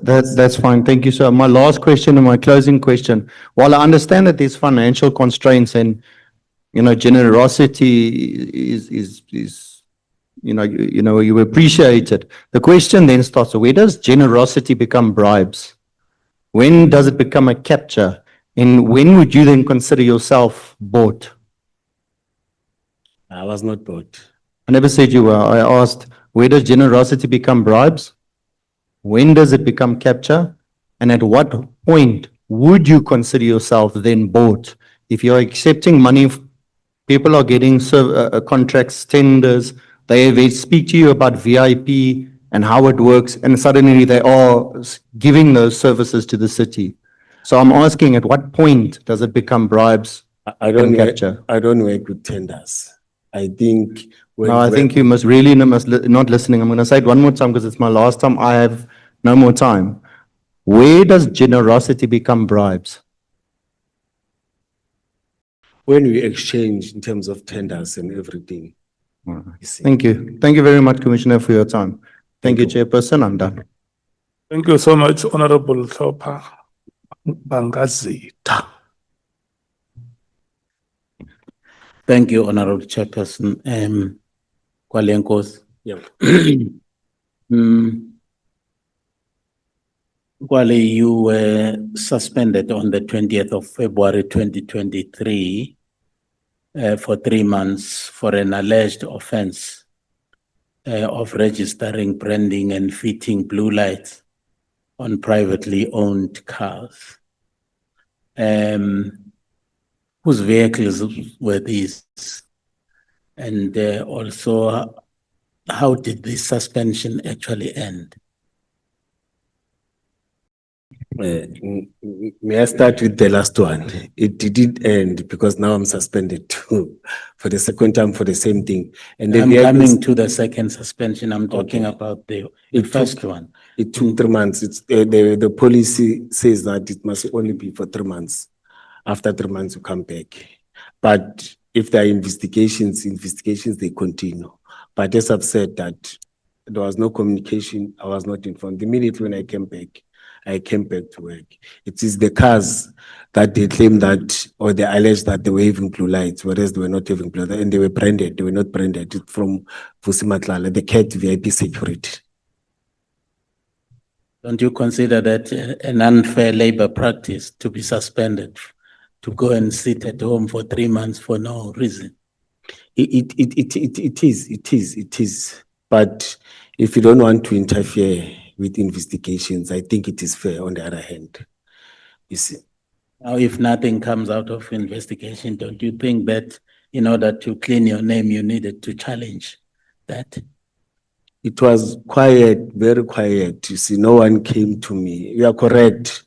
That's fine. Thank you, sir. My last question and my closing question. While I understand that there's financial constraints and, generosity is you appreciate it. The question then starts, so where does generosity become bribes? When does it become a capture? And when would you then consider yourself bought? I was not bought. I never said you were. I asked, where does generosity become bribes? When does it become capture? And at what point would you consider yourself then bought? If you're accepting money, people are getting contracts, tenders, they speak to you about VIP and how it works, and suddenly they are giving those services to the city. So I'm asking, at what point does it become bribes I don't and capture? I don't work with tenders. I think No, I think you must really not listening. I'm going to say it one more time because it's my last time. I have no more time. Where does generosity become bribes? when we exchange in terms of tenders and everything. You see. Thank you. Thank you very much, Commissioner, for your time. Thank you, Chairperson. I'm done. Thank you so much, Honorable Thopa Bangazita. Thank you, Honorable Chairperson. Kwalenkos. Yeah. Kwale, you were suspended on the 20th of February 2023 for 3 months for an alleged offense of registering, branding, and fitting blue lights on privately owned cars. Whose vehicles were these? And also, how did this suspension actually end? May I start with the last one? It didn't end because now I'm suspended too for the second time for the same thing. And the I'm vehicles- coming to the second suspension. I'm talking Okay. about the It first took- one. It took 3 months. It's the policy says that it must only be for 3 months. After 3 months, you come back. But if there are investigations they continue. But as I've said that there was no communication, I was not informed. Immediately when I came back to work. It is the cars that they claim that, or they allege that they were having blue lights, whereas they were not having blue lights, and they were branded. They were not branded. It's from Vusimatlala, the CAT VIP security. Don't you consider that an unfair labor practice to be suspended, to go and sit at home for 3 months for no reason? It is. But if you don't want to interfere with investigations, I think it is fair on the other hand. You see. Now, if nothing comes out of investigation, don't you think that in order to clean your name, you needed to challenge that? It was quiet, very quiet. You see, no one came to me. You are correct.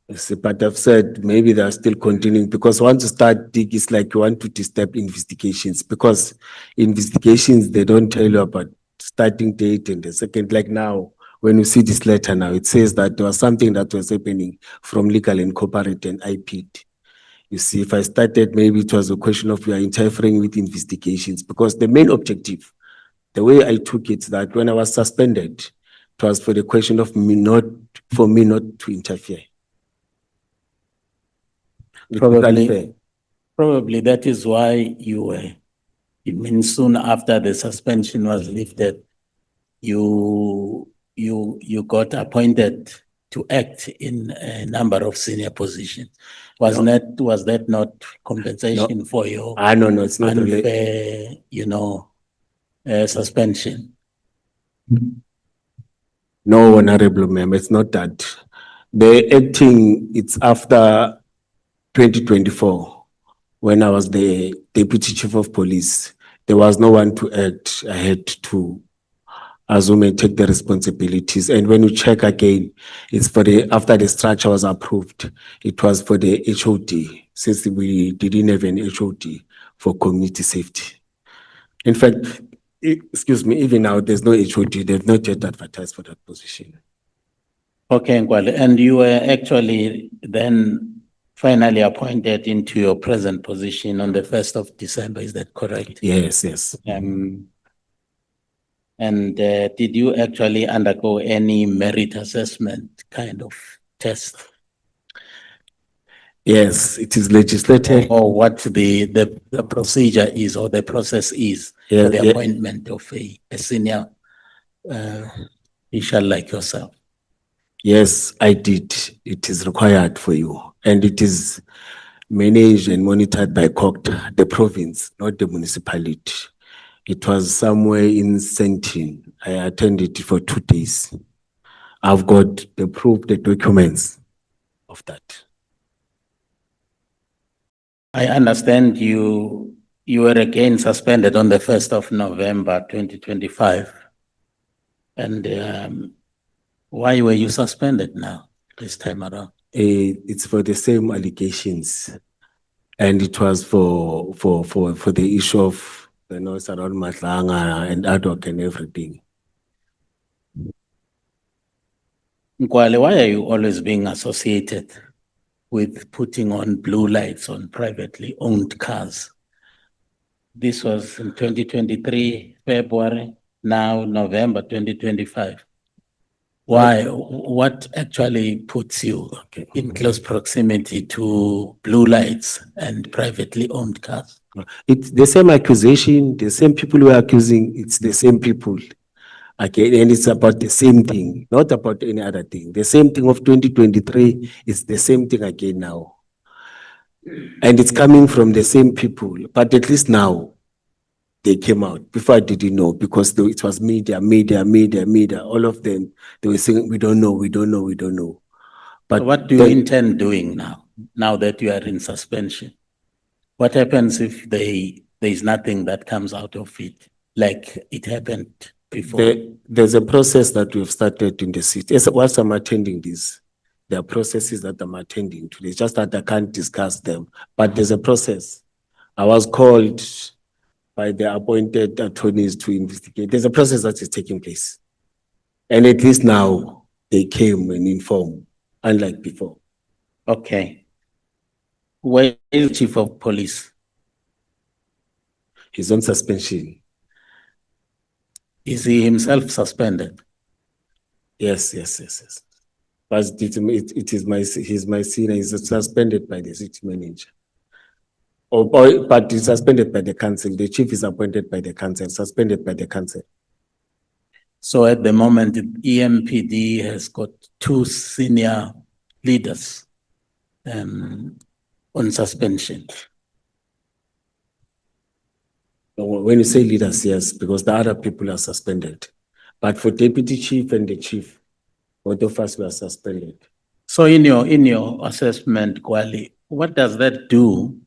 Yes, but I've said maybe they are still continuing because once you start dig, it's like you want to disturb investigations because investigations, they don't tell you about starting date and the second, like now, when you see this letter now, it says that there was something that was happening from Legal Incorporated and IP'd. You see, if I started, maybe it was a question of you are interfering with investigations because the main objective, the way I took it, that when I was suspended, it was for the question of me not to interfere. It was unfair. Probably that is why it means soon after the suspension was lifted, you got appointed to act in a number of senior positions. Was that not compensation for your No, it's not related. unfair, suspension? No, honorable member, it's not that. The acting, it's after 2024, when I was the deputy chief of police. There was no one to act. I had to assume and take the responsibilities. And when you check again, it's for after the structure was approved, it was for the HOD, since we didn't have an HOD for community safety. In fact, excuse me, even now there's no HOD, they've not yet advertised for that position. Okay, Nkwale, and you were actually then finally appointed into your present position on the 1st of December, is that correct? Yes, yes. Did you actually undergo any merit assessment kind of test? Yes, it is legislated. Or what the procedure is or the process is for the appointment of a senior official like yourself? Yes, I did. It is required for you. And it is managed and monitored by COCTA, the province, not the municipality. It was somewhere in Sentin. I attended it for 2 days. I've got the proof, the documents of that. I understand you were again suspended on the 1st of November 2025. And why were you suspended now this time around? It's for the same allegations. And it was for the issue of the noise around Matlanga and Adok and everything. Nkwale, why are you always being associated with putting on blue lights on privately owned cars? This was in 2023, February, now November 2025. Why? What actually puts you in close proximity to blue lights and privately owned cars? It's the same accusation, the same people who are accusing, it's the same people. Okay, and it's about the same thing, not about any other thing. The same thing of 2023 is the same thing again now. And it's coming from the same people, but at least now they came out. Before I didn't know because it was media, all of them, they were saying, we don't know. But what do you intend doing now that you are in suspension? What happens if there is nothing that comes out of it, like it happened before? There's a process that we've started in the city. Whilst I'm attending this, there are processes that I'm attending to. It's just that I can't discuss them, but there's a process. I was called by the appointed attorneys to investigate. There's a process that is taking place. And at least now they came and informed, unlike before. Okay. Where is the chief of police? He's on suspension. Is he himself suspended? Yes. But he's my senior. He's suspended by the city manager. But he's suspended by the council. The chief is appointed by the council, suspended by the council. So at the moment, the EMPD has got 2 senior leaders on suspension. When you say leaders, yes, because the other people are suspended. But for deputy chief and the chief, both of us were suspended. So in your assessment, Kwali, what does that do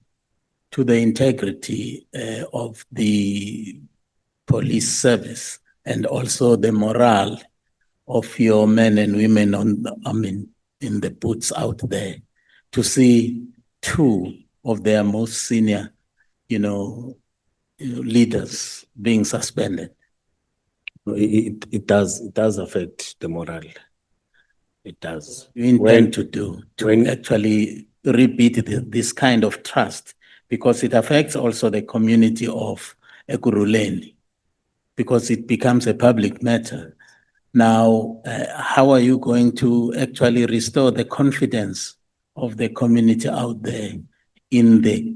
to the integrity of the police service and also the morale of your men and women in the booths out there to see two of their most senior, leaders being suspended? It does affect the morale. It does. You intend to do to when- actually repeat this kind of trust, because it affects also the community of Ekurhuleni, because it becomes a public matter. Now, how are you going to actually restore the confidence of the community out there in the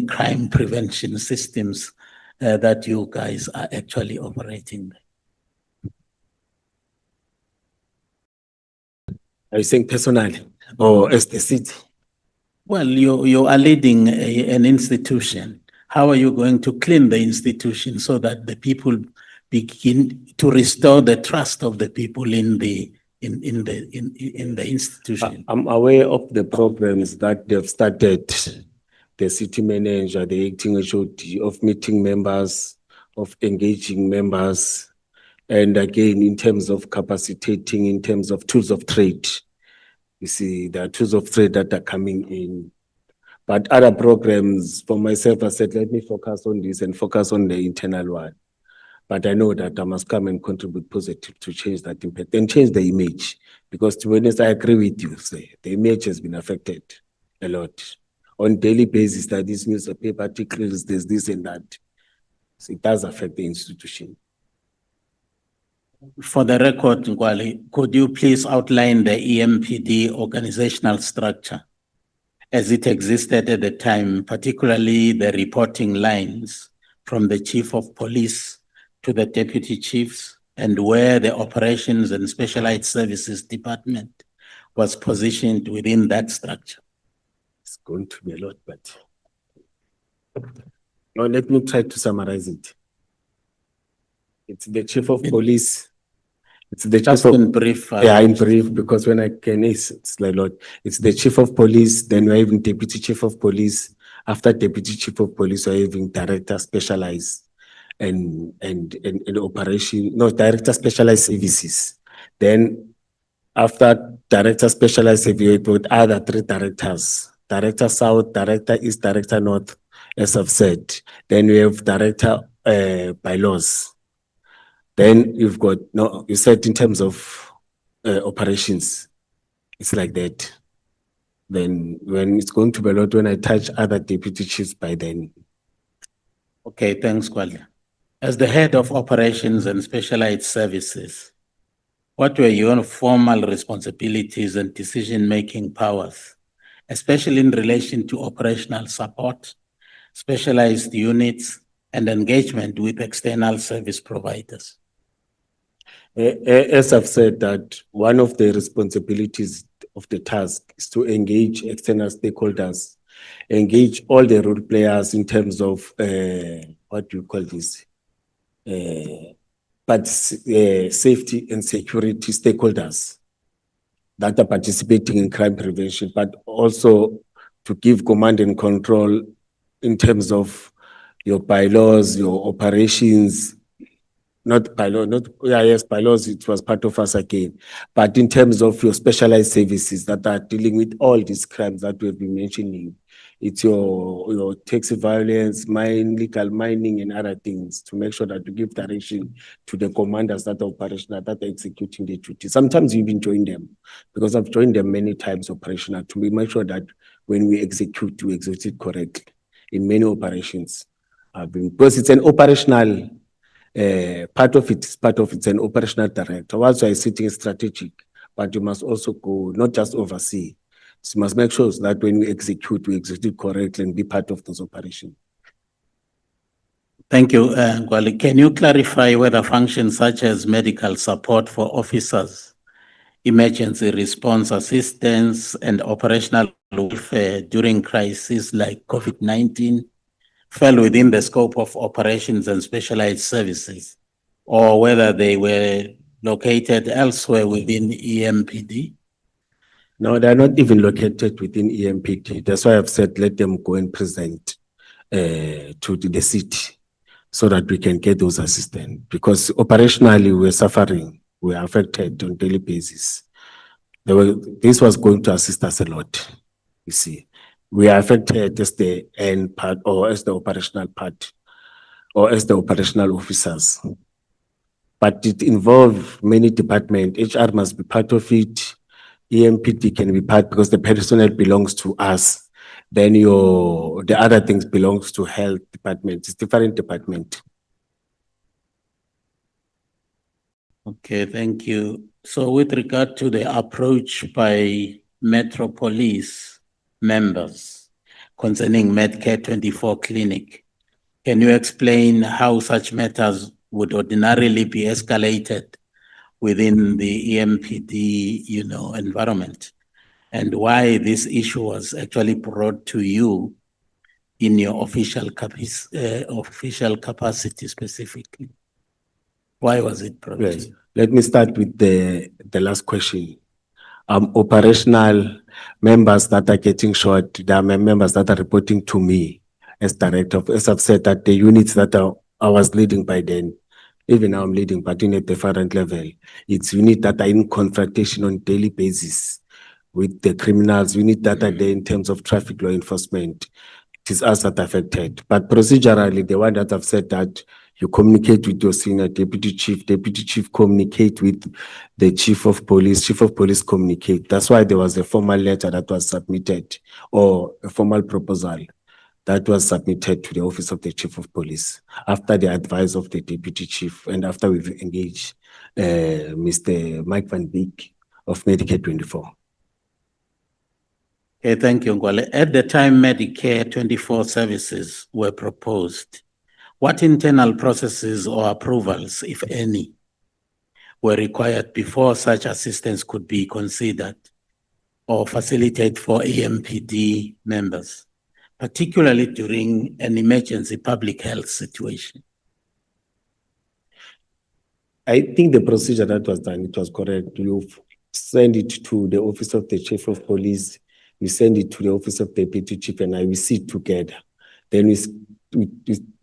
crime prevention systems that you guys are actually operating? Are you saying personally or as the city? Well, you are leading an institution. How are you going to clean the institution so that the people begin to restore the trust of the people in the institution? I'm aware of the programs that they've started, the city manager, the acting HOD, of meeting members, of engaging members, and again, in terms of capacitating, in terms of tools of trade. You see, there are tools of trade that are coming in. But other programs, for myself, I said, let me focus on this and focus on the internal one. But I know that I must come and contribute positive to change that impact and change the image. Because to be honest, I agree with you, say, the image has been affected a lot. On daily basis, that this newspaper articles, there's this and that. So it does affect the institution. For the record, Ngwali, could you please outline the EMPD organizational structure as it existed at the time, particularly the reporting lines from the chief of police to the deputy chiefs, and where the operations and specialized services department was positioned within that structure? It's going to be a lot, but now let me try to summarize it. It's the chief of police. It's the Just chief of, in brief. yeah, in brief, because when I can, it's a lot. It's the chief of police, then we're having deputy chief of police. After deputy chief of police, we're having director specialized and operation, no, director specialized services. Then after director specialized services, with other three directors, director south, director east, director north, as I've said. Then we have director bylaws. Then you've got, no, you said in terms of operations, it's like that. Then when it's going to be a lot, when I touch other deputy chiefs by then. Okay, thanks, Kwali. As the head of operations and specialized services, what were your formal responsibilities and decision-making powers, especially in relation to operational support, specialized units, and engagement with external service providers? As I've said, that one of the responsibilities of the task is to engage external stakeholders, engage all the role players in terms of what do you call this? Safety and security stakeholders that are participating in crime prevention, but also to give command and control in terms of your bylaws, your operations. Not bylaws, yes, bylaws, it was part of us again. But in terms of your specialized services that are dealing with all these crimes that we've been mentioning, it's your taxi violence, legal mining and other things, to make sure that you give direction to the commanders that are operational, that are executing the duty. Sometimes you even join them, because I've joined them many times operational to make sure that when we execute it correctly in many operations. Because it's an operational part of it's an operational director. Also, is sitting strategic, but you must also go, not just oversee. You must make sure that when we execute correctly and be part of those operations. Thank you, Ngwali. Can you clarify whether functions such as medical support for officers, emergency response assistance, and operational welfare during crises like COVID-19 fell within the scope of operations and specialized services, or whether they were located elsewhere within EMPD? No, they're not even located within EMPD. That's why I've said let them go and present to the city so that we can get those assistance. Because operationally we're suffering, we're affected on a daily basis. This was going to assist us a lot, you see. We are affected as the end part or as the operational part or as the operational officers. But it involves many departments. HR must be part of it. EMPD can be part because the personnel belongs to us. Then the other things belongs to health department. It's different department. Okay, thank you. So with regard to the approach by Metro Police members concerning Medcare 24 clinic, can you explain how such matters would ordinarily be escalated within the EMPD, environment? And why this issue was actually brought to you in your official capacity specifically? Why was it brought to Yes. you? Let me start with the last question. Operational members that are getting short, there are members that are reporting to me as director. As I've said, that the units that I was leading by then, even now I'm leading, but in a different level. It's units that are in confrontation on daily basis with the criminals. We need that are there in terms of traffic law enforcement. It is us that are affected. But procedurally, the one that I've said that you communicate with your senior deputy chief communicate with the chief of police communicate. That's why there was a formal letter that was submitted or a formal proposal that was submitted to the office of the chief of police after the advice of the deputy chief and after we've engaged Mr. Mike van Beek of Medicare 24. Okay, thank you, Ngwale. At the time Medicare 24 services were proposed, what internal processes or approvals, if any, were required before such assistance could be considered or facilitated for EMPD members, particularly during an emergency public health situation? I think the procedure that was done, it was correct. You send it to the office of the chief of police, we send it to the office of the deputy chief, and we sit together. Then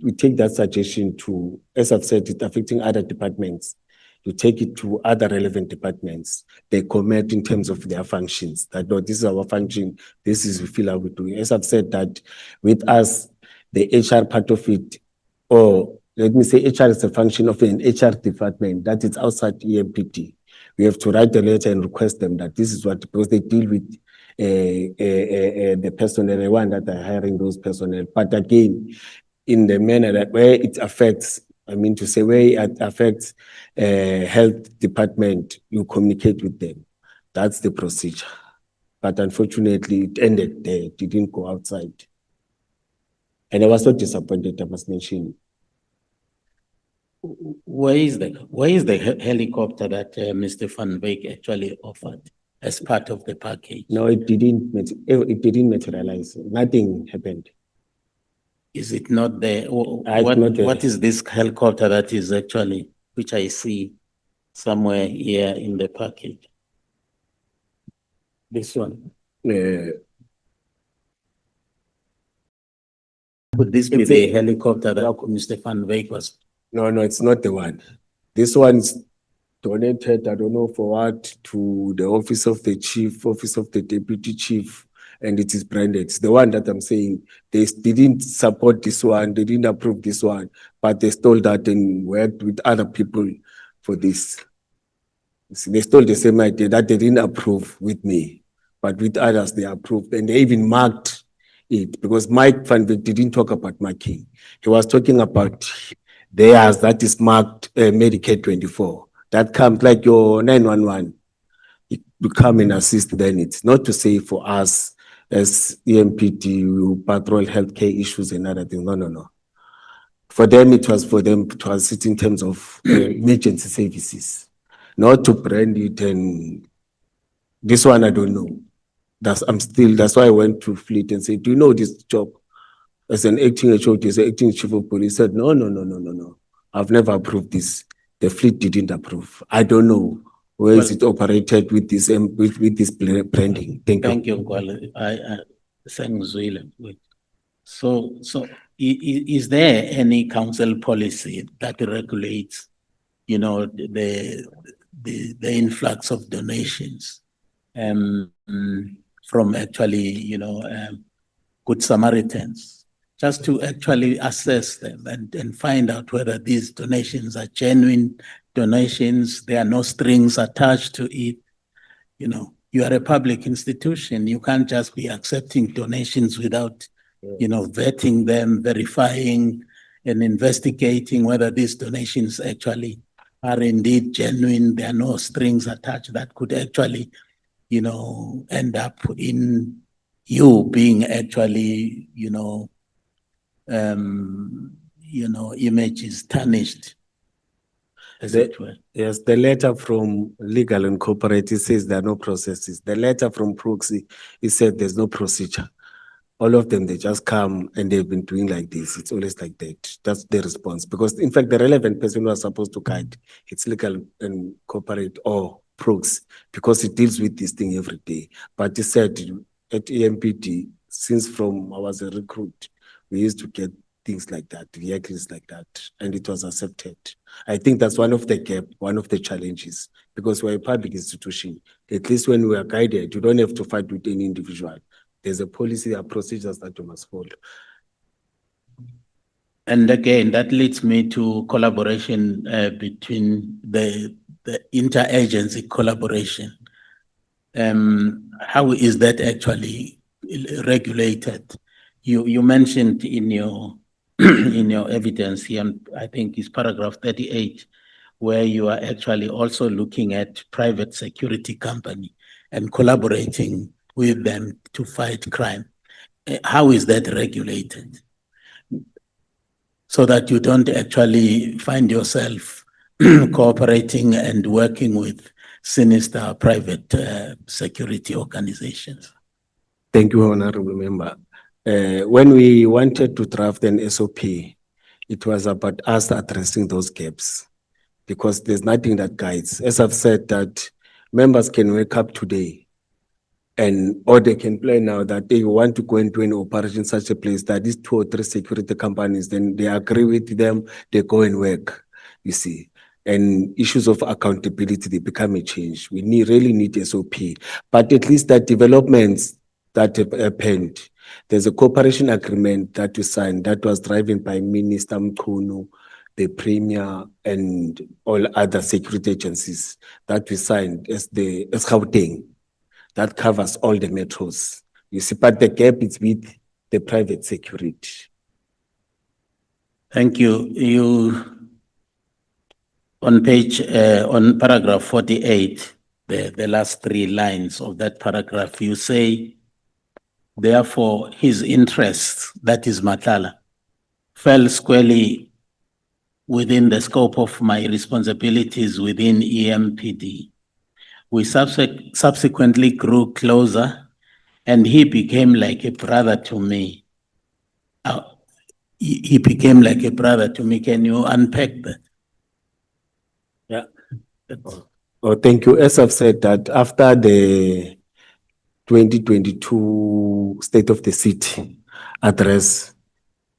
we take that suggestion to, as I've said, it's affecting other departments. You take it to other relevant departments. They comment in terms of their functions. That, no, this is our function. This is we feel how we're doing. As I've said, that with us, the HR part of it, or let me say HR is a function of an HR department that is outside EMPD. We have to write a letter and request them that this is what, because they deal with the personnel, the one that are hiring those personnel. But again, in the manner that where it affects, I mean to say where it affects health department, you communicate with them. That's the procedure. But unfortunately, it ended there. It didn't go outside. And I was so disappointed, I must mention. Where is the helicopter that Mr. Van Wyk actually offered as part of the package? No, it didn't materialize. Nothing happened. Is it not there? It's not there. What is this helicopter that is actually, which I see somewhere here in the package? This one. Could this be the helicopter that Mr. Van Wyk was? No, it's not the one. This one's donated, I don't know for what, to the office of the chief, office of the deputy chief, and it is branded. It's the one that I'm saying. They didn't support this one, they didn't approve this one, but they stole that and worked with other people for this. They stole the same idea that they didn't approve with me, but with others they approved, and they even marked it, because Mike van Wyk didn't talk about marking. He was talking about theirs that is marked Medicare 24. That comes like your 911. You come and assist, then it's not to say for us as EMPD, you patrol healthcare issues and other things. No. For them, it was in terms of emergency services, not to brand it. And this one, I don't know. That's why I went to Fleet and said, do you know this job? As an acting HOD, as an acting chief of police, said, no. I've never approved this. The Fleet didn't approve. I don't know where is it operated with this branding. Thank you, Ngwale. So is there any council policy that regulates, the influx of donations from actually, Good Samaritans, just to actually assess them and find out whether these donations are genuine donations. There are no strings attached to it. You are a public institution. You can't just be accepting donations without, vetting them, verifying and investigating whether these donations actually are indeed genuine. There are no strings attached that could actually, end up in you being actually, images tarnished, as The- it were. Yes, the letter from legal and corporate, it says there are no processes. The letter from proxy, it said there's no procedure. All of them, they just come and they've been doing like this. It's always like that. That's the response. Because in fact, the relevant person who was supposed to guide, it's legal and corporate or proxy, because it deals with this thing every day. But he said at EMPD, since from I was a recruit, we used to get things like that, vehicles like that, and it was accepted. I think that's one of the gap, one of the challenges, because we're a public institution. At least when we are guided, you don't have to fight with any individual. There's a policy, there are procedures that you must follow. And again, that leads me to collaboration between the interagency collaboration. How is that actually regulated? You mentioned in your in your evidence here, and I think it's paragraph 38, where you are actually also looking at private security company and collaborating with them to fight crime. How is that regulated? So that you don't actually find yourself cooperating and working with sinister private security organizations. Thank you, Honorable Member. When we wanted to draft an SOP, it was about us addressing those gaps, because there's nothing that guides. As I've said, that members can wake up today or they can plan now that they want to go into an operation in such a place that these 2 or 3 security companies, then they agree with them, they go and work, you see. And issues of accountability, they become a change. We really need SOP, but at least that developments that have happened, there's a cooperation agreement that we signed that was driven by Minister Mkhwanazi, the Premier, and all other security agencies that we signed as Gauteng. That covers all the metros. You see, but the gap is with the private security. Thank you. On paragraph 48, the last 3 lines of that paragraph, you say, therefore, his interests, that is Matala, fell squarely within the scope of my responsibilities within EMPD. We subsequently grew closer, and he became like a brother to me. He became like a brother to me. Can you unpack that? Yeah. Oh, thank you. As I've said, that after the 2022 State of the City address,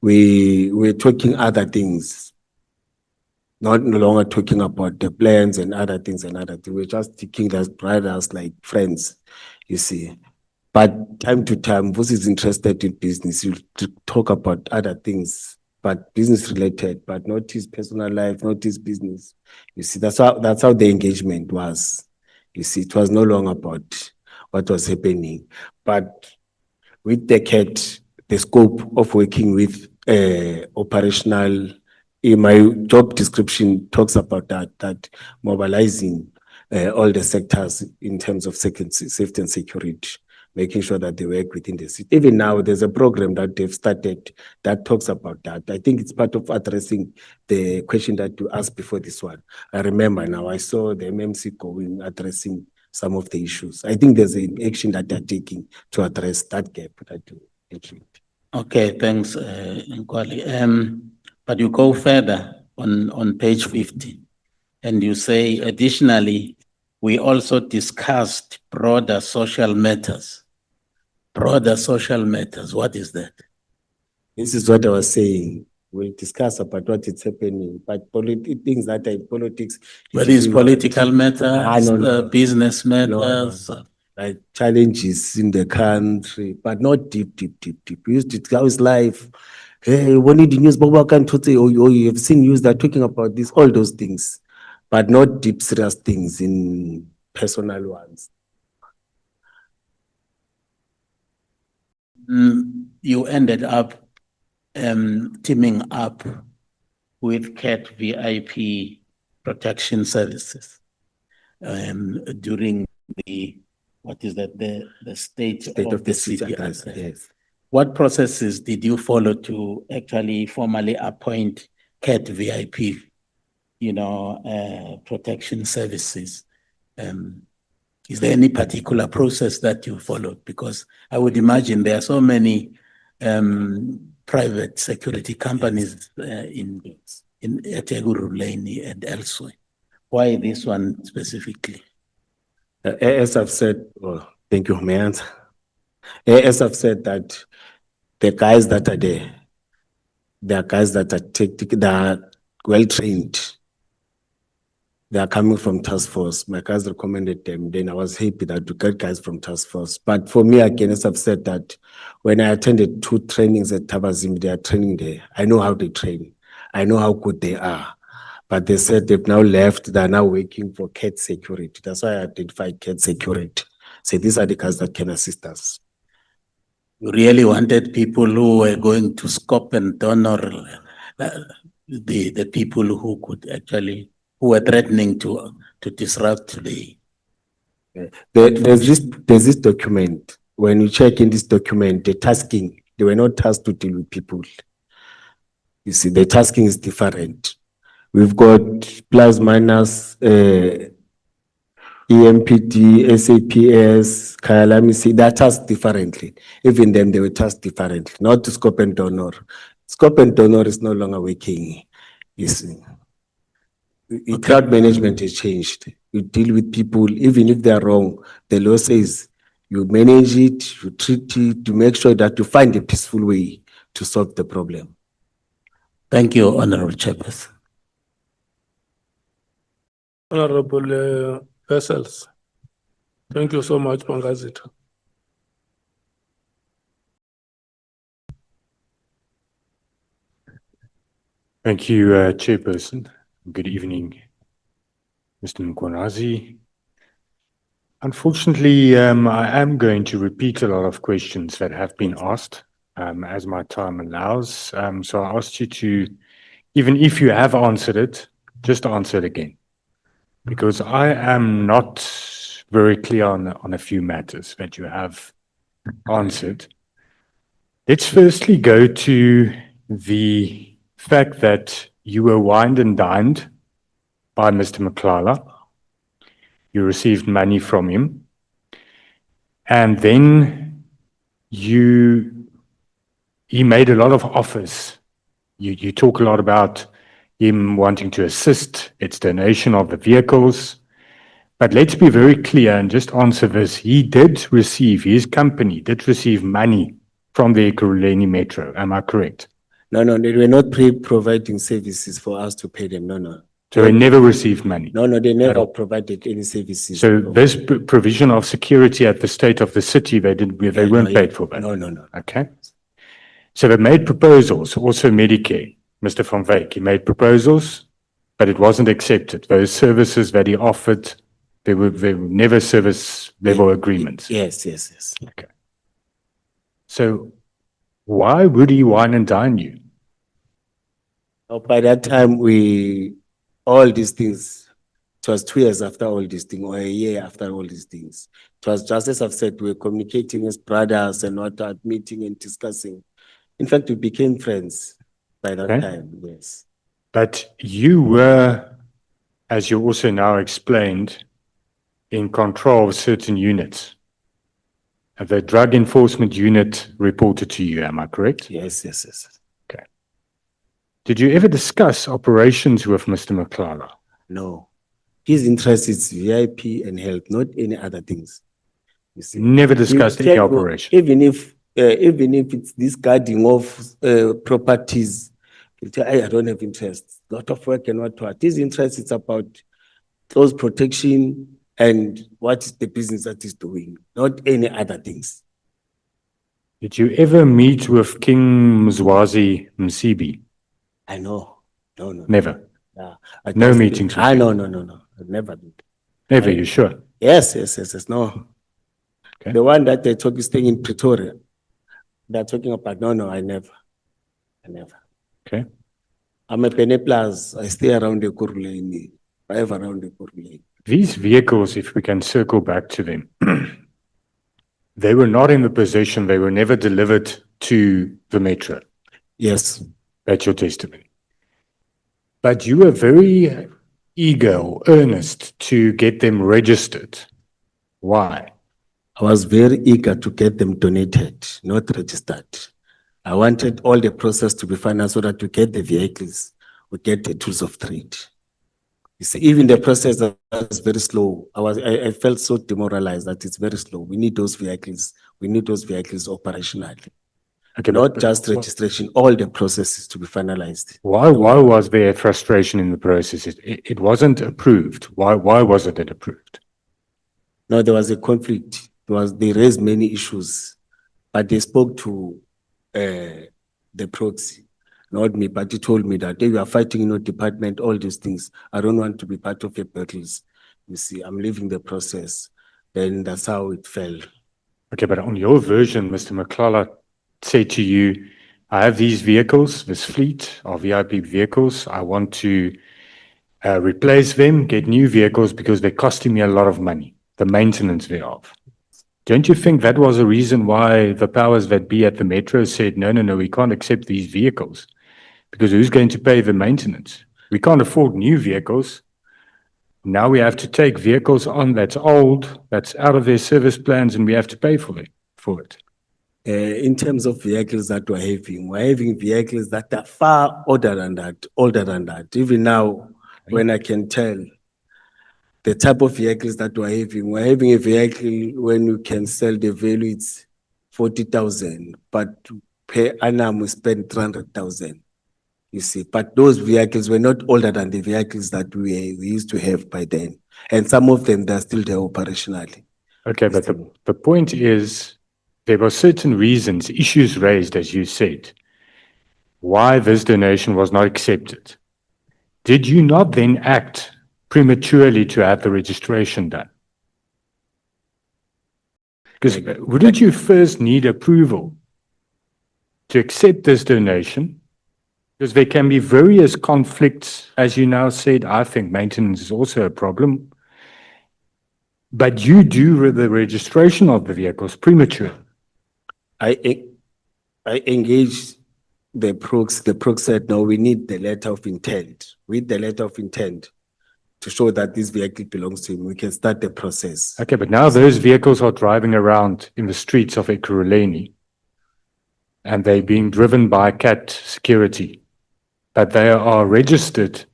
we were talking other things. No longer talking about the plans and other things and other things. We're just thinking as brothers, like friends, you see. But time to time, Vusi is interested in business. You talk about other things, but business related, but not his personal life, not his business. You see, that's how the engagement was. You see, it was no longer about what was happening. But with the CAT, the scope of working with operational, in my job description talks about that mobilizing all the sectors in terms of safety and security, making sure that they work within the city. Even now, there's a program that they've started that talks about that. I think it's part of addressing the question that you asked before this one. I remember now, I saw the MMC going, addressing some of the issues. I think there's an action that they're taking to address that gap that you mentioned. Okay, thanks, Nkwali. But you go further on page 50, and you say, additionally, we also discussed broader social matters. Broader social matters, what is that? This is what I was saying. We'll discuss about what is happening, but things that are in politics. Whether it's political matters, no. business matters. like challenges in the country, but not deep. We used to tell his life. Hey, when did the news, Baba can say, oh, you have seen news that talking about this, all those things, but not deep, serious things in personal ones. You ended up teaming up with CAT VIP protection services during the, what is that, the state of the city address. Yes. What processes did you follow to actually formally appoint CAT VIP, protection services? Is there any particular process that you followed? Because I would imagine there are so many private security companies in eThekwini and elsewhere. Why this one specifically? As I've said, thank you, may I answer? As I've said that the guys that are there, they are guys that are they are well trained. They are coming from task force. My guys recommended them. Then I was happy that we got guys from task force. But for me, again, as I've said that when I attended 2 trainings at Tabazim, they are training there. I know how they train. I know how good they are. But they said they've now left. They're now working for CAT security. That's why I identified CAT security. So these are the guys that can assist us. You really wanted people who were going to scope and donor the people who could actually, who were threatening to disrupt the. There's this document. When you check in this document, the tasking, they were not tasked to deal with people. You see, the tasking is different. We've got plus minus EMPD, SAPS, Kayalamisi, they're tasked differently. Even them, they were tasked differently, not to scope and donor. Scope and donor is no longer working. You see. Crowd management has changed. You deal with people, even if they're wrong, the law says you manage it, you treat it to make sure that you find a peaceful way to solve the problem. Thank you, Honorable Chairperson. Honorable Vessels. Thank you so much, Mkhwanazi. Thank you, Chairperson. Good evening, Mr. Mkhwanazi. Unfortunately, I am going to repeat a lot of questions that have been asked as my time allows. So I asked you to, even if you have answered it, just answer it again. Because I am not very clear on a few matters that you have answered. Let's firstly go to the fact that you were wined and dined by Mr. Mklala. You received money from him. And then he made a lot of offers. You talk a lot about him wanting to assist, its donation of the vehicles. But let's be very clear and just answer this. His company did receive money from the Ekurhuleni Metro. Am I correct? No, they were not providing services for us to pay them. No. So they never received money? No, they never provided any services. So this provision of security at the state of the city, they weren't paid for that? No. Okay. So they made proposals, also Medicare. Mr. Van Wyk, he made proposals, but it wasn't accepted. Those services that he offered, they were never service level agreements. Yes. Okay. So why would he wine and dine you? By that time, all these things, it was 2 years after all these things, or a year after all these things. It was just as I've said, we were communicating as brothers and whatnot, meeting and discussing. In fact, we became friends by that time, yes. But you were, as you also now explained, in control of certain units. The drug enforcement unit reported to you, am I correct? Yes. Okay. Did you ever discuss operations with Mr. Mklala? No. His interest is VIP and health, not any other things. You see. Never discussed any operation? Even if it's this guarding of properties, he'll tell, I don't have interest. A lot of work and what. His interest is about close protection, and what is the business that is doing, not any other things. Did you ever meet with King Mzwazi Msibi? I know, no. Never. Yeah, No meetings with him? No, I never did. Never, you sure? Yes, no. Okay. The one that they talk is staying in Pretoria. They're talking about, no, I never. Okay. I'm a Penny Plus, I stay around the Kuruleni, drive around the Kuruleni. These vehicles, if we can circle back to them, they were not in the possession, they were never delivered to the metro. Yes, That's your testimony. But you were very eager or earnest to get them registered. Why? I was very eager to get them donated, not registered. I wanted all the process to be final so that we get the vehicles, we get the tools of trade. You see, even the process was very slow. I felt so demoralized that it's very slow. We need those vehicles. We need those vehicles operationally. Okay, Not just registration, all the processes to be finalized. Why was there frustration in the process? It wasn't approved. Why wasn't it approved? No, there was a conflict. They raised many issues, but they spoke to the proxy, not me, but he told me that they were fighting in your department, all these things. I don't want to be part of your battles. You see, I'm leaving the process. Then that's how it fell. Okay, but on your version, Mr. Mklala said to you, I have these vehicles, this fleet of VIP vehicles. I want to replace them, get new vehicles because they're costing me a lot of money, the maintenance thereof. Don't you think that was a reason why the powers that be at the metro said, no, we can't accept these vehicles? Because who's going to pay the maintenance? We can't afford new vehicles. Now we have to take vehicles on that's old, that's out of their service plans, and we have to pay for it. In terms of vehicles that we're having vehicles that are far older than that. Even now, when I can tell the type of vehicles that we're having a vehicle when you can sell the value, it's 40,000, but per annum we spend 300,000. You see, but those vehicles were not older than the vehicles that we used to have by then. And some of them, they're still there operationally. Okay, but the point is, there were certain reasons, issues raised, as you said, why this donation was not accepted. Did you not then act prematurely to have the registration done? Because wouldn't you first need approval to accept this donation? Because there can be various conflicts, as you now said. I think maintenance is also a problem. But you do the registration of the vehicles prematurely. I engaged the prox. The prox said, no, we need the letter of intent. With the letter of intent to show that this vehicle belongs to him, we can start the process. Okay, but now those vehicles are driving around in the streets of Ekurhuleni and they're being driven by CAT security, but they are registered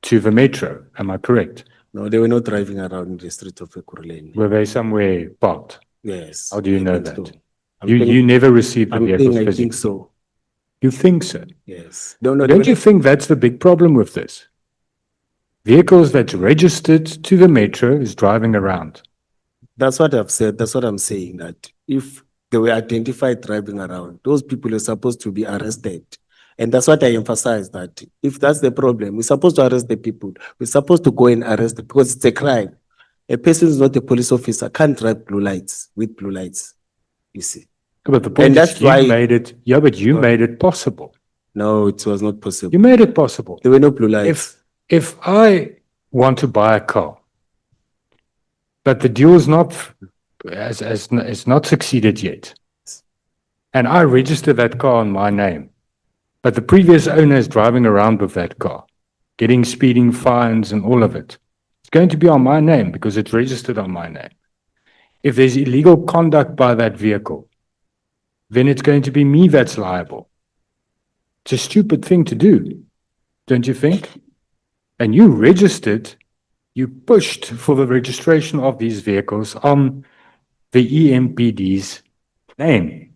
to the metro. Am I correct? No, they were not driving around in the street of Ekurhuleni. Were they somewhere parked? Yes. How do you I know think that? so. You never received the vehicles I physically? think so. You think so? Yes. No, Don't you think that's the big problem with this? Vehicles that's registered to the metro is driving around. That's what I've said. That's what I'm saying, that if they were identified driving around, those people are supposed to be arrested. And that's what I emphasize, that if that's the problem, we're supposed to arrest the people. We're supposed to go and arrest them because it's a crime. A person is not a police officer, can't drive blue lights with blue lights, you see. But the point is you made it, but you made it possible. No, it was not possible. You made it possible. There were no blue lights. If I want to buy a car, but the deal is not has not succeeded yet, and I register that car on my name, but the previous owner is driving around with that car, getting speeding fines and all of it, it's going to be on my name because it's registered on my name. If there's illegal conduct by that vehicle, then it's going to be me that's liable. It's a stupid thing to do, don't you think? And you registered, you pushed for the registration of these vehicles on the EMPD's name.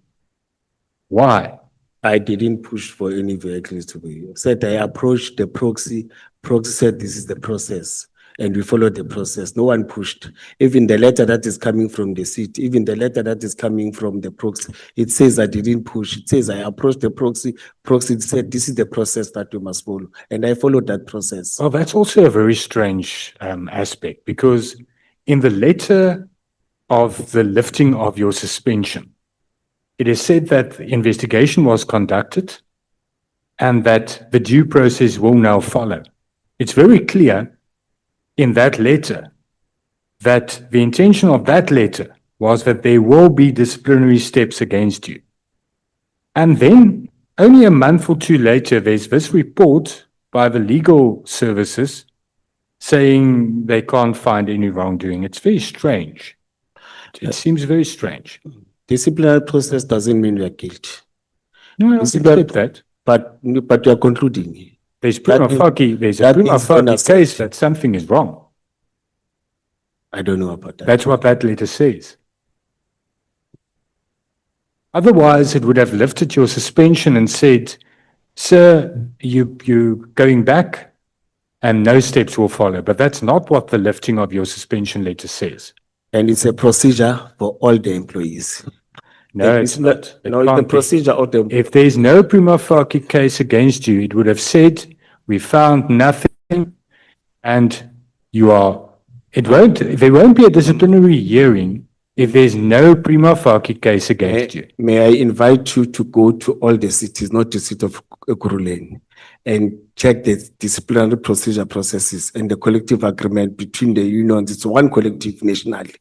Why? I didn't push for any vehicles to be said. I approached the proxy. Proxy said this is the process. and we followed the process. No one pushed. Even the letter that is coming from the city, even the letter that is coming from the proxy, it says I didn't push. It says I approached the proxy. Proxy said this is the process that we must follow, and I followed that process. Well, that's also a very strange aspect, because in the letter of the lifting of your suspension, it is said that the investigation was conducted and that the due process will now follow. It's very clear in that letter that the intention of that letter was that there will be disciplinary steps against you. And then only a month or two later, there's this report by the legal services saying they can't find any wrongdoing. It's very strange. It seems very strange. Disciplinary process doesn't mean you are guilty. No, I accept that. But you are concluding. There's prima facie, there's a that prima means facie honest. case that something is wrong. I don't know about that. That's what that letter says. Otherwise, it would have lifted your suspension and said, sir, you're going back and no steps will follow. But that's not what the lifting of your suspension letter says. And it's a procedure for all the employees. No, it's not. It No, it's the can't be. procedure of the. If there's no prima facie case against you, it would have said, we found nothing and you are, there won't be a disciplinary hearing if there's no prima facie case against you. May I invite you to go to all the cities, not the city of Ekurhuleni, and check the disciplinary processes and the collective agreement between the unions. It's one collective nationally.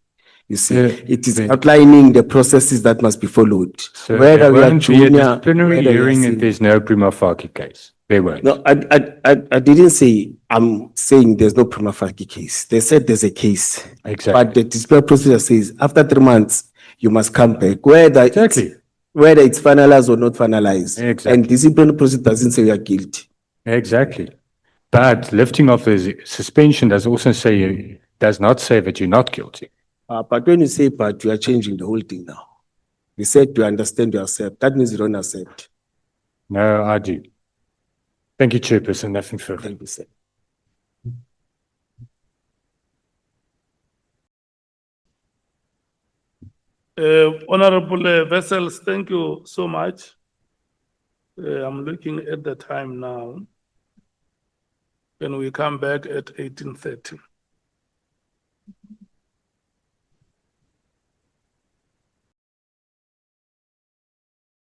You see, it is outlining the processes that must be followed. So Whether there we are won't be a junior, disciplinary whether we are hearing if senior. there's no prima facie case. There won't. No, I didn't say, I'm saying there's no prima facie case. They said there's a case. Exactly. But the disciplinary procedure says after 3 months, you must come back, whether Exactly. whether it's finalized or not finalized. Exactly. And disciplinary procedure doesn't say you are guilty. Exactly. But lifting of the suspension does not say that you're not guilty. But when you say, but you are changing the whole thing now. You said you understand, you accept. That means you don't accept. No, I do. Thank you, Chairperson. Nothing further. Thank you, sir. Honorable Vessels, thank you so much. I'm looking at the time now. Can we come back at 18:30?